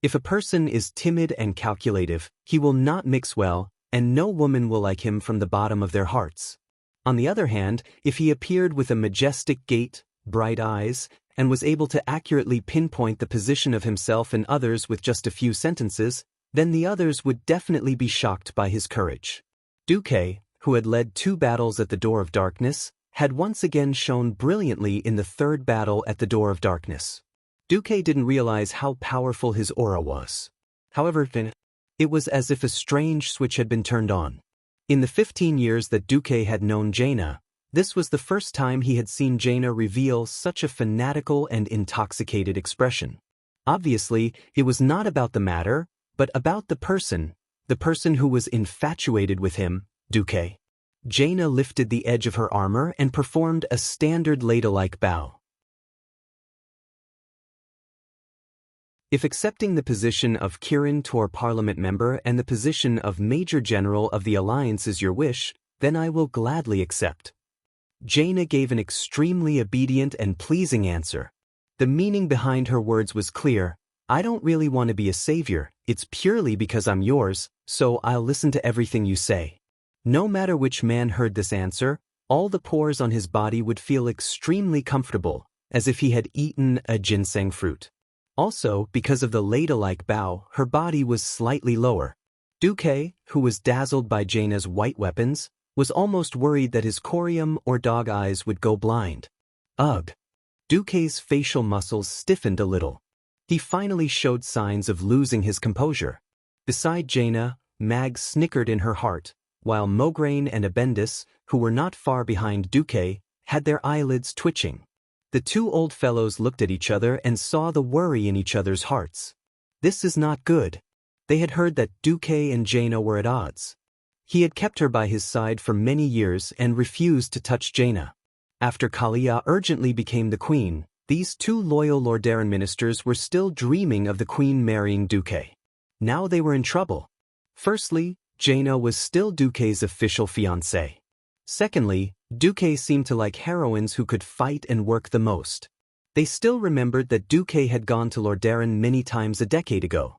If a person is timid and calculative, he will not mix well, and no woman will like him from the bottom of their hearts. On the other hand, if he appeared with a majestic gait, bright eyes, and was able to accurately pinpoint the position of himself and others with just a few sentences, then the others would definitely be shocked by his courage. Duque, who had led 2 battles at the Door of Darkness, had once again shone brilliantly in the 3rd battle at the Door of Darkness. Duque didn't realize how powerful his aura was. However, it was as if a strange switch had been turned on. In the 15 years that Duque had known Jaina, this was the first time he had seen Jaina reveal such a fanatical and intoxicated expression. Obviously, it was not about the matter, but about the person who was infatuated with him, Duque. Jaina lifted the edge of her armor and performed a standard ladle-like bow. If accepting the position of Kirin Tor Parliament member and the position of Major General of the Alliance is your wish, then I will gladly accept. Jaina gave an extremely obedient and pleasing answer. The meaning behind her words was clear. I don't really want to be a savior, it's purely because I'm yours, so I'll listen to everything you say. No matter which man heard this answer, all the pores on his body would feel extremely comfortable, as if he had eaten a ginseng fruit. Also, because of the ladle-like bow, her body was slightly lower. Duque, who was dazzled by Jaina's white weapons, was almost worried that his corium or dog eyes would go blind. Ugh! Duque's facial muscles stiffened a little. He finally showed signs of losing his composure. Beside Jaina, Mag snickered in her heart, while Mograine and Abendis, who were not far behind Duque, had their eyelids twitching. The 2 old fellows looked at each other and saw the worry in each other's hearts. This is not good. They had heard that Duque and Jaina were at odds. He had kept her by his side for many years and refused to touch Jaina. After Kalia urgently became the queen, these 2 loyal Lordaeron ministers were still dreaming of the queen marrying Duque. Now they were in trouble. Firstly, Jaina was still Duque's official fiancée. Secondly, Duque seemed to like heroines who could fight and work the most. They still remembered that Duque had gone to Lordaeron many times a decade ago.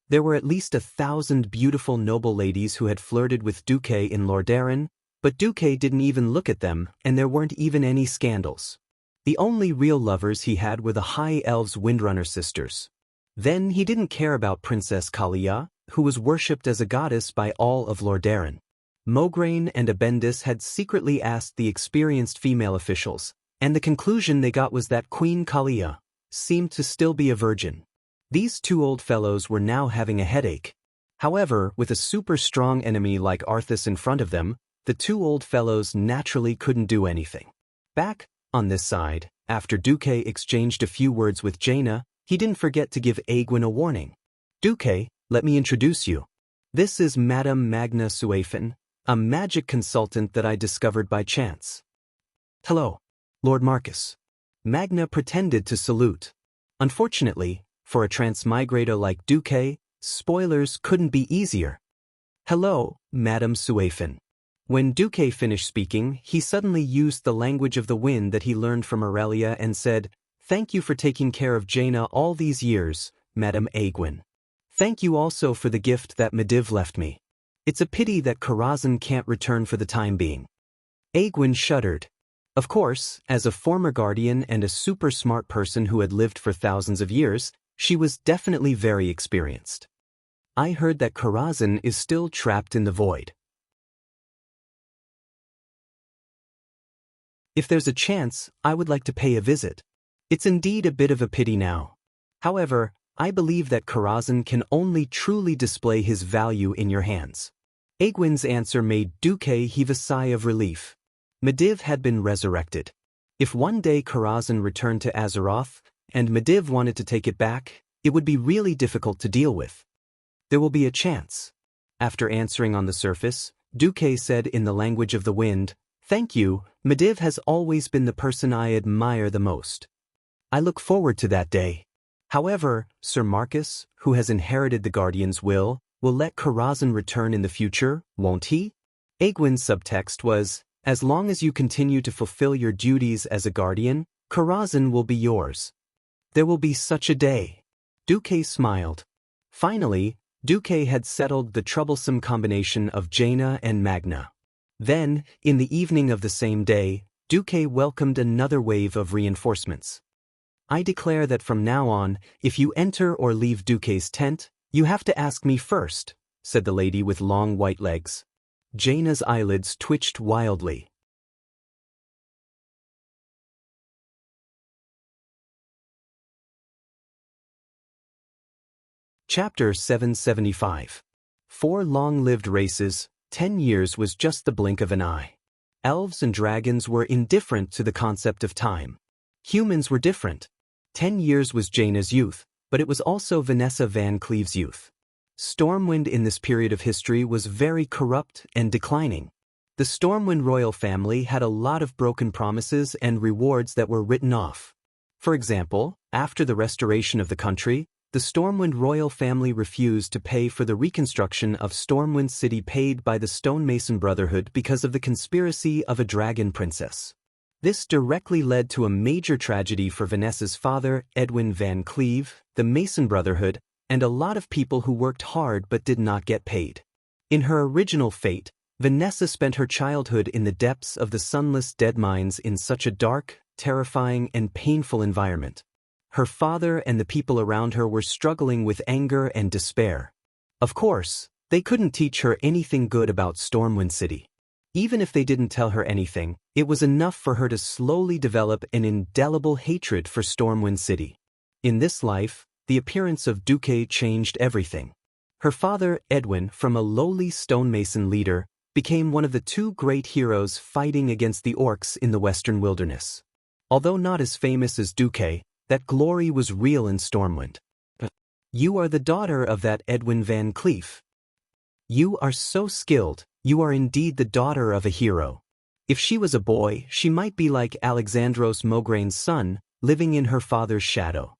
There were at least 1,000 beautiful noble ladies who had flirted with Duque in Lordaeron, but Duque didn't even look at them, and there weren't even any scandals. The only real lovers he had were the High Elves Windrunner sisters. Then he didn't care about Princess Kalia, who was worshipped as a goddess by all of Lordaeron. Mograine and Abendis had secretly asked the experienced female officials, and the conclusion they got was that Queen Kalia seemed to still be a virgin. These 2 old fellows were now having a headache. However, with a super strong enemy like Arthas in front of them, the 2 old fellows naturally couldn't do anything. Back on this side, after Duque exchanged a few words with Jaina, he didn't forget to give Aegwin a warning. Duque, let me introduce you. This is Madame Magna Suafen, a magic consultant that I discovered by chance. Hello, Lord Marcus. Magna pretended to salute. Unfortunately, for a transmigrator like Duque, spoilers couldn't be easier. Hello, Madame Suafen. When Duque finished speaking, he suddenly used the language of the wind that he learned from Aurelia and said, "Thank you for taking care of Jaina all these years, Madame Aegwin. Thank you also for the gift that Medivh left me. It's a pity that Karazhan can't return for the time being." Aegwin shuddered. Of course, as a former guardian and a super smart person who had lived for thousands of years, she was definitely very experienced. I heard that Karazhan is still trapped in the void. If there's a chance, I would like to pay a visit. It's indeed a bit of a pity now. However, I believe that Karazhan can only truly display his value in your hands. Aegwin's answer made Duque heave a sigh of relief. Medivh had been resurrected. If one day Karazhan returned to Azeroth, and Medivh wanted to take it back, it would be really difficult to deal with. There will be a chance. After answering on the surface, Duque said in the language of the wind, "Thank you, Medivh has always been the person I admire the most. I look forward to that day. However, Sir Marcus, who has inherited the Guardian's will let Karazhan return in the future, won't he?" Aegwin's subtext was, "As long as you continue to fulfill your duties as a Guardian, Karazhan will be yours. There will be such a day." Duque smiled. Finally, Duque had settled the troublesome combination of Jaina and Magna. Then, in the evening of the same day, Duque welcomed another wave of reinforcements. I declare that from now on, if you enter or leave Duque's tent, you have to ask me first, said the lady with long white legs. Jaina's eyelids twitched wildly. Chapter 775. 4 long-lived races, 10 years was just the blink of an eye. Elves and dragons were indifferent to the concept of time. Humans were different. 10 years was Jaina's youth, but it was also Vanessa Van Cleve's youth. Stormwind in this period of history was very corrupt and declining. The Stormwind royal family had a lot of broken promises and rewards that were written off. For example, after the restoration of the country, the Stormwind royal family refused to pay for the reconstruction of Stormwind City paid by the Stonemason Brotherhood because of the conspiracy of a dragon princess. This directly led to a major tragedy for Vanessa's father, Edwin Van Cleve, the Mason Brotherhood, and a lot of people who worked hard but did not get paid. In her original fate, Vanessa spent her childhood in the depths of the sunless dead mines in such a dark, terrifying, and painful environment. Her father and the people around her were struggling with anger and despair. Of course, they couldn't teach her anything good about Stormwind City. Even if they didn't tell her anything, it was enough for her to slowly develop an indelible hatred for Stormwind City. In this life, the appearance of Duque changed everything. Her father, Edwin, from a lowly stonemason leader, became one of the 2 great heroes fighting against the orcs in the western wilderness. Although not as famous as Duque, that glory was real in Stormwind. You are the daughter of that Edwin Van Cleef. You are so skilled, you are indeed the daughter of a hero. If she was a boy, she might be like Alexandros Mograin's son, living in her father's shadow.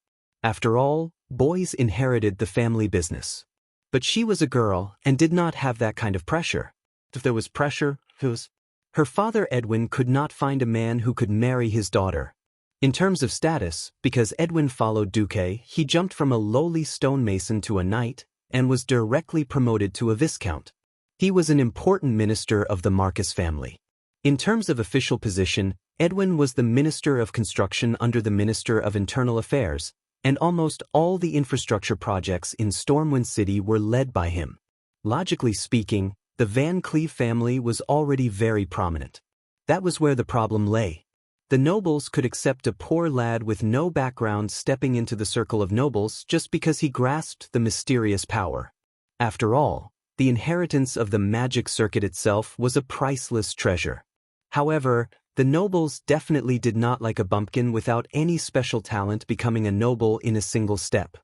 After all, boys inherited the family business. But she was a girl and did not have that kind of pressure. If there was pressure, her father Edwin could not find a man who could marry his daughter. In terms of status, because Edwin followed Duque, he jumped from a lowly stonemason to a knight, and was directly promoted to a viscount. He was an important minister of the Marcus family. In terms of official position, Edwin was the Minister of Construction under the Minister of Internal Affairs, and almost all the infrastructure projects in Stormwind City were led by him. Logically speaking, the Van Cleve family was already very prominent. That was where the problem lay. The nobles could accept a poor lad with no background stepping into the circle of nobles just because he grasped the mysterious power. After all, the inheritance of the magic circuit itself was a priceless treasure. However, the nobles definitely did not like a bumpkin without any special talent becoming a noble in a single step.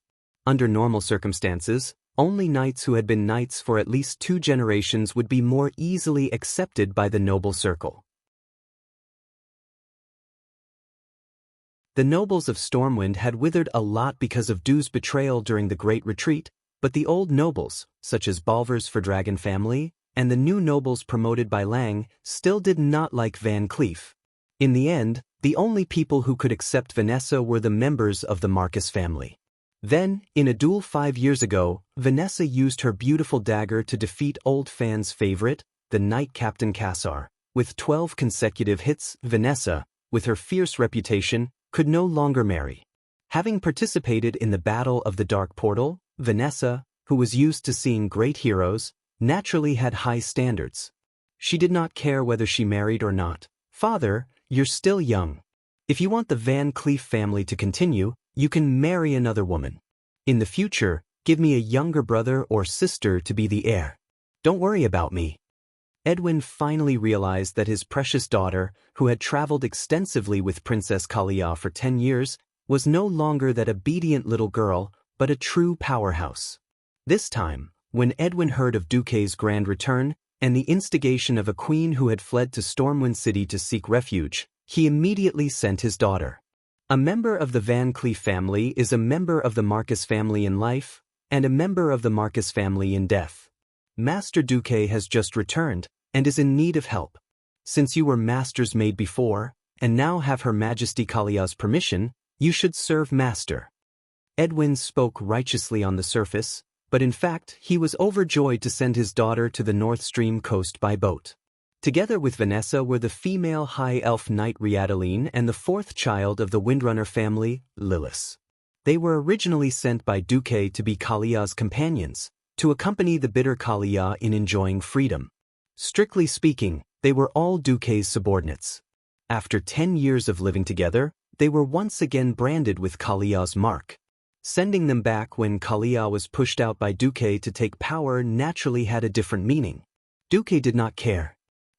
Under normal circumstances, only knights who had been knights for at least 2 generations would be more easily accepted by the noble circle. The nobles of Stormwind had withered a lot because of Du's betrayal during the Great Retreat, but the old nobles, such as Balver's for Dragon family, and the new nobles promoted by Lang, still did not like Van Cleef. In the end, the only people who could accept Vanessa were the members of the Marcus family. Then, in a duel 5 years ago, Vanessa used her beautiful dagger to defeat old Fan's favorite, the Knight Captain Cassar. With 12 consecutive hits, Vanessa, with her fierce reputation, could no longer marry. Having participated in the Battle of the Dark Portal, Vanessa, who was used to seeing great heroes, naturally had high standards. She did not care whether she married or not. Father, you're still young. If you want the Van Cleef family to continue, you can marry another woman. In the future, give me a younger brother or sister to be the heir. Don't worry about me. Edwin finally realized that his precious daughter, who had traveled extensively with Princess Kalia for 10 years, was no longer that obedient little girl, but a true powerhouse. This time, when Edwin heard of Duque's grand return and the instigation of a queen who had fled to Stormwind City to seek refuge, he immediately sent his daughter. A member of the Van Cleef family is a member of the Marcus family in life, and a member of the Marcus family in death. Master Duque has just returned, and is in need of help. Since you were Master's maid before, and now have Her Majesty Kalia's permission, you should serve Master. Edwin spoke righteously on the surface, but in fact he was overjoyed to send his daughter to the North Stream coast by boat. Together with Vanessa were the female high elf knight Riadaline and the fourth child of the Windrunner family, Lilith. They were originally sent by Duque to be Kalia's companions, to accompany the bitter Kalia in enjoying freedom. Strictly speaking, they were all Duque's subordinates. After 10 years of living together, they were once again branded with Kalia's mark. Sending them back when Kalia was pushed out by Duque to take power naturally had a different meaning. Duque did not care.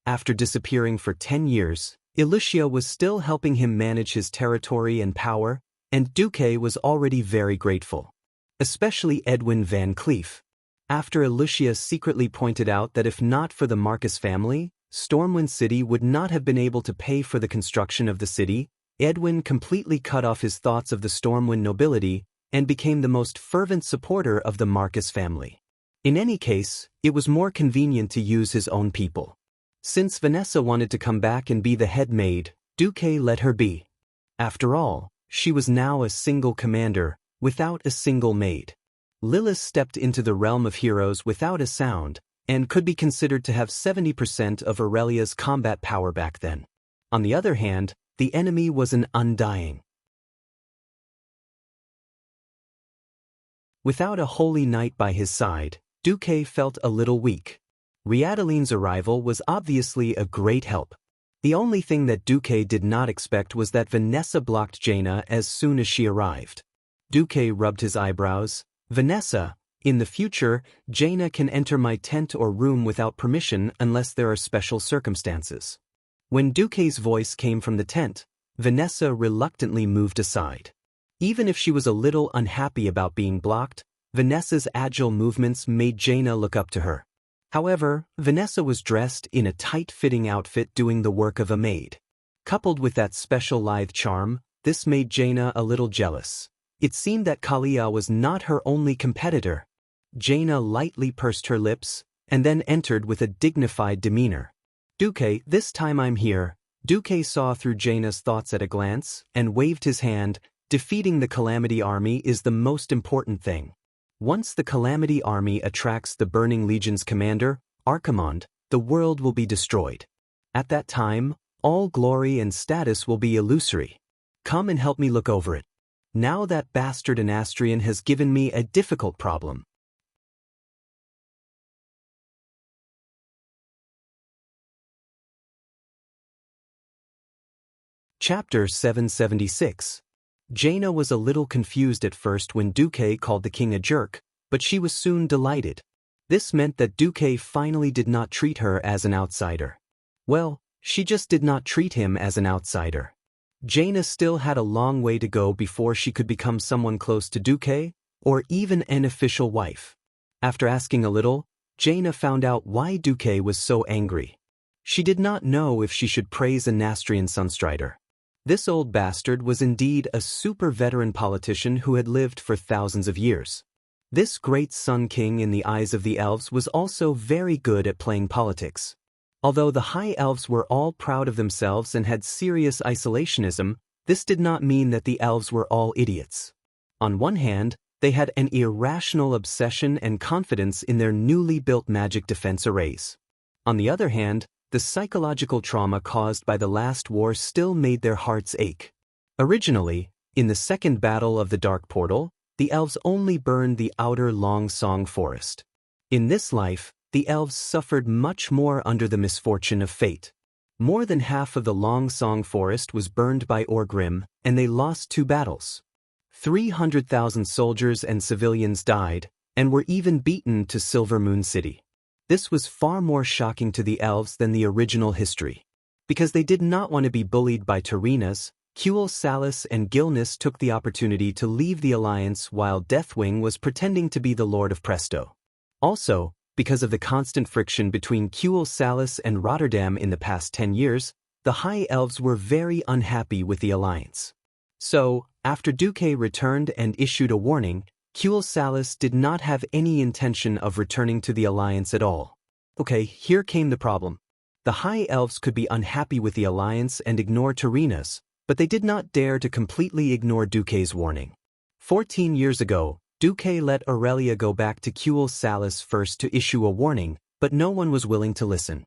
After disappearing for 10 years, Ilucia was still helping him manage his territory and power, and Duque was already very grateful. Especially Edwin Van Cleef. After Ilucia secretly pointed out that if not for the Marcus family, Stormwind City would not have been able to pay for the construction of the city, Edwin completely cut off his thoughts of the Stormwind nobility and became the most fervent supporter of the Marcus family. In any case, it was more convenient to use his own people. Since Vanessa wanted to come back and be the head maid, Duque let her be. After all, she was now a single commander, without a single maid. Lilith stepped into the realm of heroes without a sound, and could be considered to have 70% of Aurelia's combat power back then. On the other hand, the enemy was an undying. Without a holy knight by his side, Duque felt a little weak. Riadaline's arrival was obviously a great help. The only thing that Duque did not expect was that Vanessa blocked Jaina as soon as she arrived. Duque rubbed his eyebrows. Vanessa, in the future, Jaina can enter my tent or room without permission unless there are special circumstances. When Duque's voice came from the tent, Vanessa reluctantly moved aside. Even if she was a little unhappy about being blocked, Vanessa's agile movements made Jaina look up to her. However, Vanessa was dressed in a tight-fitting outfit doing the work of a maid. Coupled with that special lithe charm, this made Jaina a little jealous. It seemed that Kalia was not her only competitor. Jaina lightly pursed her lips, and then entered with a dignified demeanor. Duque, this time I'm here. Duque saw through Jaina's thoughts at a glance, and waved his hand. Defeating the Calamity Army is the most important thing. Once the Calamity Army attracts the Burning Legion's commander, Archimond, the world will be destroyed. At that time, all glory and status will be illusory. Come and help me look over it. Now that bastard Anastrian has given me a difficult problem. Chapter 776. Jaina was a little confused at first when Duque called the king a jerk, but she was soon delighted. This meant that Duque finally did not treat her as an outsider. Well, she just did not treat him as an outsider. Jaina still had a long way to go before she could become someone close to Duque, or even an official wife. After asking a little, Jaina found out why Duque was so angry. She did not know if she should praise a Nastrian Sunstrider. This old bastard was indeed a super veteran politician who had lived for thousands of years. This great Sun King in the eyes of the elves was also very good at playing politics. Although the High Elves were all proud of themselves and had serious isolationism, this did not mean that the elves were all idiots. On one hand, they had an irrational obsession and confidence in their newly built magic defense arrays. On the other hand, the psychological trauma caused by the last war still made their hearts ache. Originally, in the second battle of the Dark Portal, the elves only burned the outer Long Song Forest. In this life, the elves suffered much more under the misfortune of fate. More than half of the Long Song Forest was burned by Orgrim, and they lost 2 battles. 300,000 soldiers and civilians died, and were even beaten to Silver Moon City. This was far more shocking to the elves than the original history. Because they did not want to be bullied by Tarinas, Kuel Salus and Gilnis took the opportunity to leave the alliance while Deathwing was pretending to be the Lord of Presto. Also, because of the constant friction between Kuel Salus and Rotterdam in the past 10 years, the High Elves were very unhappy with the alliance. So, after Duque returned and issued a warning, Kuel Salus did not have any intention of returning to the alliance at all. Okay, here came the problem. The High Elves could be unhappy with the alliance and ignore Tarinas, but they did not dare to completely ignore Duque's warning. 14 years ago, Duque let Aurelia go back to Kuel Salus first to issue a warning, but no one was willing to listen.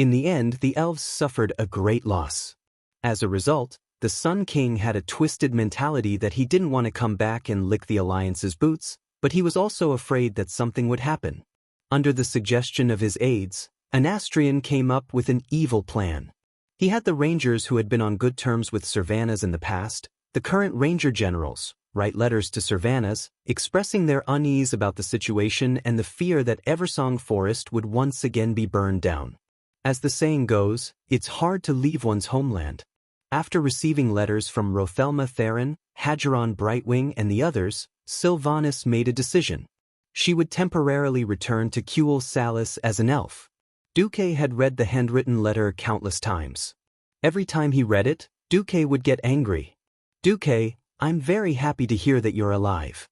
In the end, the elves suffered a great loss. As a result, the Sun King had a twisted mentality that he didn't want to come back and lick the Alliance's boots, but he was also afraid that something would happen. Under the suggestion of his aides, Anastrian came up with an evil plan. He had the Rangers who had been on good terms with Servanas in the past, the current Ranger generals, write letters to Servanas, expressing their unease about the situation and the fear that Eversong Forest would once again be burned down. As the saying goes, it's hard to leave one's homeland. After receiving letters from Rothelma Theron, Hageron Brightwing and the others, Sylvanas made a decision. She would temporarily return to Kuel Salis as an elf. Duque had read the handwritten letter countless times. Every time he read it, Duque would get angry. "Duque, I'm very happy to hear that you're alive.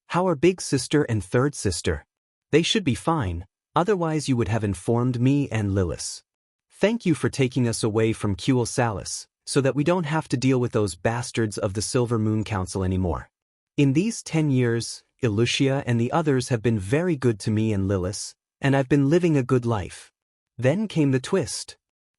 How are big sister and third sister? They should be fine, otherwise you would have informed me and Lilith. Thank you for taking us away from Kuel Salis, so that we don't have to deal with those bastards of the Silver Moon Council anymore. In these 10 years, Ilucia and the others have been very good to me and Lilith, and I've been living a good life." Then came the twist.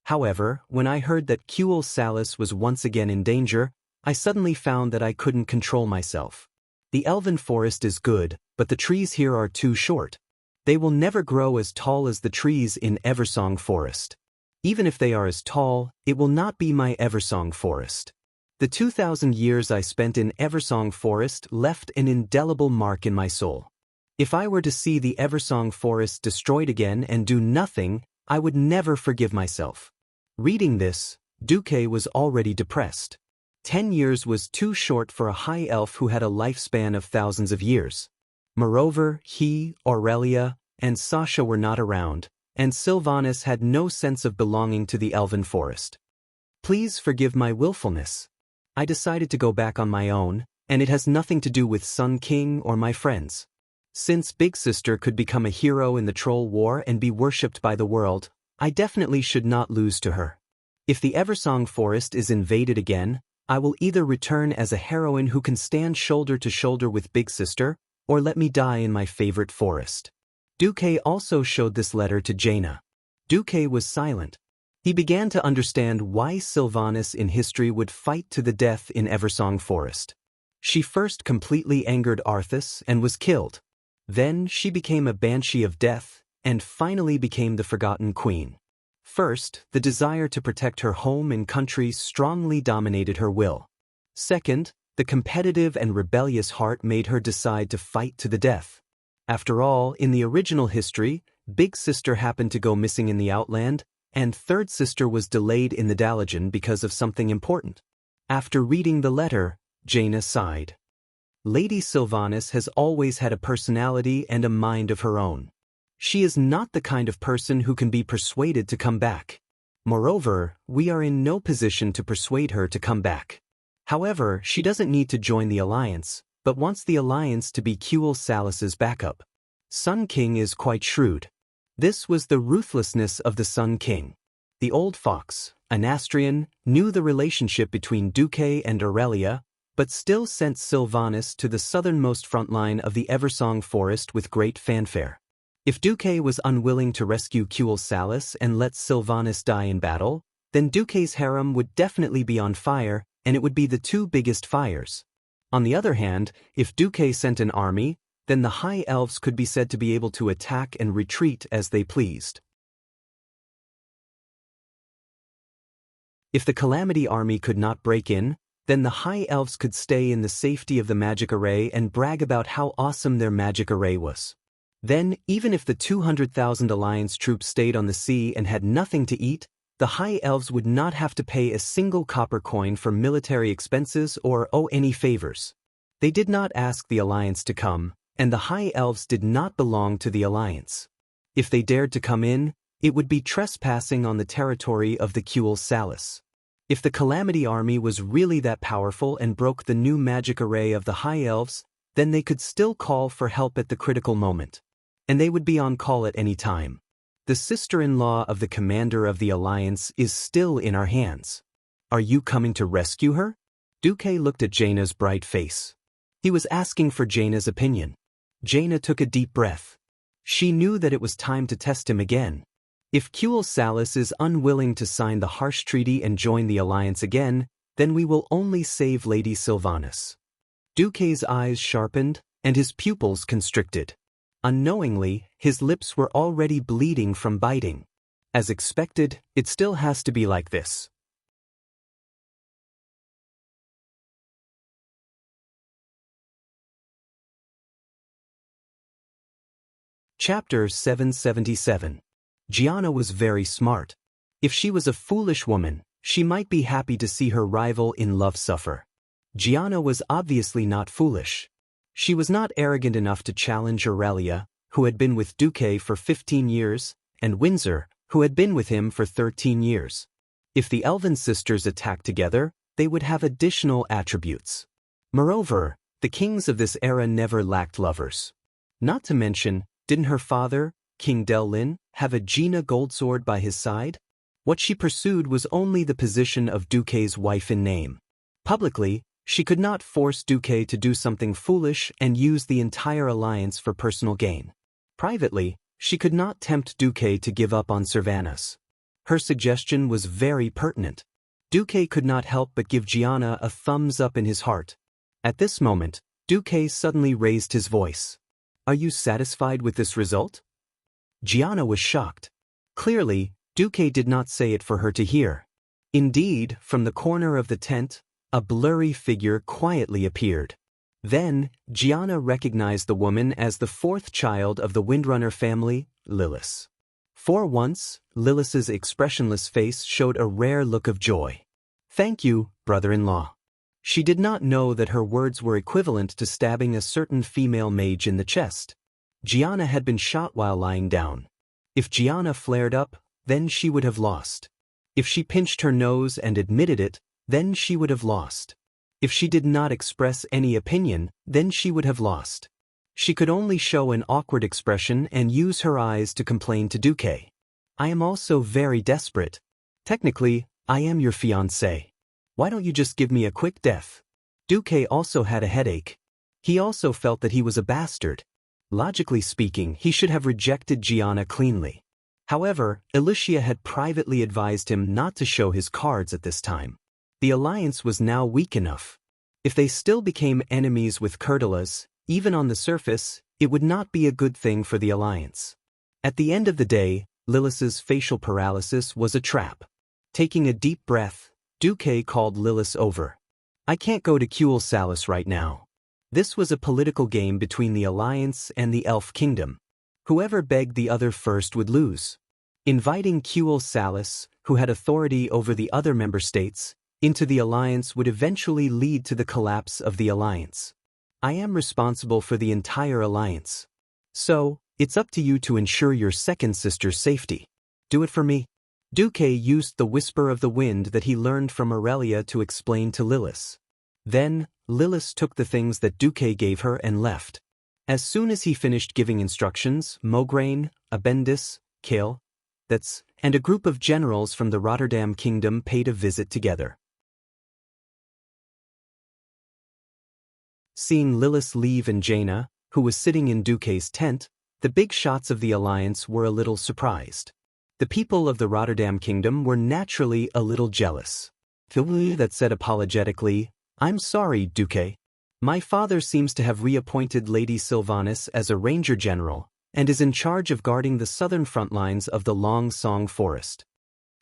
However, when I heard that Kuel Salis was once again in danger, I suddenly found that I couldn't control myself. The elven forest is good, but the trees here are too short. They will never grow as tall as the trees in Eversong Forest. Even if they are as tall, it will not be my Eversong Forest. The 2,000 years I spent in Eversong Forest left an indelible mark in my soul. If I were to see the Eversong Forest destroyed again and do nothing, I would never forgive myself. Reading this, Duque was already depressed. 10 years was too short for a high elf who had a lifespan of thousands of years. Moreover, he, Aurelia, and Sasha were not around, and Sylvanas had no sense of belonging to the elven forest. Please forgive my willfulness. I decided to go back on my own, and it has nothing to do with Sun King or my friends. Since Big Sister could become a hero in the Troll War and be worshipped by the world, I definitely should not lose to her. If the Eversong Forest is invaded again, I will either return as a heroine who can stand shoulder to shoulder with Big Sister, or let me die in my favorite forest. Duque also showed this letter to Jaina. Duque was silent. He began to understand why Sylvanas in history would fight to the death in Eversong Forest. She first completely angered Arthas and was killed. Then she became a banshee of death, and finally became the Forgotten Queen. First, the desire to protect her home and country strongly dominated her will. Second, the competitive and rebellious heart made her decide to fight to the death. After all, in the original history, Big Sister happened to go missing in the Outland, and Third Sister was delayed in the Dalagen because of something important. After reading the letter, Jaina sighed. Lady Sylvanas has always had a personality and a mind of her own. She is not the kind of person who can be persuaded to come back. Moreover, we are in no position to persuade her to come back. However, she doesn't need to join the Alliance, but wants the Alliance to be Kuel Salis's backup. Sun King is quite shrewd. This was the ruthlessness of the Sun King. The old fox, Anastrian, knew the relationship between Duque and Aurelia, but still sent Sylvanas to the southernmost front line of the Eversong Forest with great fanfare. If Duque was unwilling to rescue Kuel Salis and let Sylvanas die in battle, then Duque's harem would definitely be on fire, and it would be the two biggest fires. On the other hand, if Duque sent an army, then the High Elves could be said to be able to attack and retreat as they pleased. If the Calamity Army could not break in, then the High Elves could stay in the safety of the magic array and brag about how awesome their magic array was. Then, even if the 200,000 Alliance troops stayed on the sea and had nothing to eat, the High Elves would not have to pay a single copper coin for military expenses or owe any favors. They did not ask the Alliance to come, and the High Elves did not belong to the Alliance. If they dared to come in, it would be trespassing on the territory of the Kuel Salis. If the Calamity Army was really that powerful and broke the new magic array of the High Elves, then they could still call for help at the critical moment. And they would be on call at any time. The sister-in-law of the commander of the Alliance is still in our hands. Are you coming to rescue her? Duque looked at Jaina's bright face. He was asking for Jaina's opinion. Jaina took a deep breath. She knew that it was time to test him again. If Salis is unwilling to sign the harsh treaty and join the alliance again, then we will only save Lady Sylvanas. Duque's eyes sharpened, and his pupils constricted. Unknowingly, his lips were already bleeding from biting. As expected, it still has to be like this. Chapter 777. Gianna was very smart. If she was a foolish woman, she might be happy to see her rival in love suffer. Gianna was obviously not foolish. She was not arrogant enough to challenge Aurelia, who had been with Duque for 15 years, and Windsor, who had been with him for 13 years. If the Elven sisters attacked together, they would have additional attributes. Moreover, the kings of this era never lacked lovers. Not to mention, didn't her father, King Lin, have a Gina Goldsword by his side? What she pursued was only the position of Duque's wife in name. Publicly, she could not force Duque to do something foolish and use the entire alliance for personal gain. Privately, she could not tempt Duque to give up on Sylvanas. Her suggestion was very pertinent. Duque could not help but give Gianna a thumbs up in his heart. At this moment, Duque suddenly raised his voice. "Are you satisfied with this result?" Gianna was shocked. Clearly, Duque did not say it for her to hear. Indeed, from the corner of the tent, a blurry figure quietly appeared. Then, Gianna recognized the woman as the fourth child of the Windrunner family, Lilith. For once, Lilith's expressionless face showed a rare look of joy. "Thank you, brother-in-law." She did not know that her words were equivalent to stabbing a certain female mage in the chest. Gianna had been shot while lying down. If Gianna flared up, then she would have lost. If she pinched her nose and admitted it, then she would have lost. If she did not express any opinion, then she would have lost. She could only show an awkward expression and use her eyes to complain to Duque. "I am also very desperate. Technically, I am your fiancé. Why don't you just give me a quick death?" Duque also had a headache. He also felt that he was a bastard. Logically speaking, he should have rejected Gianna cleanly. However, Alicia had privately advised him not to show his cards at this time. The alliance was now weak enough. If they still became enemies with Curtilas, even on the surface, it would not be a good thing for the alliance. At the end of the day, Lilith's facial paralysis was a trap. Taking a deep breath, Duque called Lilith over. "I can't go to Salis right now." This was a political game between the alliance and the Elf Kingdom. Whoever begged the other first would lose. Inviting Salis, who had authority over the other member states, into the alliance would eventually lead to the collapse of the alliance. "I am responsible for the entire alliance. So, it's up to you to ensure your second sister's safety. Do it for me." Duque used the whisper of the wind that he learned from Aurelia to explain to Lilith. Then, Lilith took the things that Duque gave her and left. As soon as he finished giving instructions, Mograine, Abendis, Kale, and a group of generals from the Rotterdam Kingdom paid a visit together. Seeing Lilith leave and Jaina, who was sitting in Duque's tent, the big shots of the alliance were a little surprised. The people of the Rotterdam Kingdom were naturally a little jealous. That said apologetically, "I'm sorry, Duque. My father seems to have reappointed Lady Sylvanas as a ranger general, and is in charge of guarding the southern front lines of the Long Song Forest.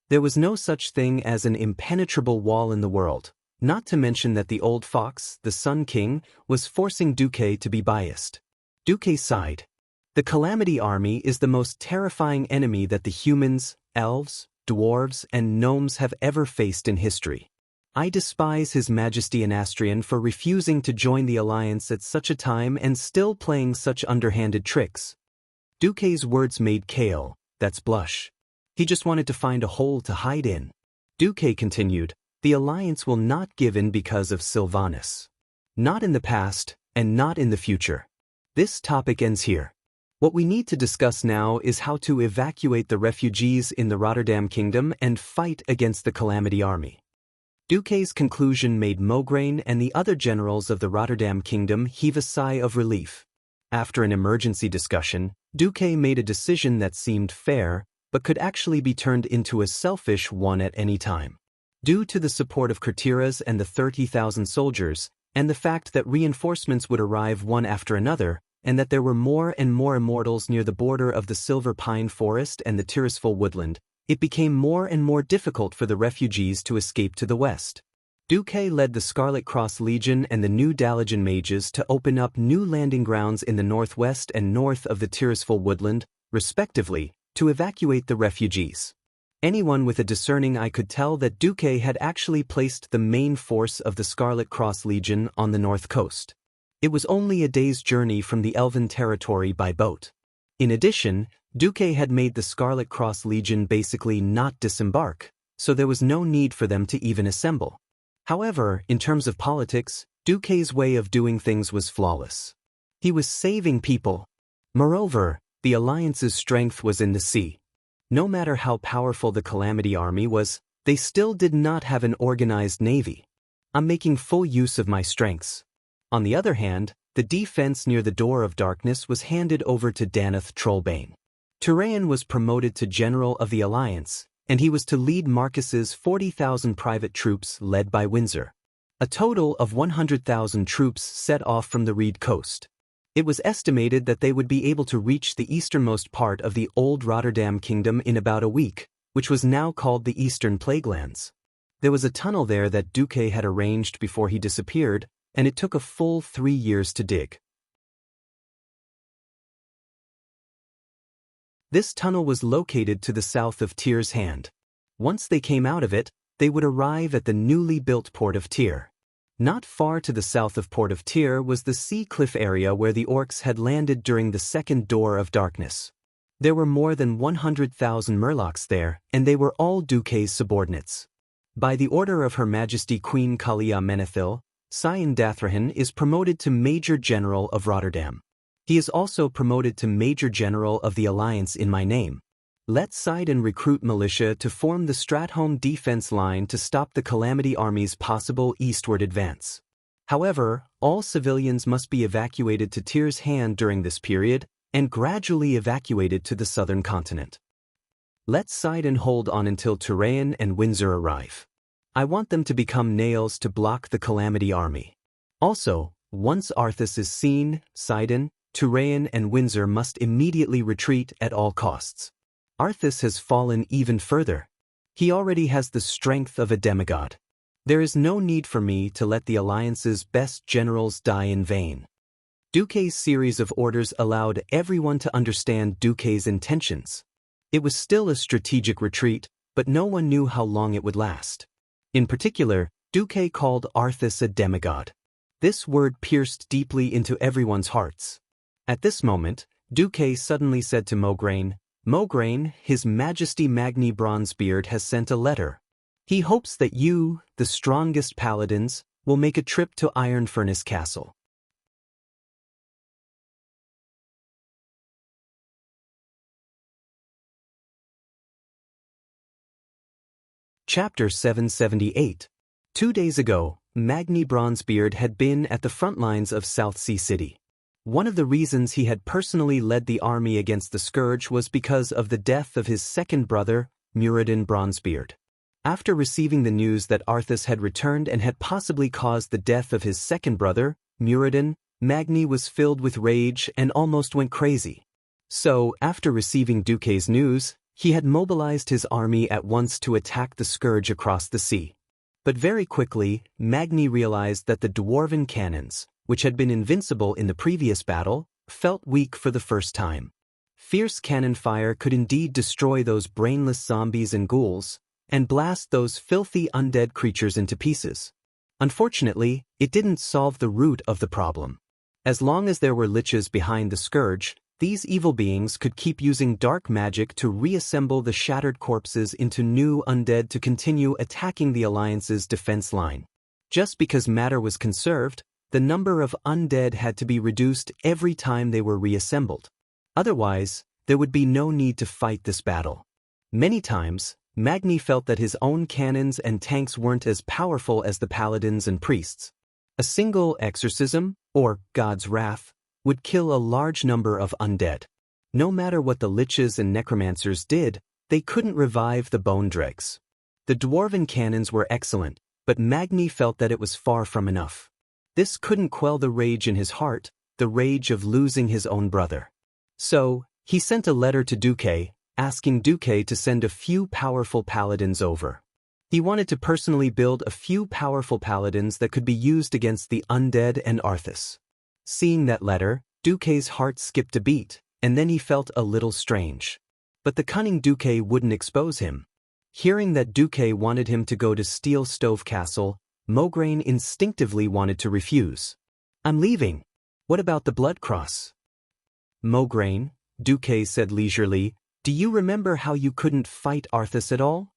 There was no such thing as an impenetrable wall in the world, not to mention that the old fox, the Sun King, was forcing Duque to be biased." Duque sighed. "The Calamity Army is the most terrifying enemy that the humans, elves, dwarves, and gnomes have ever faced in history. I despise His Majesty Anastrian for refusing to join the alliance at such a time and still playing such underhanded tricks." Duque's words made Kale, blush. He just wanted to find a hole to hide in. Duque continued, "The alliance will not give in because of Sylvanas. Not in the past, and not in the future. This topic ends here. What we need to discuss now is how to evacuate the refugees in the Rotterdam Kingdom and fight against the Calamity Army." Duque's conclusion made Mograine and the other generals of the Rotterdam Kingdom heave a sigh of relief. After an emergency discussion, Duque made a decision that seemed fair, but could actually be turned into a selfish one at any time. Due to the support of Kurtiras and the 30,000 soldiers, and the fact that reinforcements would arrive one after another, and that there were more and more immortals near the border of the Silver Pine Forest and the Tirisful Woodland, it became more and more difficult for the refugees to escape to the west. Duque led the Scarlet Cross Legion and the new Dalajan mages to open up new landing grounds in the northwest and north of the Tirisful Woodland, respectively, to evacuate the refugees. Anyone with a discerning eye could tell that Duque had actually placed the main force of the Scarlet Cross Legion on the north coast. It was only a day's journey from the Elven territory by boat. In addition, Duque had made the Scarlet Cross Legion basically not disembark, so there was no need for them to even assemble. However, in terms of politics, Duque's way of doing things was flawless. He was saving people. Moreover, the Alliance's strength was in the sea. No matter how powerful the Calamity Army was, they still did not have an organized navy. I'm making full use of my strengths. On the other hand, the defense near the Door of Darkness was handed over to Danath Trollbane. Turayan was promoted to General of the Alliance, and he was to lead Marcus's 40,000 private troops led by Windsor. A total of 100,000 troops set off from the Reed coast. It was estimated that they would be able to reach the easternmost part of the old Rotterdam Kingdom in about a week, which was now called the Eastern Plaguelands. There was a tunnel there that Duque had arranged before he disappeared, and it took a full 3 years to dig. This tunnel was located to the south of Tyr's Hand. Once they came out of it, they would arrive at the newly built port of Tyr. Not far to the south of Port of Tyr was the sea cliff area where the orcs had landed during the Second Door of Darkness. There were more than 100,000 murlocs there, and they were all Duque's subordinates. By the order of Her Majesty Queen Kalia Menethil, Sion Dathrahan is promoted to Major General of Rotterdam. He is also promoted to Major General of the Alliance in my name. Let Sidon recruit militia to form the Stratholm defense line to stop the Calamity Army's possible eastward advance. However, all civilians must be evacuated to Tyr's Hand during this period, and gradually evacuated to the southern continent. Let Sidon hold on until Turayan and Windsor arrive. I want them to become nails to block the Calamity Army. Also, once Arthas is seen, Sidon, Turayan and Windsor must immediately retreat at all costs. Arthas has fallen even further. He already has the strength of a demigod. There is no need for me to let the Alliance's best generals die in vain. Duque's series of orders allowed everyone to understand Duque's intentions. It was still a strategic retreat, but no one knew how long it would last. In particular, Duque called Arthas a demigod. This word pierced deeply into everyone's hearts. At this moment, Duque suddenly said to Mograine, "Mograine, His Majesty Magni Bronzebeard has sent a letter. He hopes that you, the strongest paladins, will make a trip to Iron Furnace Castle." Chapter 778. 2 days ago, Magni Bronzebeard had been at the front lines of South Sea City. One of the reasons he had personally led the army against the Scourge was because of the death of his second brother, Muradin Bronzebeard. After receiving the news that Arthas had returned and had possibly caused the death of his second brother, Muradin, Magni was filled with rage and almost went crazy. So, after receiving Duque's news, he had mobilized his army at once to attack the Scourge across the sea. But very quickly, Magni realized that the dwarven cannons, which had been invincible in the previous battle, felt weak for the first time. Fierce cannon fire could indeed destroy those brainless zombies and ghouls, and blast those filthy undead creatures into pieces. Unfortunately, it didn't solve the root of the problem. As long as there were liches behind the Scourge, these evil beings could keep using dark magic to reassemble the shattered corpses into new undead to continue attacking the Alliance's defense line. Just because matter was conserved, the number of undead had to be reduced every time they were reassembled. Otherwise, there would be no need to fight this battle. Many times, Magni felt that his own cannons and tanks weren't as powerful as the paladins and priests. A single exorcism, or God's wrath, would kill a large number of undead. No matter what the liches and necromancers did, they couldn't revive the bone dregs. The dwarven cannons were excellent, but Magni felt that it was far from enough. This couldn't quell the rage in his heart, the rage of losing his own brother. So, he sent a letter to Duque, asking Duque to send a few powerful paladins over. He wanted to personally build a few powerful paladins that could be used against the undead and Arthas. Seeing that letter, Duque's heart skipped a beat, and then he felt a little strange. But the cunning Duque wouldn't expose him. Hearing that Duque wanted him to go to Steel Stove Castle, Mograine instinctively wanted to refuse. "I'm leaving. What about the blood cross?" "Mograine," Duque said leisurely, "do you remember how you couldn't fight Arthas at all?"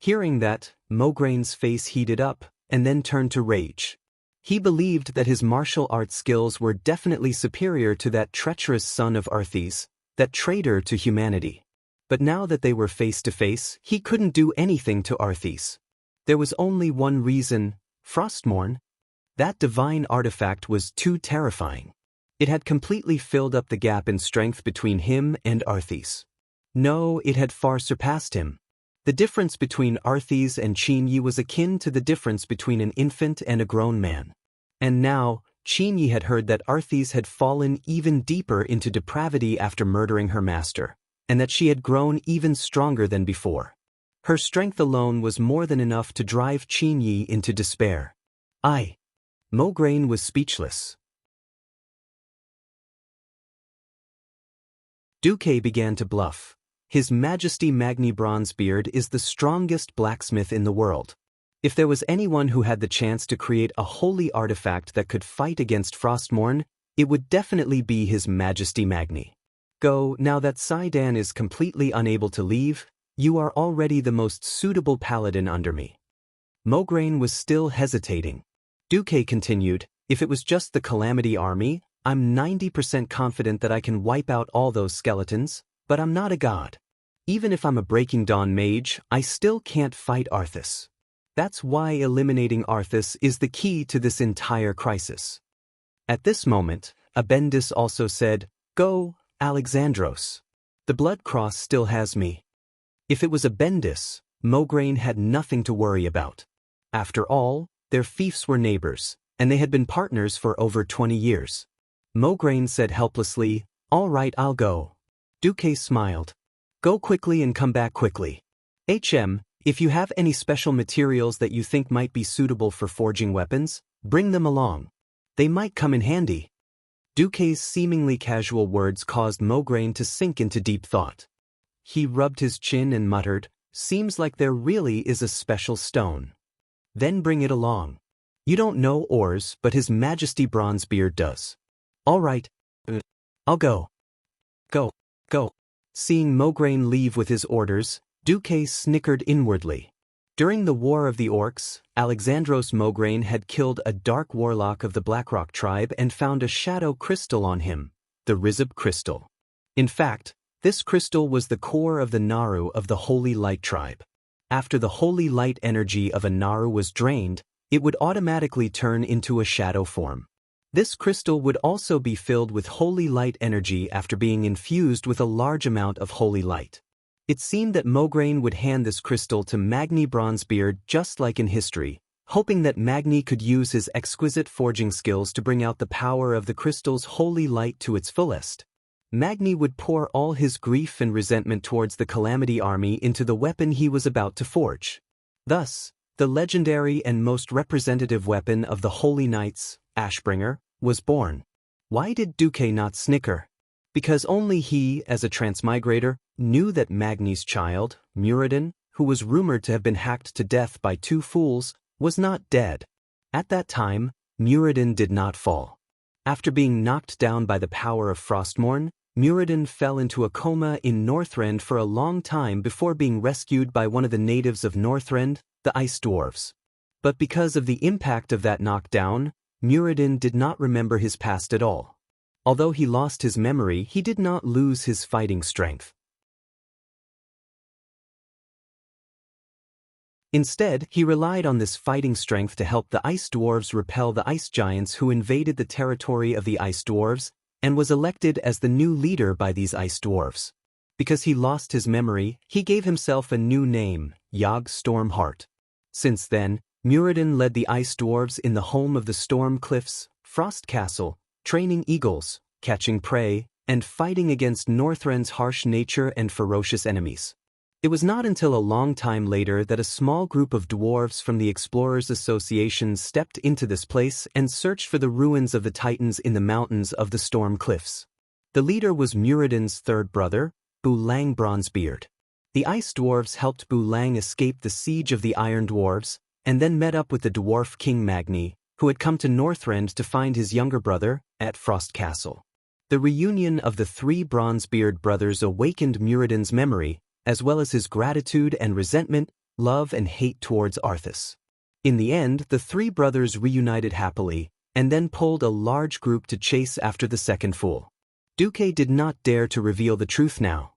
Hearing that, Mograine's face heated up, and then turned to rage. He believed that his martial arts skills were definitely superior to that treacherous son of Arthas, that traitor to humanity. But now that they were face to face, he couldn't do anything to Arthas. There was only one reason: Frostmourne. That divine artifact was too terrifying. It had completely filled up the gap in strength between him and Arthas. No, it had far surpassed him. The difference between Arthas and Xianxia was akin to the difference between an infant and a grown man. And now, Xianxia had heard that Arthas had fallen even deeper into depravity after murdering her master, and that she had grown even stronger than before. Her strength alone was more than enough to drive Xianxia into despair. Mograine was speechless. Duque began to bluff. His Majesty Magni Bronzebeard is the strongest blacksmith in the world. If there was anyone who had the chance to create a holy artifact that could fight against Frostmourne, it would definitely be His Majesty Magni. Go, now that Saidan is completely unable to leave, you are already the most suitable paladin under me. Mograine was still hesitating. Duque continued, if it was just the Calamity army, I'm 90% confident that I can wipe out all those skeletons, but I'm not a god. Even if I'm a Breaking Dawn mage, I still can't fight Arthas. That's why eliminating Arthas is the key to this entire crisis. At this moment, Abendis also said, Go, Alexandros. The blood cross still has me. If it was Abendis, Mograine had nothing to worry about. After all, their fiefs were neighbors, and they had been partners for over 20 years. Mograine said helplessly, All right, I'll go. Duque smiled. Go quickly and come back quickly. If you have any special materials that you think might be suitable for forging weapons, bring them along. They might come in handy. Duque's seemingly casual words caused Mograine to sink into deep thought. He rubbed his chin and muttered, Seems like there really is a special stone. Then bring it along. You don't know ores, but His Majesty Bronzebeard does. All right. I'll go. Go. Seeing Mograine leave with his orders, Duque snickered inwardly. During the War of the Orcs, Alexandros Mograine had killed a dark warlock of the Blackrock tribe and found a shadow crystal on him, the Rizab crystal. In fact, this crystal was the core of the Naru of the Holy Light tribe. After the Holy Light energy of a Naru was drained, it would automatically turn into a shadow form. This crystal would also be filled with Holy Light energy after being infused with a large amount of Holy Light. It seemed that Mograine would hand this crystal to Magni Bronzebeard just like in history, hoping that Magni could use his exquisite forging skills to bring out the power of the crystal's holy light to its fullest. Magni would pour all his grief and resentment towards the Calamity army into the weapon he was about to forge. Thus, the legendary and most representative weapon of the Holy Knights, Ashbringer, was born. Why did Duque not snicker? Because only he, as a transmigrator, knew that Magni's child, Muradin, who was rumored to have been hacked to death by two fools, was not dead. At that time, Muradin did not fall. After being knocked down by the power of Frostmourne, Muradin fell into a coma in Northrend for a long time before being rescued by one of the natives of Northrend, the Ice Dwarves. But because of the impact of that knockdown, Muradin did not remember his past at all. Although he lost his memory, he did not lose his fighting strength. Instead, he relied on this fighting strength to help the Ice Dwarves repel the Ice Giants who invaded the territory of the Ice Dwarves, and was elected as the new leader by these ice dwarves. Because he lost his memory, he gave himself a new name, Yogg Stormheart. Since then, Muradin led the ice dwarves in the home of the Storm Cliffs, Frost Castle, training eagles, catching prey, and fighting against Northrend's harsh nature and ferocious enemies. It was not until a long time later that a small group of dwarves from the Explorers Association stepped into this place and searched for the ruins of the Titans in the mountains of the Storm Cliffs. The leader was Muradin's third brother, Bulang Bronzebeard. The ice dwarves helped Bulang escape the siege of the Iron Dwarves, and then met up with the dwarf king Magni, who had come to Northrend to find his younger brother, at Frost Castle. The reunion of the three Bronzebeard brothers awakened Muradin's memory, as well as his gratitude and resentment, love and hate towards Arthas. In the end, the three brothers reunited happily, and then pulled a large group to chase after the second fool. Duque did not dare to reveal the truth now.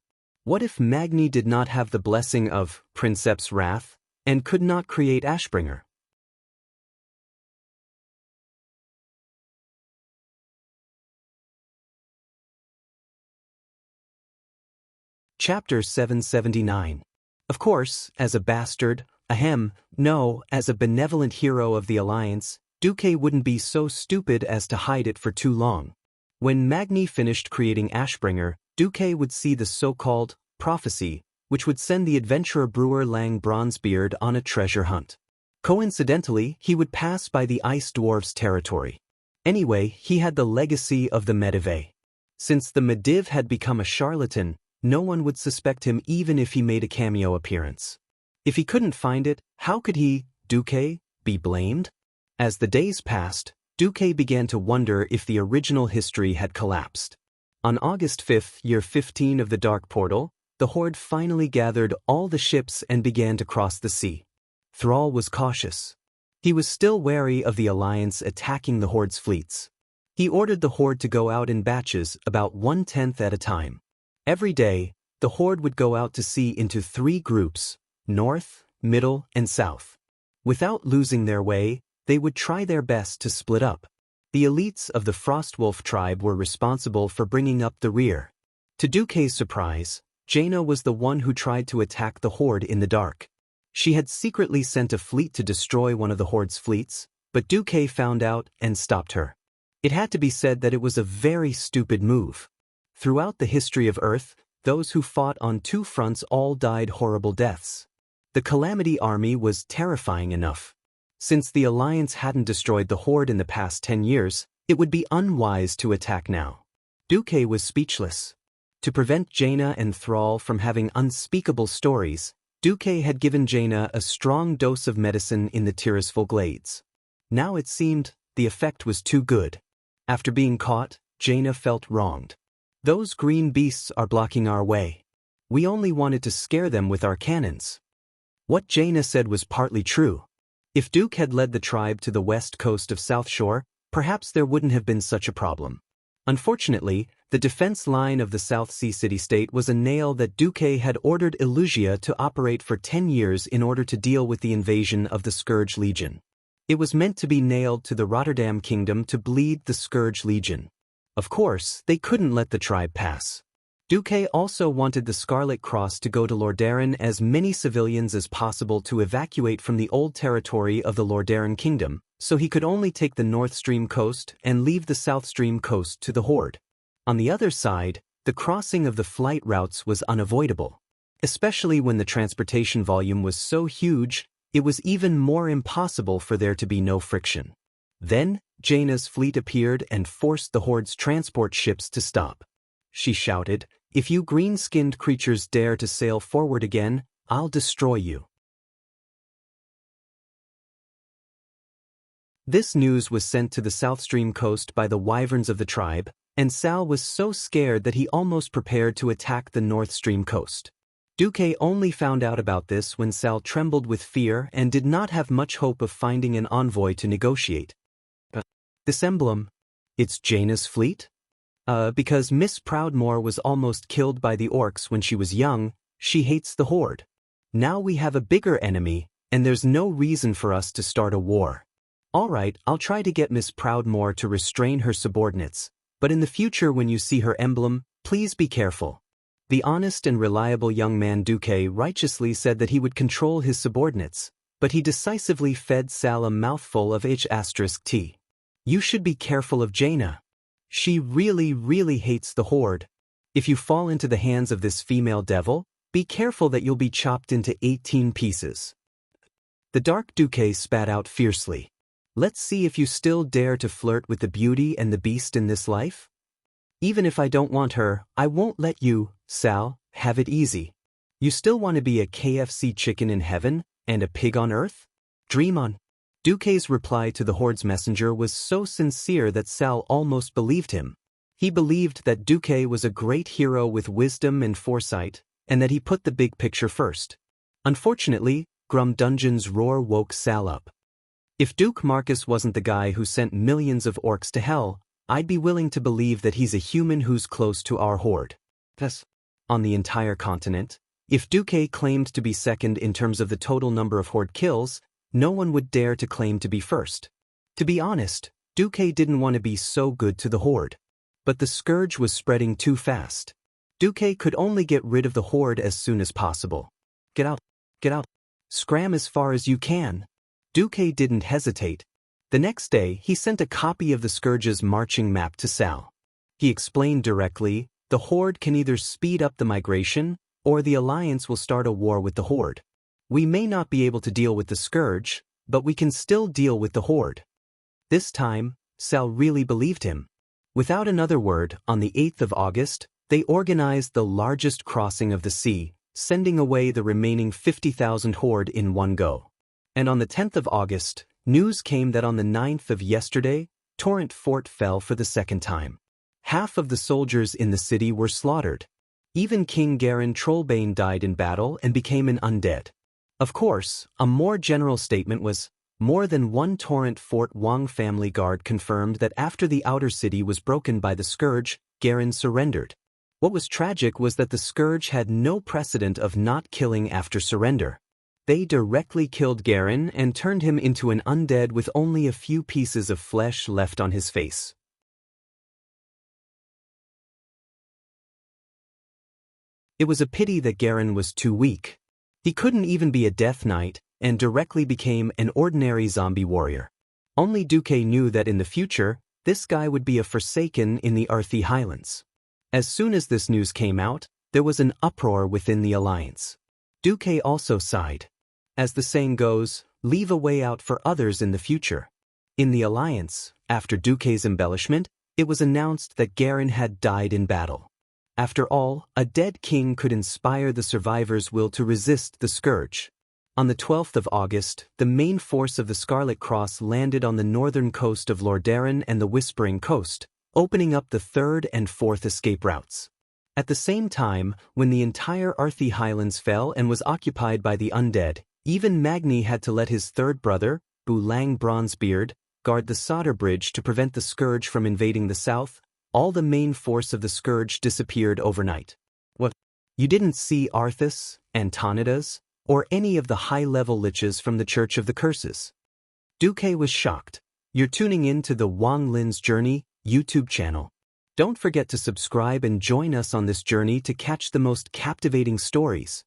What if Magni did not have the blessing of Princeps Wrath, and could not create Ashbringer? Chapter 779. Of course, as a bastard, as a benevolent hero of the Alliance, Duque wouldn't be so stupid as to hide it for too long. When Magni finished creating Ashbringer, Duque would see the so-called prophecy, which would send the adventurer brewer Lang Bronzebeard on a treasure hunt. Coincidentally, he would pass by the Ice Dwarf's territory. Anyway, he had the legacy of the Medivae. Since the Mediv had become a charlatan, no one would suspect him even if he made a cameo appearance. If he couldn't find it, how could he, Duque, be blamed? As the days passed, Duque began to wonder if the original history had collapsed. On August 5th, year 15 of the Dark Portal, the Horde finally gathered all the ships and began to cross the sea. Thrall was cautious. He was still wary of the Alliance attacking the Horde's fleets. He ordered the Horde to go out in batches, about 1/10 at a time. Every day, the Horde would go out to sea into 3 groups, north, middle, and south. Without losing their way, they would try their best to split up. The elites of the Frostwolf tribe were responsible for bringing up the rear. To Duque's surprise, Jaina was the one who tried to attack the Horde in the dark. She had secretly sent a fleet to destroy one of the Horde's fleets, but Duque found out and stopped her. It had to be said that it was a very stupid move. Throughout the history of Earth, those who fought on 2 fronts all died horrible deaths. The Calamity Army was terrifying enough. Since the Alliance hadn't destroyed the Horde in the past 10 years, it would be unwise to attack now. Duque was speechless. To prevent Jaina and Thrall from having unspeakable stories, Duque had given Jaina a strong dose of medicine in the Tirisful Glades. Now it seemed the effect was too good. After being caught, Jaina felt wronged. Those green beasts are blocking our way. We only wanted to scare them with our cannons. What Jaina said was partly true. If Duke had led the tribe to the west coast of South Shore, perhaps there wouldn't have been such a problem. Unfortunately, the defense line of the South Sea city-state was a nail that Duque had ordered Illusia to operate for 10 years in order to deal with the invasion of the Scourge Legion. It was meant to be nailed to the Rotterdam Kingdom to bleed the Scourge Legion. Of course, they couldn't let the tribe pass. Duque also wanted the Scarlet Cross to go to Lordaeron as many civilians as possible to evacuate from the old territory of the Lordaeron Kingdom, so he could only take the North Stream coast and leave the South Stream coast to the Horde. On the other side, the crossing of the flight routes was unavoidable. Especially when the transportation volume was so huge, it was even more impossible for there to be no friction. Then, Jaina's fleet appeared and forced the Horde's transport ships to stop. She shouted, "If you green-skinned creatures dare to sail forward again, I'll destroy you." This news was sent to the South Stream coast by the wyverns of the tribe, and Sal was so scared that he almost prepared to attack the North Stream coast. Duque only found out about this when Sal trembled with fear and did not have much hope of finding an envoy to negotiate. This emblem, it's Jaina's fleet? Because Miss Proudmoore was almost killed by the orcs when she was young, she hates the Horde. Now we have a bigger enemy, and there's no reason for us to start a war. All right, I'll try to get Miss Proudmoore to restrain her subordinates, But in the future when you see her emblem, please be careful. The honest and reliable young man Duque righteously said that he would control his subordinates, but he decisively fed Sal a mouthful of tea. You should be careful of Jaina. She really hates the Horde. If you fall into the hands of this female devil, be careful that you'll be chopped into 18 pieces. The dark Duque spat out fiercely. Let's see if you still dare to flirt with the beauty and the beast in this life? Even if I don't want her, I won't let you, Sal, have it easy. You still want to be a KFC chicken in heaven and a pig on earth? Dream on. Duque's reply to the Horde's messenger was so sincere that Sal almost believed him. He believed that Duque was a great hero with wisdom and foresight, and that he put the big picture first. Unfortunately, Grum Dungeon's roar woke Sal up. If Duke Marcus wasn't the guy who sent millions of orcs to hell, I'd be willing to believe that he's a human who's close to our Horde. Thus, on the entire continent, if Duque claimed to be second in terms of the total number of Horde kills, no one would dare to claim to be first. To be honest, Duque didn't want to be so good to the Horde. But the scourge was spreading too fast. Duque could only get rid of the Horde as soon as possible. Get out. Get out. Scram as far as you can. Duque didn't hesitate. The next day, he sent a copy of the Scourge's marching map to Sal. He explained directly, the Horde can either speed up the migration, or the Alliance will start a war with the Horde. We may not be able to deal with the Scourge, but we can still deal with the Horde. This time, Sal really believed him. Without another word, on the 8th of August, they organized the largest crossing of the sea, sending away the remaining 50,000 Horde in one go. And on the 10th of August, news came that on the 9th of yesterday, Torrent Fort fell for the second time. Half of the soldiers in the city were slaughtered. Even King Garen Trollbane died in battle and became an undead. Of course, a more general statement was, more than one Torrent Fort Wang family guard confirmed that after the outer city was broken by the Scourge, Garen surrendered. What was tragic was that the Scourge had no precedent of not killing after surrender. They directly killed Garen and turned him into an undead with only a few pieces of flesh left on his face. It was a pity that Garen was too weak. He couldn't even be a Death Knight, and directly became an ordinary zombie warrior. Only Duque knew that in the future, this guy would be a Forsaken in the Arthi Highlands. As soon as this news came out, there was an uproar within the Alliance. Duque also sighed. As the saying goes, leave a way out for others in the future. In the Alliance, after Duque's embellishment, it was announced that Garen had died in battle. After all, a dead king could inspire the survivors' will to resist the Scourge. On the 12th of August, the main force of the Scarlet Cross landed on the northern coast of Lordaeron and the Whispering Coast, opening up the third and fourth escape routes. At the same time, when the entire Arthi Highlands fell and was occupied by the undead, even Magni had to let his third brother, Bulang Bronzebeard, guard the Solder Bridge to prevent the Scourge from invading the south. All the main force of the Scourge disappeared overnight. What? You didn't see Arthas, Antonidas, or any of the high-level liches from the Church of the Curses? Duque was shocked. You're tuning in to the Wang Lin's Journey YouTube channel. Don't forget to subscribe and join us on this journey to catch the most captivating stories.